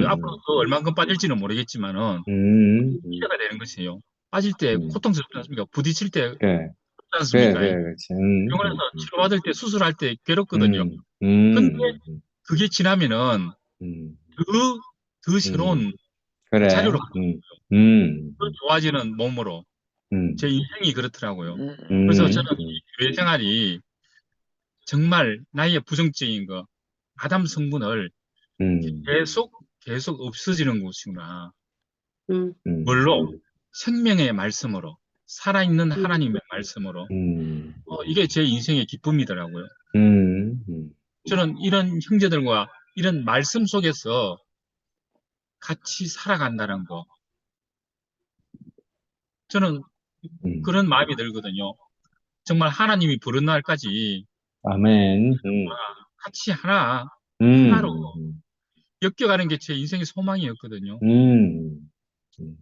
[SPEAKER 8] 앞으로 또 얼만큼 빠질지는 모르겠지만은 이해가 되는 것이에요. 빠질 때 고통스럽지 않습니까? 부딪힐 때
[SPEAKER 3] 그래.
[SPEAKER 8] 않습니까?
[SPEAKER 3] 그렇지.
[SPEAKER 8] 병원에서 치료받을 때 수술할 때 괴롭거든요. 근데 그게 지나면은 더 새로운
[SPEAKER 3] 그래.
[SPEAKER 8] 자료로 더 좋아지는 몸으로 제
[SPEAKER 3] 음,
[SPEAKER 8] 인생이 그렇더라고요. 그래서 저는 이 교회 생활이 정말 나의 부정적인 거, 아담 성분을 계속 없어지는 곳이구나. 뭘로? 생명의 말씀으로, 살아있는 하나님의 말씀으로. 이게 제 인생의 기쁨이더라고요. 저는 이런 형제들과 이런 말씀 속에서 같이 살아간다는 거. 저는 그런 마음이 들거든요. 정말 하나님이 부른 날까지
[SPEAKER 3] 아멘.
[SPEAKER 8] 같이 하나로 엮여가는 게 제 인생의 소망이었거든요.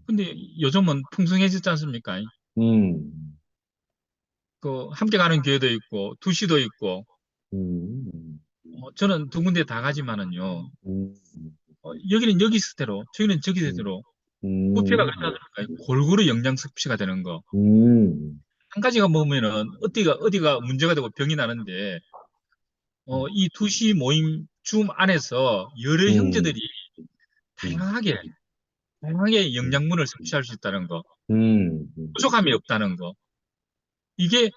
[SPEAKER 8] 근데 요즘은 풍성해졌지 않습니까? 함께 가는 교회도 있고, 두시도 있고, 저는 두 군데 다 가지만은요, 여기는 여기 스대로, 저기는 저기 스대로, 부패가 그렇지 않습니까? 골고루 영양 섭취가 되는 거. 한 가지가 보면은, 어디가 문제가 되고 병이 나는데, 이 두시 모임 줌 안에서 여러 형제들이 다양하게 영양분을 섭취할 수 있다는 거, 부족함이 없다는 거. 이게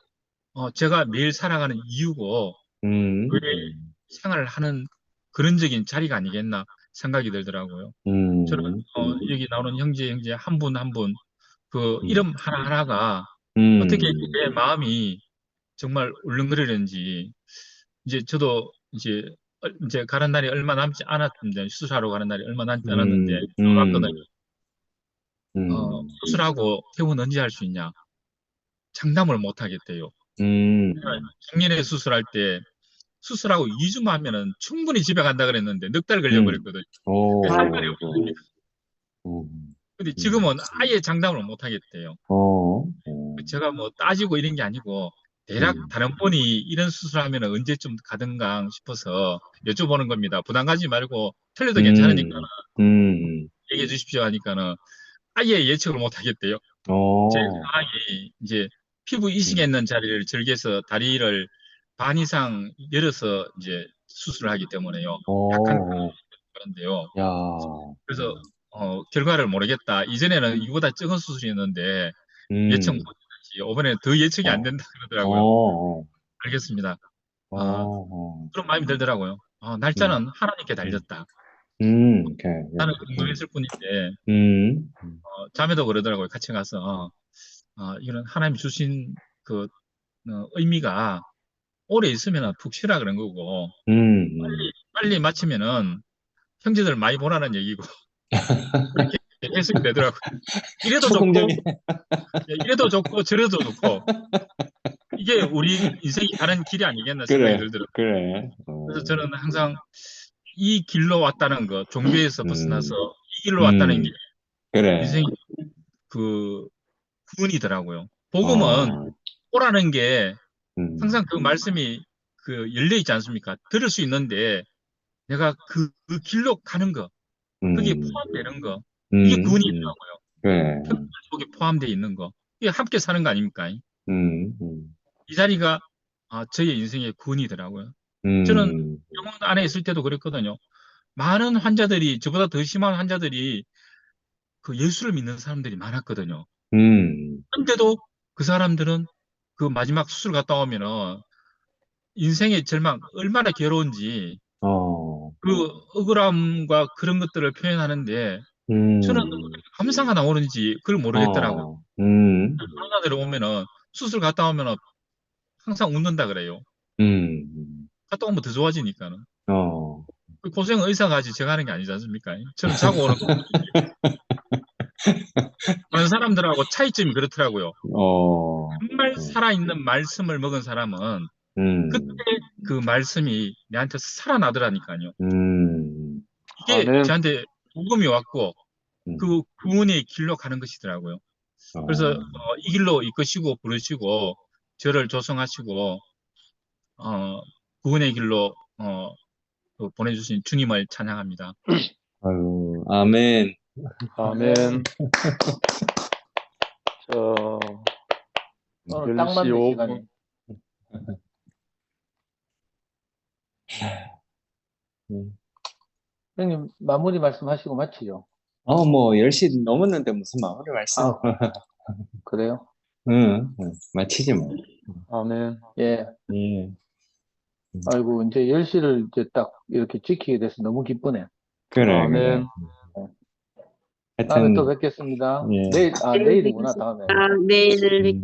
[SPEAKER 8] 제가 매일 살아가는 이유고 교회 생활을 하는 그런적인 자리가 아니겠나 생각이 들더라고요. 저는 여기 나오는 형제 한 분 한 분 그 이름 하나하나가 어떻게 내 마음이 정말 울렁거리는지 이제 저도 이제 가는 날이 얼마 남지 않았는데 수술하러 가는 날이 얼마 남지 않았는데 왔거든요. 수술하고 퇴원 언제 할 수 있냐? 장담을 못 하겠대요. 작년에 수술할 때 수술하고 2주만 하면은 충분히 집에 간다 그랬는데 넉 달 걸려버렸거든요. 할 말이 없습니다. 근데 지금은 아예 장담을 못 하겠대요. 제가 뭐 따지고 이런 게 아니고 대략 다른 분이 이런 수술하면 언제쯤 가든가 싶어서 여쭤보는 겁니다. 부담 가지 말고 틀려도 괜찮으니까 얘기해 주십시오 하니까는 아예 예측을 못 하겠대요. 제 상황이 이제 피부 이식에 있는 자리를 절개해서 다리를 반 이상 열어서 이제 수술을 하기 때문에요. 약간 그런데요. 그래서 결과를 모르겠다. 이전에는 이보다 적은 수술이었는데 예측 못했지. 이번에 더 예측이 안 된다 그러더라고요. 알겠습니다. 그런 마음이 들더라고요. 날짜는 하나님께 달렸다. 나는 궁금했을 뿐인데 자매도 그러더라고요. 같이 가서 이런 하나님 주신 그 의미가 오래 있으면 푹 쉬라 그런 거고 빨리 마치면은 형제들 많이 보라는 얘기고 그렇게 해석이 되더라고요. 이래도 좋고 이래도 좋고 저래도 좋고 이게 우리 인생이 가는 길이 아니겠나 생각이 들더라고요. 그래서 저는 항상 이 길로 왔다는 거, 종교에서 벗어나서 이 길로 왔다는 게 인생의 그 구원이더라고요. 복음은 오라는 게 항상 그 말씀이 열려 있지 않습니까? 들을 수 있는데 내가 그 길로 가는 거, 그게 포함되는 거, 이게 구원이더라고요. 평생 속에 포함되어 있는 거, 이게 함께 사는 거 아닙니까? 이 자리가 저의 인생의 구원이더라고요. 저는 병원 안에 있을 때도 그랬거든요. 많은 환자들이, 저보다 더 심한 환자들이 그 예수를 믿는 사람들이 많았거든요. 근데도 그 사람들은 그 마지막 수술 갔다 오면은 인생의 절망, 얼마나 괴로운지 그 억울함과 그런 것들을 표현하는데 저는 감사가 나오는지 그걸 모르겠더라고요. 환자들 오면은 수술 갔다 오면은 항상 웃는다 그래요. 갔다 오면 더 좋아지니까는. 그 고생 의사가 하지 제가 하는 게 아니지 않습니까? 저는 자고 오는 거. 다른 사람들하고 차이점이 그렇더라고요. 정말 살아있는 말씀을 먹은 사람은 그때 그 말씀이 내한테 살아나더라니까요. 이게 저한테 복음이 왔고 그 구원의 길로 가는 것이더라고요. 그래서 이 길로 이끄시고 부르시고 저를 조성하시고 구원의 길로 보내주신 주님을 찬양합니다.
[SPEAKER 3] 아유, 아멘.
[SPEAKER 4] 아멘.
[SPEAKER 1] 오늘 딱
[SPEAKER 4] 10시
[SPEAKER 1] 맞는
[SPEAKER 4] 5분.
[SPEAKER 1] 시간이. 형님, 마무리 말씀하시고 마치죠.
[SPEAKER 3] 뭐 10시 넘었는데 무슨 마무리 말씀.
[SPEAKER 1] 아, 그래요?
[SPEAKER 3] 응, 마치지 뭐.
[SPEAKER 4] 아멘.
[SPEAKER 1] 예.
[SPEAKER 3] 예.
[SPEAKER 1] 아이고, 이제 10시를 이제 딱 이렇게 지키게 돼서 너무 기쁘네.
[SPEAKER 3] 그래,
[SPEAKER 4] 아멘.
[SPEAKER 1] 다음에 또
[SPEAKER 3] 하여튼,
[SPEAKER 1] 뵙겠습니다.
[SPEAKER 3] 예.
[SPEAKER 1] 내일이구나, 다음에.
[SPEAKER 7] 내일 뵙겠습니다.